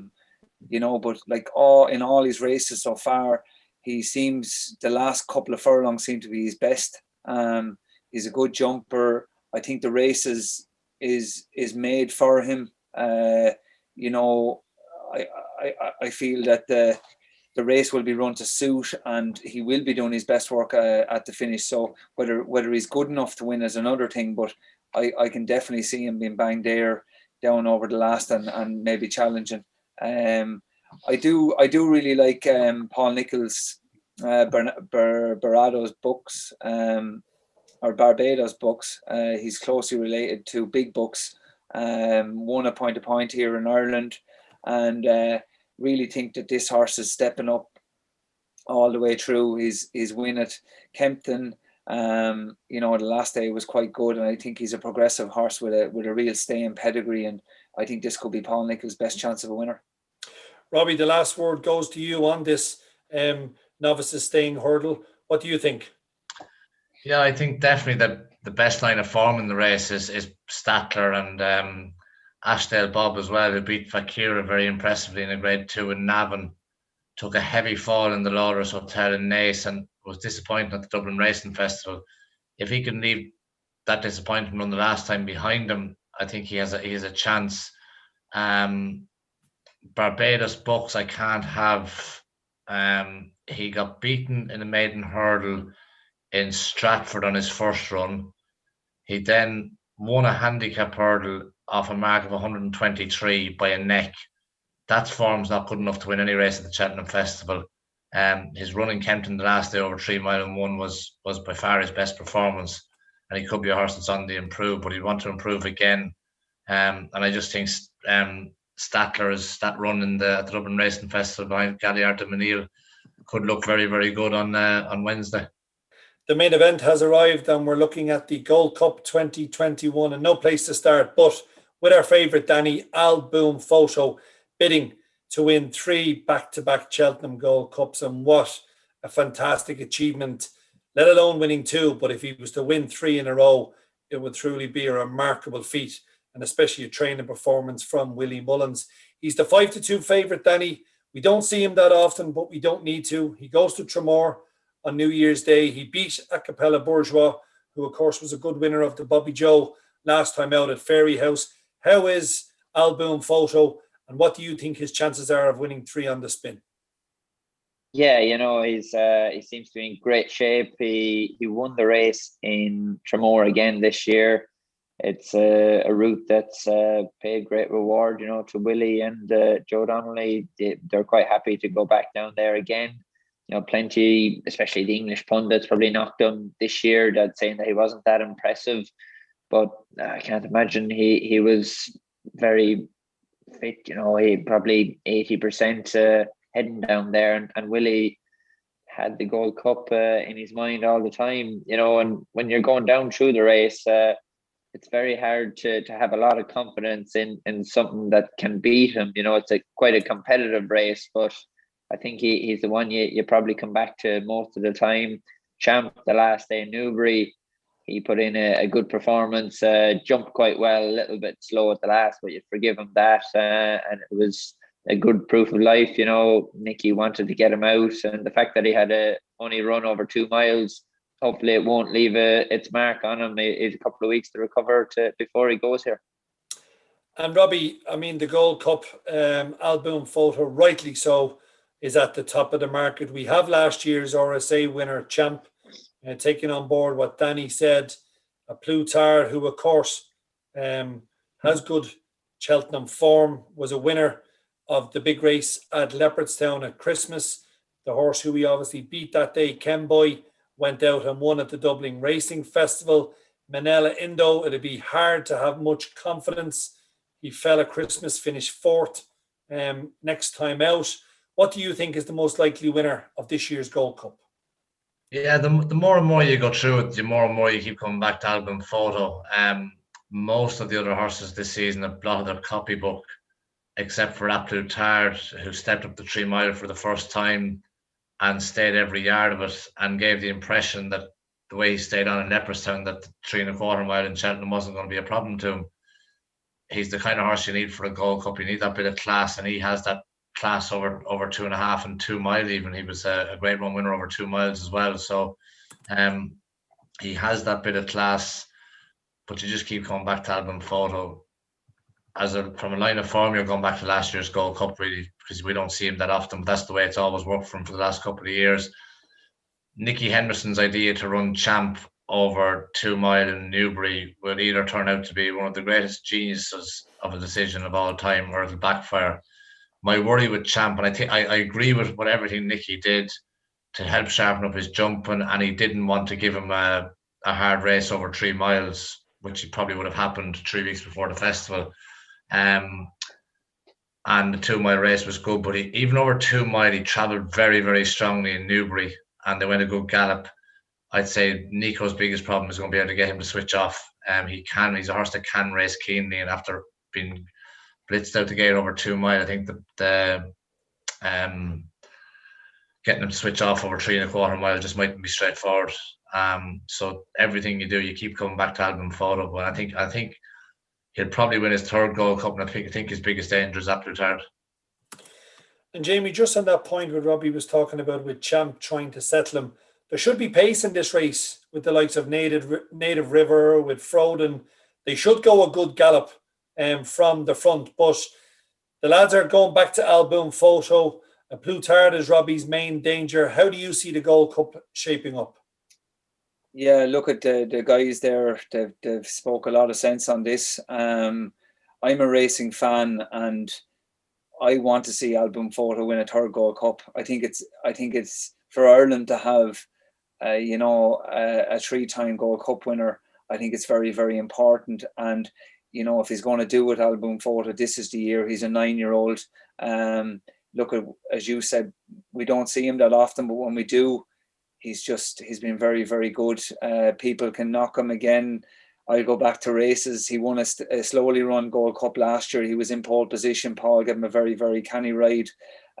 like in all his races so far, he seems, the last couple of furlongs seem to be his best. He's a good jumper. I think the race is made for him. I feel that the race will be run to suit, and he will be doing his best work at the finish. So whether he's good enough to win is another thing, but I can definitely see him being banged there down over the last and maybe challenging. I do really like Paul Nichols, Barbados Bucks, or Barbados Bucks. He's closely related to Big Bucks. Won a point here in Ireland. and really think that this horse is stepping up all the way through. His win at Kempton, you know, the last day was quite good, and I think he's a progressive horse with a real staying pedigree, and I think this could be Paul Nicholls' best chance of a winner. Robbie, the last word goes to you on this Novices staying hurdle. What do you think? Yeah, I think definitely that the best line of form in the race is Statler and Ashdale Bob as well, who beat Fakira very impressively in a Grade 2, and Navan took a heavy fall in the Lauders Hotel in Naas and was disappointed at the Dublin Racing Festival. If he can leave that disappointment on the last time behind him, I think he has a chance. Barbados Bucks I can't have. He got beaten in a maiden hurdle in Stratford on his first run. He then won a handicap hurdle off a mark of 123 by a neck. That form's not good enough to win any race at the Cheltenham Festival. His run in Kempton the last day over 3 mile and 1 was by far his best performance, and he could be a horse that's on the improve, but he'd want to improve again. And I just think Statler's that run in the Dublin Racing Festival behind Galliard de Menil could look very, very good on Wednesday. The main event has arrived, and we're looking at the Gold Cup 2021, and no place to start but with our favourite Danny Alboom Photo, bidding to win 3 back-to-back Cheltenham Gold Cups. And what a fantastic achievement, let alone winning 2. But if he was to win 3 in a row, it would truly be a remarkable feat, and especially a training performance from Willie Mullins. He's the 5-2 favourite, Danny. We don't see him that often, but we don't need to. He goes to Tramore on New Year's Day. He beat Acapella Bourgeois, who of course was a good winner of the Bobby Joe last time out at Fairy House. How is Alboom Photo, and what do you think his chances are of winning 3 on the spin? Yeah, you know, he seems to be in great shape. He won the race in Tramore again this year. It's a route that's paid great reward, you know, to Willie and Joe Donnelly. They're quite happy to go back down there again. You know, plenty, especially the English pundits, probably knocked him this year. That saying that he wasn't that impressive, but I can't imagine he was very fit. You know, he probably 80% heading down there, and Willie had the Gold Cup in his mind all the time. You know, and when you're going down through the race, it's very hard to have a lot of confidence in something that can beat him. You know, it's quite a competitive race, but I think he's the one you probably come back to most of the time. Champ, the last day in Newbury, he put in a good performance, jumped quite well, a little bit slow at the last, but you forgive him that. And it was a good proof of life. You know, Nicky wanted to get him out, and the fact that he had only run over 2 miles, hopefully it won't leave its mark on him. It's a couple of weeks to recover before he goes here. And Robbie, I mean, the Gold Cup, Alboom Photo, rightly so, is at the top of the market. We have last year's RSA winner, Champ, taking on board what Danny said, a Plutar, who of course has good Cheltenham form, was a winner of the big race at Leopardstown at Christmas. The horse who we obviously beat that day, Kemboy, went out and won at the Dublin Racing Festival. Manila Indo, it'd be hard to have much confidence. He fell at Christmas, finished 4th next time out. What do you think is the most likely winner of this year's Gold Cup? Yeah, the more and more you go through it, the more and more you keep coming back to Alboom Photo. Most of the other horses this season have blotted their copybook, except for Absolute Tard, who stepped up the 3 mile for the first time and stayed every yard of it, and gave the impression that the way he stayed on in Leopardstown, that the 3 1/4 mile in Cheltenham wasn't going to be a problem to him. He's the kind of horse you need for a Gold Cup. You need that bit of class, and he has that class over 2.5 and 2 mile even. He was a Grade 1 winner over 2 miles as well. So he has that bit of class, but you just keep coming back to Alboom Photo. From a line of form, you're going back to last year's Gold Cup, really, because we don't see him that often, but that's the way it's always worked for him for the last couple of years. Nicky Henderson's idea to run Champ over 2 mile in Newbury will either turn out to be one of the greatest geniuses of a decision of all time, or it'll backfire. My worry with Champ, and I think I agree with everything Nicky did to help sharpen up his jumping, and he didn't want to give him a hard race over 3 miles, which probably would have happened 3 weeks before the festival. and the 2 mile race was good. But even over 2 mile, he travelled very, very strongly in Newbury, and they went a good gallop. I'd say Nico's biggest problem is going to be able to get him to switch off. He's a horse that can race keenly, and after being blitzed out the gate over 2 mile, I think the getting him to switch off over 3¼ mile just mightn't be straightforward. So everything you do, you keep coming back to Album Photo. But I think he'll probably win his 3rd Gold Cup, and I think his biggest danger is Absolute Hard. And Jamie, just on that point what Robbie was talking about with Champ trying to settle him, there should be pace in this race with the likes of Native River, with Froden. They should go a good gallop from the front, but the lads are going back to Album Photo. Plutard is Robbie's main danger. How do you see the Gold Cup shaping up? Yeah, look at the guys there. They've spoke a lot of sense on this. I'm a racing fan, and I want to see Album Photo win a 3rd Gold Cup. I think it's for Ireland to have, a 3-time Gold Cup winner. I think it's very, very important. And if he's going to do it, Album Photo, this is the year. He's a 9-year-old. Look at, as you said, we don't see him that often, but when we do, he's been very, very good. People can knock him again. I'll go back to races. He won a slowly run Gold Cup last year. He was in pole position. Paul gave him a very, very canny ride,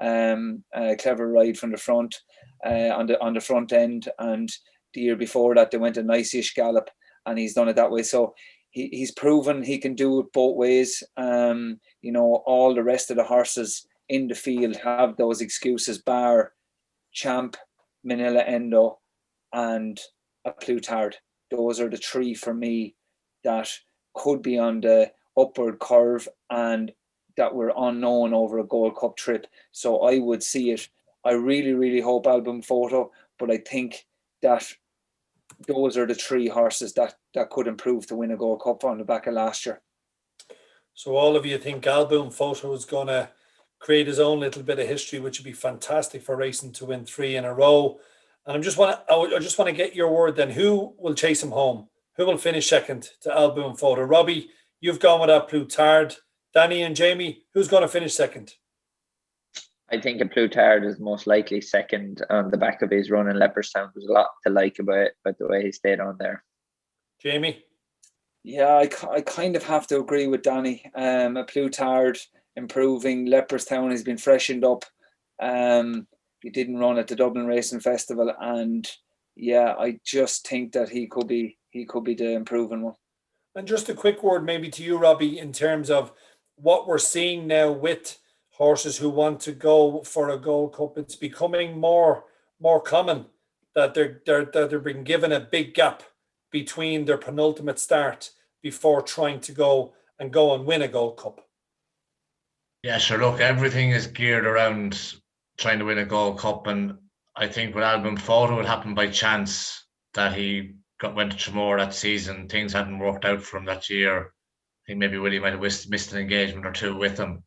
a clever ride from the front, on the front end. And the year before that, they went a nice-ish gallop, and he's done it that way. So he's proven he can do it both ways. All the rest of the horses in the field have those excuses, bar Champ, Manila Endo, and a Plutard. Those are the 3 for me that could be on the upward curve and that were unknown over a Gold Cup trip. So I would see it. I really, really hope Album Photo, but I think that those are the 3 horses that could improve to win a Gold Cup on the back of last year. So all of you think Album Photo is going to create his own little bit of history, which would be fantastic for racing to win 3 in a row. And I just want to get your word then. Who will chase him home? Who will finish second to Album Photo? Robbie, you've gone with that Plutard. Danny and Jamie, who's going to finish second? I think a Plutard is most likely second on the back of his run in Leopardstown. There's a lot to like about the way he stayed on there. Jamie? Yeah, I kind of have to agree with Danny. A Plutard improving. Leopardstown has been freshened up. He didn't run at the Dublin Racing Festival, and yeah, I just think that he could be the improving one. And just a quick word maybe to you, Robbie, in terms of what we're seeing now with horses who want to go for a Gold Cup. It's becoming more common that they're being given a big gap between their penultimate start before trying to go and win a Gold Cup. Yeah, sure. Look, everything is geared around trying to win a Gold Cup, and I think with Album Photo it happened by chance that he went to Tramore that season. Things hadn't worked out for him that year. I think maybe Willie might have missed an engagement or 2 with him.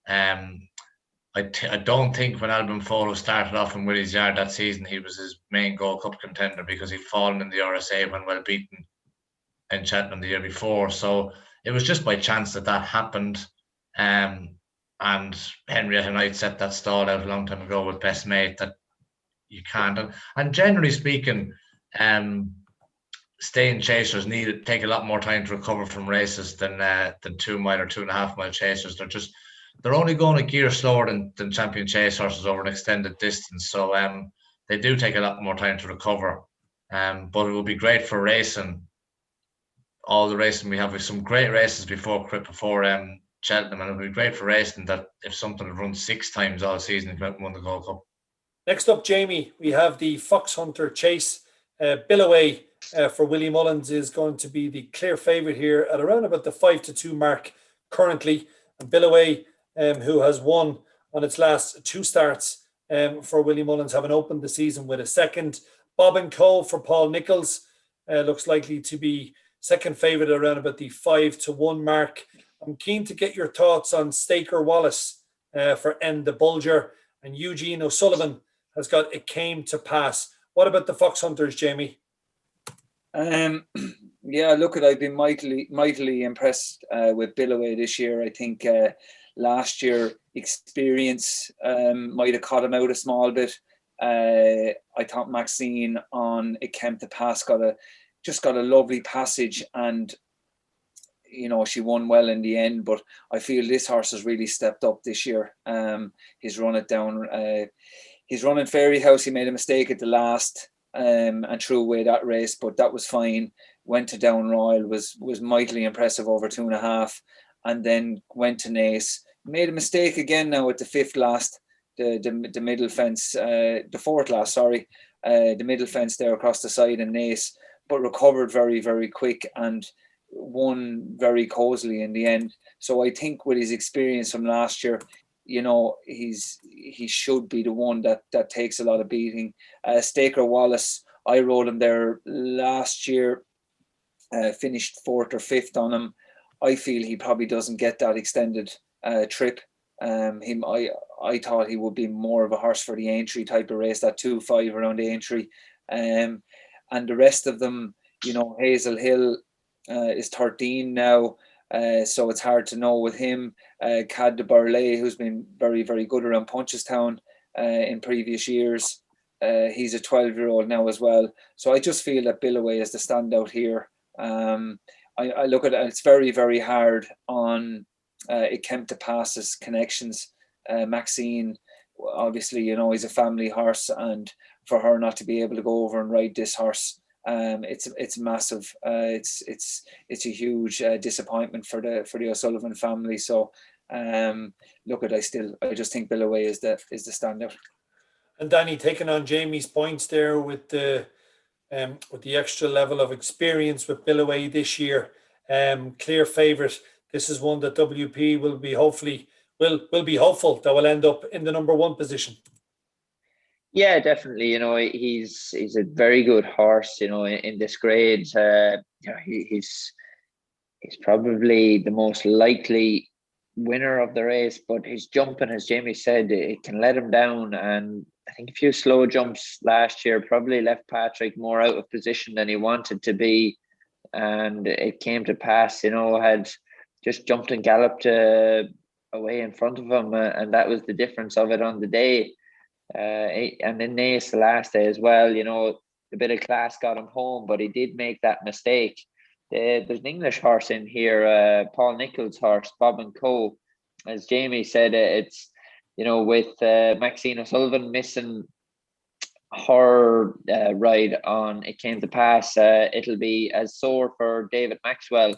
I don't think when Album Photo started off in Willie's yard that season he was his main Gold Cup contender, because he'd fallen in the RSA when well beaten in Cheltenham the year before. So it was just by chance that happened. And Henrietta Knight set that stall out a long time ago with Best Mate that you can't. And generally speaking, staying chasers take a lot more time to recover from races than 2 mile or 2.5 mile chasers. They're only going a gear slower than champion chase horses over an extended distance. So they do take a lot more time to recover. But it will be great for racing. All the racing we have, with some great races before Cheltenham, and it'll be great for racing that if something had run 6 times all season, he won the Gold Cup. Next up, Jamie, we have the Fox Hunter Chase. Billaway for Willie Mullins is going to be the clear favourite here at around about the 5-2 mark currently. And Billaway, who has won on its last 2 starts for Willie Mullins, having opened the season with a second. Bob and Co for Paul Nichols looks likely to be second favourite around about the 5-1 mark. I'm keen to get your thoughts on Staker Wallace for End the Bulger, and Eugene O'Sullivan has got It Came to Pass. What about the Fox Hunters, Jamie? Yeah, look, I've been mightily impressed with Billaway this year. I think last year experience might have caught him out a small bit. I thought Maxine on Attempt to Pass got a lovely passage, and she won well in the end. But I feel this horse has really stepped up this year. He's run it down. He's running Fairy House. He made a mistake at the last and threw away that race, but that was fine. Went to Down Royal, was mightily impressive over 2.5, and then went to Nace. Made a mistake again now at the 5th last, the middle fence, the 4th last, sorry, the middle fence there across the side in Nace, but recovered very, very quick and won very cosily in the end. So I think with his experience from last year, he should be the one that takes a lot of beating. Staker Wallace, I rode him there last year, finished 4th or 5th on him. I feel he probably doesn't get that extended trip. I thought he would be more of a horse for the Aintree type of race, that 2-5 around the Aintree. And the rest of them, Hazel Hill is 13 now. So it's hard to know with him. Cad de Burley, who's been very, very good around Punchestown in previous years. He's a 12-year-old now as well. So I just feel that Billaway is the standout here. I look at it, it's very, very hard on Attempt to Pass's connections. Maxine, obviously, he's a family horse, and for her not to be able to go over and ride this horse, it's massive. It's a huge disappointment for the O'Sullivan family. So I just think Billaway is the standout. And Danny, taking on Jamie's points there with the extra level of experience with Billaway this year, clear favourite. This is one that WP will be hopeful that will end up in the number 1 position. Yeah, definitely. He's a very good horse. In this grade, he's probably the most likely winner of the race. But his jumping, as Jamie said, it can let him down. And I think a few slow jumps last year probably left Patrick more out of position than he wanted to be. And it came to pass. Had just jumped and galloped away in front of him, and that was the difference of it on the day. And then Nace the last day as well, a bit of class got him home, but he did make that mistake. There's an English horse in here, Paul Nichols' horse, Bob and Co. As Jamie said, it's with Maxine O'Sullivan missing her ride on It Came to Pass, it'll be as sore for David Maxwell,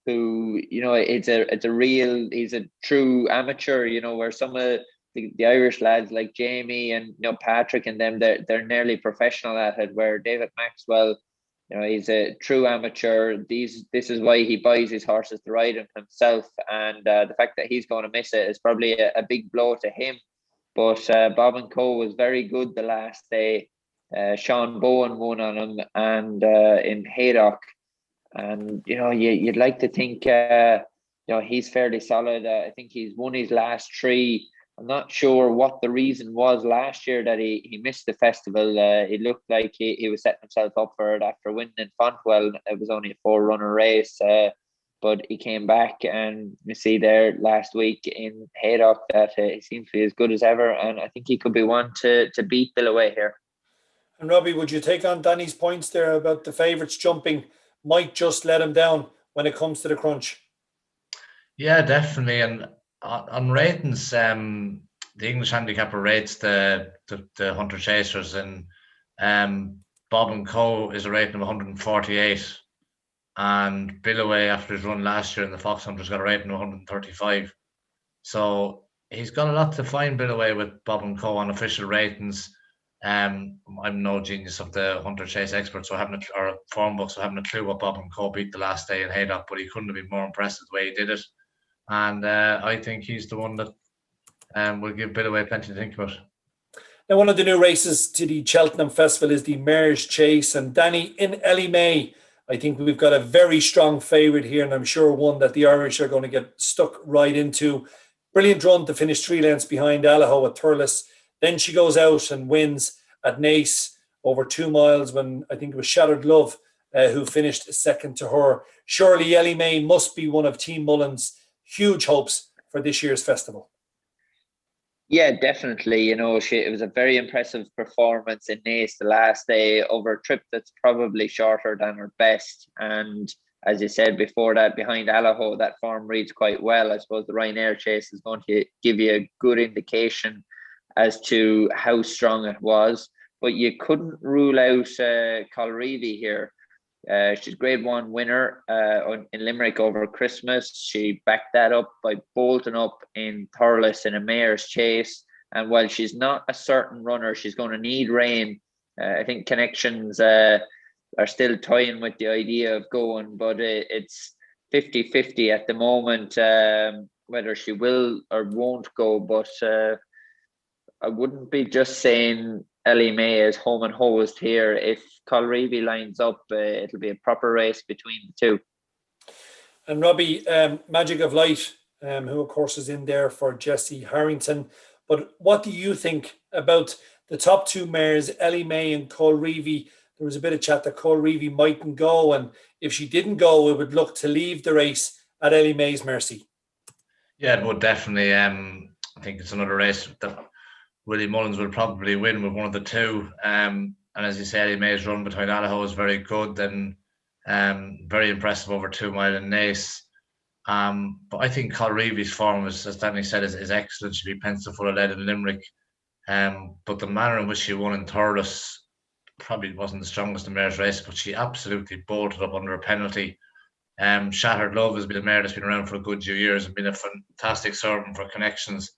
who he's a true amateur. Where some of the Irish lads like Jamie and Patrick and them, they're nearly professional at it, where David Maxwell, he's a true amateur. This is why he buys his horses to ride them himself, and the fact that he's going to miss it is probably a big blow to him. But Bob and Co was very good the last day. Sean Bowen won on him, and in Haydock, and you'd like to think he's fairly solid. I think he's won his last 3. I'm not sure what the reason was last year that he missed the festival. It looked like he was setting himself up for it after winning in Fontwell. It was only a 4-runner race, but he came back, and you see there last week in Haydock that he seems to be as good as ever, and I think he could be one to beat Billaway here. And Robbie, would you take on Danny's points there about the favourites jumping might just let him down when it comes to the crunch? Yeah, definitely. And on ratings, the English handicapper rates the Hunter Chasers, and Bob and Co is a rating of 148, and Billaway, after his run last year in the Fox Hunters, got a rating of 135. So he's got a lot to find Billaway with Bob and Co on official ratings. I'm no genius of the Hunter Chase expert, or form book, so I haven't a clue what Bob and Co beat the last day in Haydock, but he couldn't have been more impressed with the way he did it. And I think he's the one that will give Billaway plenty to think about. Now, one of the new races to the Cheltenham Festival is the Marsh Chase. And Danny, in Ellie May, I think we've got a very strong favourite here, and I'm sure one that the Irish are going to get stuck right into. Brilliant run to finish 3 lengths behind Allaho at Thurles. Then she goes out and wins at Nace over 2 miles when I think it was Shattered Love who finished second to her. Surely Ellie May must be one of Team Mullins' huge hopes for this year's festival? Yeah, definitely. You know, it was a very impressive performance in Naas the last day over a trip that's probably shorter than her best. And as you said before that, behind Allaho, that form reads quite well. I suppose the Ryanair chase is going to give you a good indication as to how strong it was. But you couldn't rule out Colreevy here. She's grade 1 winner in Limerick over Christmas. She backed that up by bolting up in Thurles in a mare's chase. And while she's not a certain runner, she's going to need rain. I think connections are still toying with the idea of going, but it's 50-50 at the moment whether she will or won't go. But I wouldn't be just saying Ellie May is home and hosed here. If Colreevy lines up, it'll be a proper race between the two. And Robbie, Magic of Light, who of course is in there for Jesse Harrington. But what do you think about the top two mares, Ellie May and Colreevy? There was a bit of chat that Colreevy mightn't go, and if she didn't go, it would look to leave the race at Ellie May's mercy. Yeah, it would definitely. I think it's another race that Willie Mullins will probably win with one of the two. And as you say, Ellie May's run behind Allaho is very good and very impressive over 2 mile in Naas. But I think Colreevy's form, as Danny said, is excellent. She'll be pencil-full of lead in Limerick. But the manner in which she won in Thurles probably wasn't the strongest in mare's race, but she absolutely bolted up under a penalty. Shattered Love has been a mare that's been around for a good few years and been a fantastic servant for connections.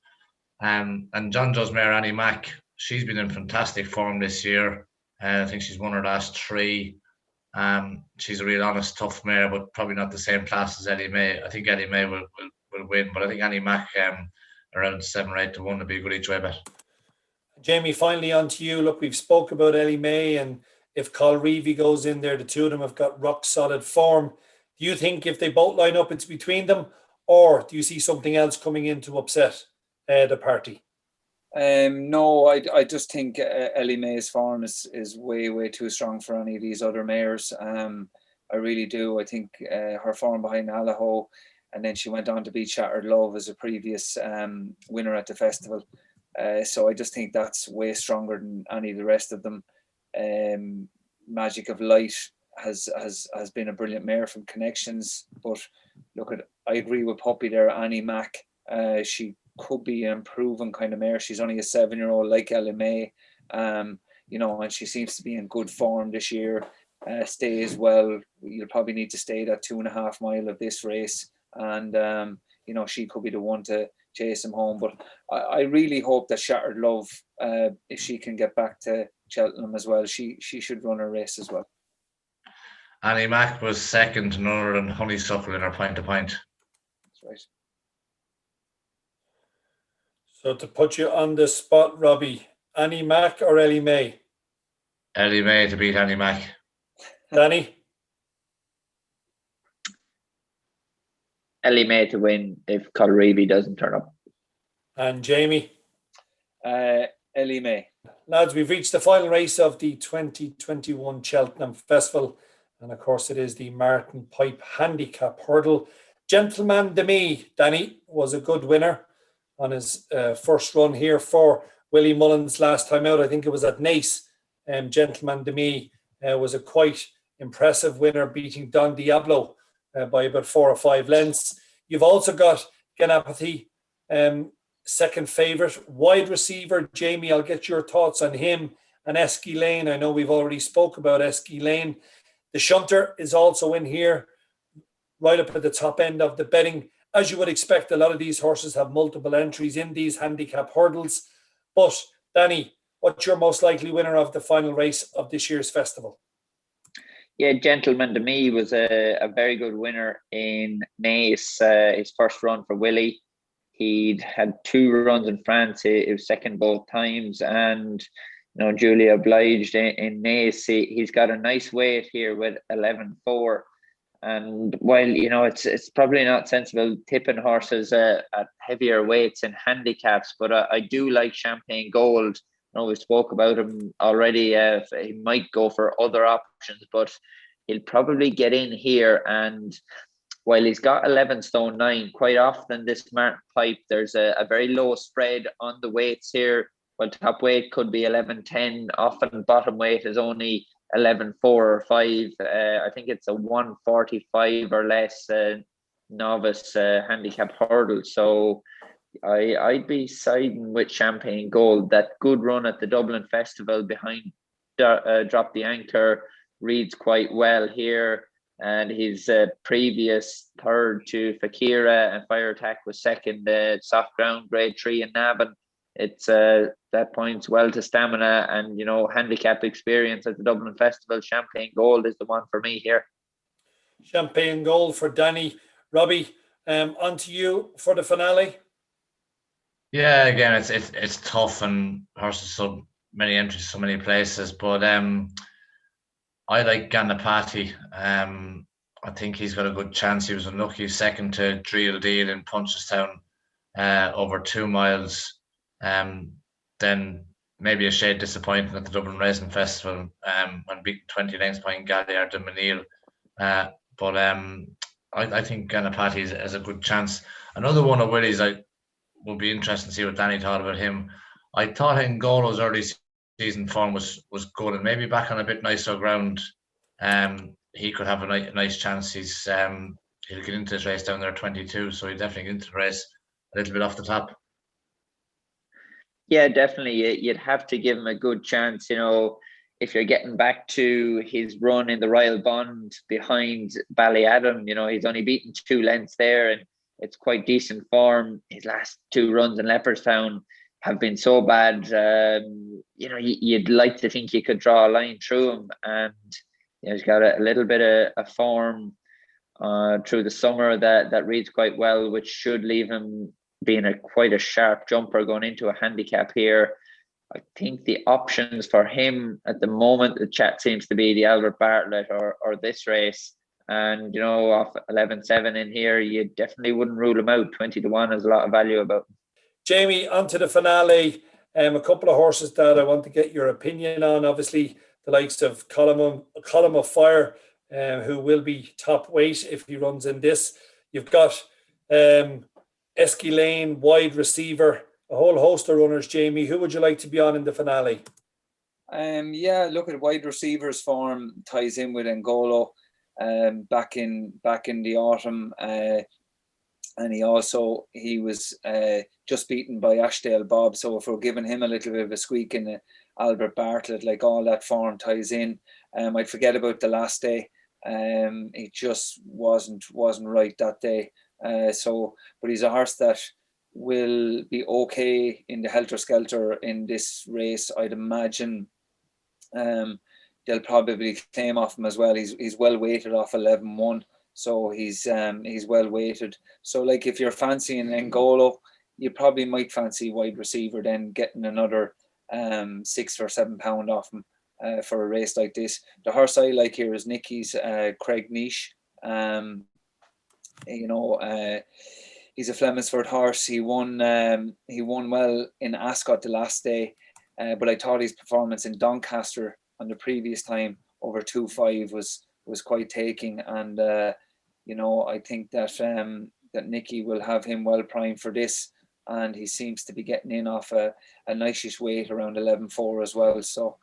And John Joe's mare, Annie Mack, she's been in fantastic form this year. I think she's won her last 3. She's a real honest, tough mare, but probably not the same class as Ellie May. I think Ellie May will win, but I think Annie Mack around 7 or 8 to 1 would be a good each way bet. Jamie, finally on to you. Look, we've spoke about Ellie May, and if Colreevy goes in there, the two of them have got rock solid form. Do you think if they both line up, it's between them, or do you see something else coming in to upset the party? No, I just think Ellie May's form is way too strong for any of these other mares. I really do. I think her form behind Allaho, and then she went on to beat Shattered Love as a previous winner at the festival. So I just think that's way stronger than any of the rest of them. Magic of Light has been a brilliant mare from connections, but look, I agree with Puppy there. Annie Mack, she could be an improving kind of mare. She's only a 7-year-old like Ellie May, and she seems to be in good form this year. Stays well. You'll probably need to stay that 2.5 mile of this race, and she could be the one to chase him home. But I really hope that Shattered Love, if she can get back to Cheltenham as well, she should run a race as well. Annie Mack was second to none other than Honeysuckle in her point-to-point. That's right. So to put you on the spot, Robbie, Annie Mack or Ellie May? Ellie May to beat Annie Mack. Danny? Ellie May to win if Colreevy doesn't turn up. And Jamie? Ellie May. Lads, we've reached the final race of the 2021 Cheltenham Festival. And of course, it is the Martin Pipe Handicap Hurdle. Gentleman de Me, Danny, was a good winner on his first run here for Willie Mullins last time out. I think it was at Naas. Gentleman de Me was a quite impressive winner, beating Don Diablo by about 4 or 5 lengths. You've also got Ganapathy, second favourite. Wide receiver, Jamie, I'll get your thoughts on him. And Esky Lane, I know we've already spoke about Esky Lane. The Shunter is also in here, right up at the top end of the betting. As you would expect, a lot of these horses have multiple entries in these handicap hurdles. But, Danny, what's your most likely winner of the final race of this year's festival? Yeah, Gentleman to Me was a very good winner in Naas, his first run for Willie. He'd had 2 runs in France. He was second both times, and duly obliged in Naas. He's got a nice weight here with 11.4. And while it's probably not sensible tipping horses at heavier weights and handicaps, but I do like Champagne Gold. We spoke about him already. He might go for other options, but he'll probably get in here. And while he's got 11 stone 9, quite often this Martin Pipe, there's a very low spread on the weights here. Well, top weight could be 11.10. Often bottom weight is only 11.4 or 5. I think it's a 145 or less novice handicap hurdle. So I'd be siding with Champagne Gold. That good run at the Dublin Festival behind Drop the Anchor reads quite well here. And his previous third to Fakira and Fire Attack was second, soft ground, grade 3 in Navan. It's that points well to stamina and, you know, handicap experience at the Dublin Festival. Champagne Gold is the one for me here. Champagne Gold for Danny. Robbie, on to you for the finale. Yeah, again, it's tough, and horses so many entries, so many places. But I like Ganapati. I think he's got a good chance. He was unlucky second to Dreal Deal in Punchestown over 2 miles. Then maybe a shade disappointing at the Dublin Racing Festival when beating 20 lengths behind Galliard and Manil. But I think Ganapati has a good chance. Another one of Willie's, I would be interested to see what Danny thought about him. I thought Ngolo's early season form was good, and maybe back on a bit nicer ground, he could have a nice chance. He'll get into this race down there 22, so he'll definitely get into the race a little bit off the top. Yeah, definitely. You'd have to give him a good chance. You know, if you're getting back to his run in the Royal Bond behind Ballyadam, you know, he's only beaten 2 lengths there, and it's quite decent form. His last 2 runs in Leopardstown have been so bad. You know, you'd like to think you could draw a line through him, and you know, he's got a little bit of a form through the summer that reads quite well, which should leave him being quite a sharp jumper going into a handicap here. I think the options for him at the moment, the chat seems to be the Albert Bartlett or this race. And, you know, off 11.7 in here, you definitely wouldn't rule him out. 20 to 1 has a lot of value about him. Jamie, on to the finale. A couple of horses that I want to get your opinion on. Obviously, the likes of Column of Fire, who will be top weight if he runs in this. You've got Esquilane, wide receiver, a whole host of runners. Jamie, who would you like to be on in the finale? Yeah, look at wide receivers form ties in with Ngolo back in the autumn, and he was just beaten by Ashdale Bob. So if we're giving him a little bit of a squeak in the Albert Bartlett, like all that form ties in. I'd forget about the last day. It just wasn't right that day. But he's a horse that will be okay in the helter skelter in this race. I'd imagine they'll probably claim off him as well. He's well weighted off 11.1, so he's well weighted. So like if you're fancying Ngolo, you probably might fancy wide receiver, then getting another 6 or 7 pound off him for a race like this. The horse I like here is Nicky's Craig Niche. You know, he's a Flemingford horse. He won well in Ascot the last day, but I thought his performance in Doncaster on the previous time over 2.5 was quite taking, and you know, I think that that Nicky will have him well primed for this, and he seems to be getting in off a nice weight around 11.4 as well. So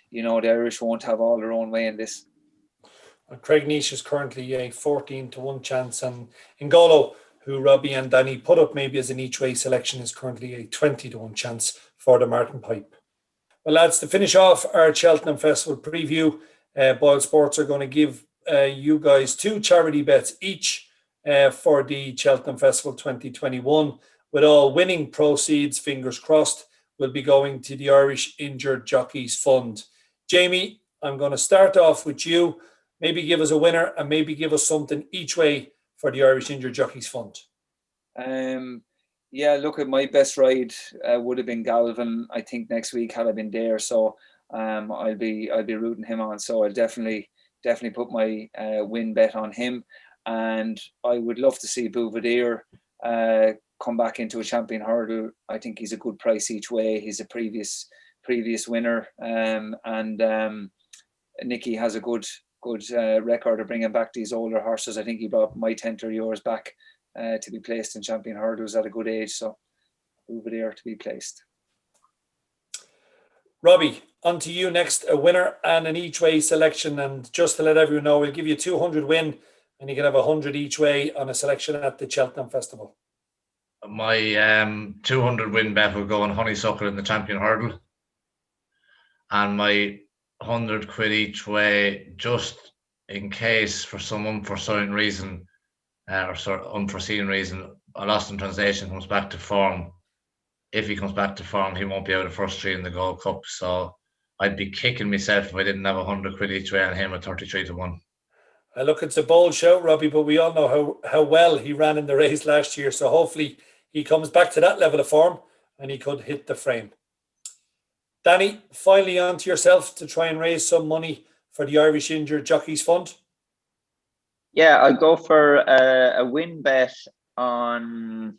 you know, the Irish won't have all their own way in this. Craig Niche is currently a 14 to 1 chance, and Ngolo, who Robbie and Danny put up maybe as an each way selection, is currently a 20 to 1 chance for the Martin Pipe. Well, lads, to finish off our Cheltenham Festival preview, Boyle Sports are going to give you guys 2 charity bets each for the Cheltenham Festival 2021, with all winning proceeds, fingers crossed, will be going to the Irish Injured Jockeys Fund. Jamie, I'm going to start off with you. Maybe give us a winner and maybe give us something each way for the Irish Injured Jockeys Fund. Yeah, look, at my best ride would have been Galvin. I think next week had I been there, so I'll be rooting him on. So I'll definitely put my win bet on him, and I would love to see Bouvier come back into a champion hurdle. I think he's a good price each way. He's a previous winner, and Nicky has a good record of bringing back these older horses. I think he brought My Tenter Yours back to be placed in champion hurdles at a good age. So over there to be placed. Robbie, on to you next. A winner and an each way selection. And just to let everyone know, we'll give you 200 win and you can have 100 each way on a selection at the Cheltenham Festival. My 200 win bet will go on Honeysuckle in the champion hurdle. And my 100 quid each way, just in case for some unforeseen reason, unforeseen reason, a Lost in Translation comes back to form. If he comes back to form, he won't be out of first three in the Gold Cup. So I'd be kicking myself if I didn't have 100 quid each way on him at 33-1. Look, it's a bold shout, Robbie, but we all know how well he ran in the race last year. So hopefully he comes back to that level of form and he could hit the frame. Danny, finally on to yourself to try and raise some money for the Irish Injured Jockeys Fund. Yeah, I'll go for a win bet on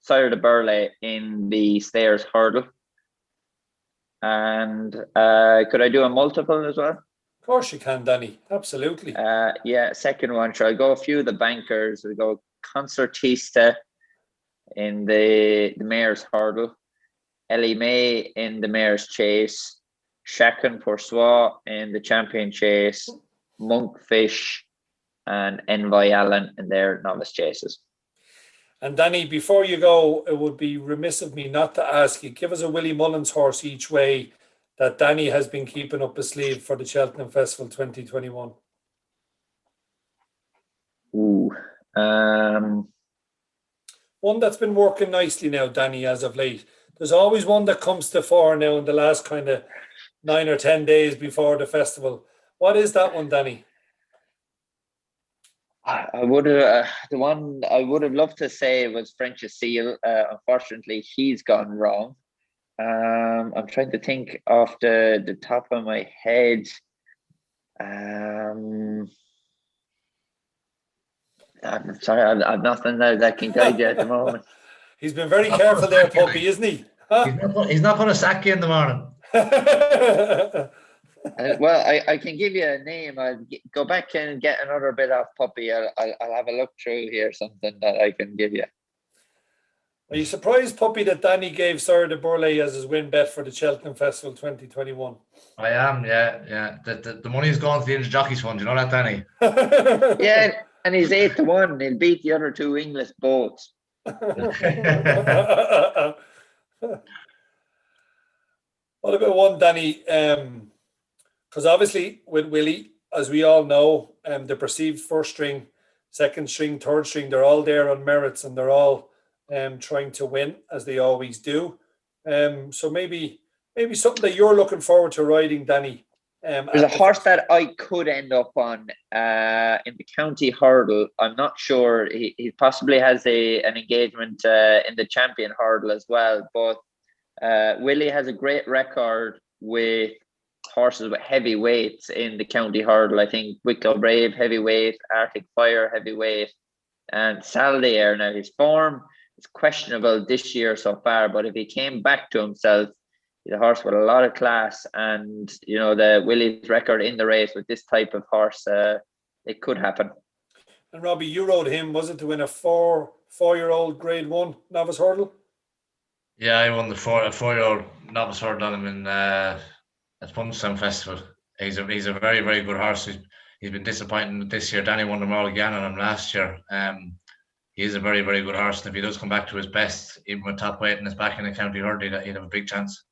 Sire de Burley in the Stairs hurdle. And could I do a multiple as well? Of course you can, Danny. Absolutely. Yeah, second one. Sure, I'll go a few of the bankers. We'll go Concertista in the Mayor's hurdle. Ellie May in the Mayor's Chase. Chacun Pour Soi in the Champion Chase. Monkfish and Envoy Allen in their Novice Chases. And Danny, before you go, it would be remiss of me not to ask you, give us a Willie Mullins horse each way that Danny has been keeping up his sleeve for the Cheltenham Festival 2021. One that's been working nicely now, Danny, as of late. There's always one that comes to fore now in the last kind of 9 or 10 days before the festival. What is that one, Danny? I would have the one I would have loved to say was French Seal. Unfortunately, he's gone wrong. I'm trying to think off the top of my head. I'm sorry, I've nothing that can guide you at the moment. He's been very careful there, Puppy, isn't he? Huh? He's not going to sack you in the morning. Well, I can give you a name. I'll go back and get another bit off Puppy. I'll have a look through here, something that I can give you. Are you surprised, Puppy, that Danny gave Sire de Burley as his win bet for the Cheltenham Festival 2021? I am, yeah. The money's gone to the Injured Jockeys Fund. You know that, Danny? Yeah, and he's 8-1. He'll beat the other two English boats. What about one, Danny? Because obviously with Willie, as we all know, the perceived first string, second string, third string, they're all there on merits and they're all trying to win, as they always do. So maybe something that you're looking forward to riding, Danny. There's a horse that I could end up on in the county hurdle. I'm not sure. He possibly has an engagement in the champion hurdle as well. But Willie has a great record with horses with heavy weights in the county hurdle. I think Wicklow Brave heavyweight, Arctic Fire heavyweight, and Saldier. Now his form is questionable this year so far, but if he came back to himself, he's a horse with a lot of class, and you know the Willie's record in the race with this type of horse, it could happen. And Robbie, you rode him, was it, to win a four-year-old Grade 1 novice hurdle? Yeah, I won the four-year-old novice hurdle on him in at Cheltenham Festival. He's a very, very good horse. He's been disappointing this year. Danny won them all again on him last year. He is a very, very good horse, and if he does come back to his best, even with top weight and his back in the county hurdle, he'd have a big chance.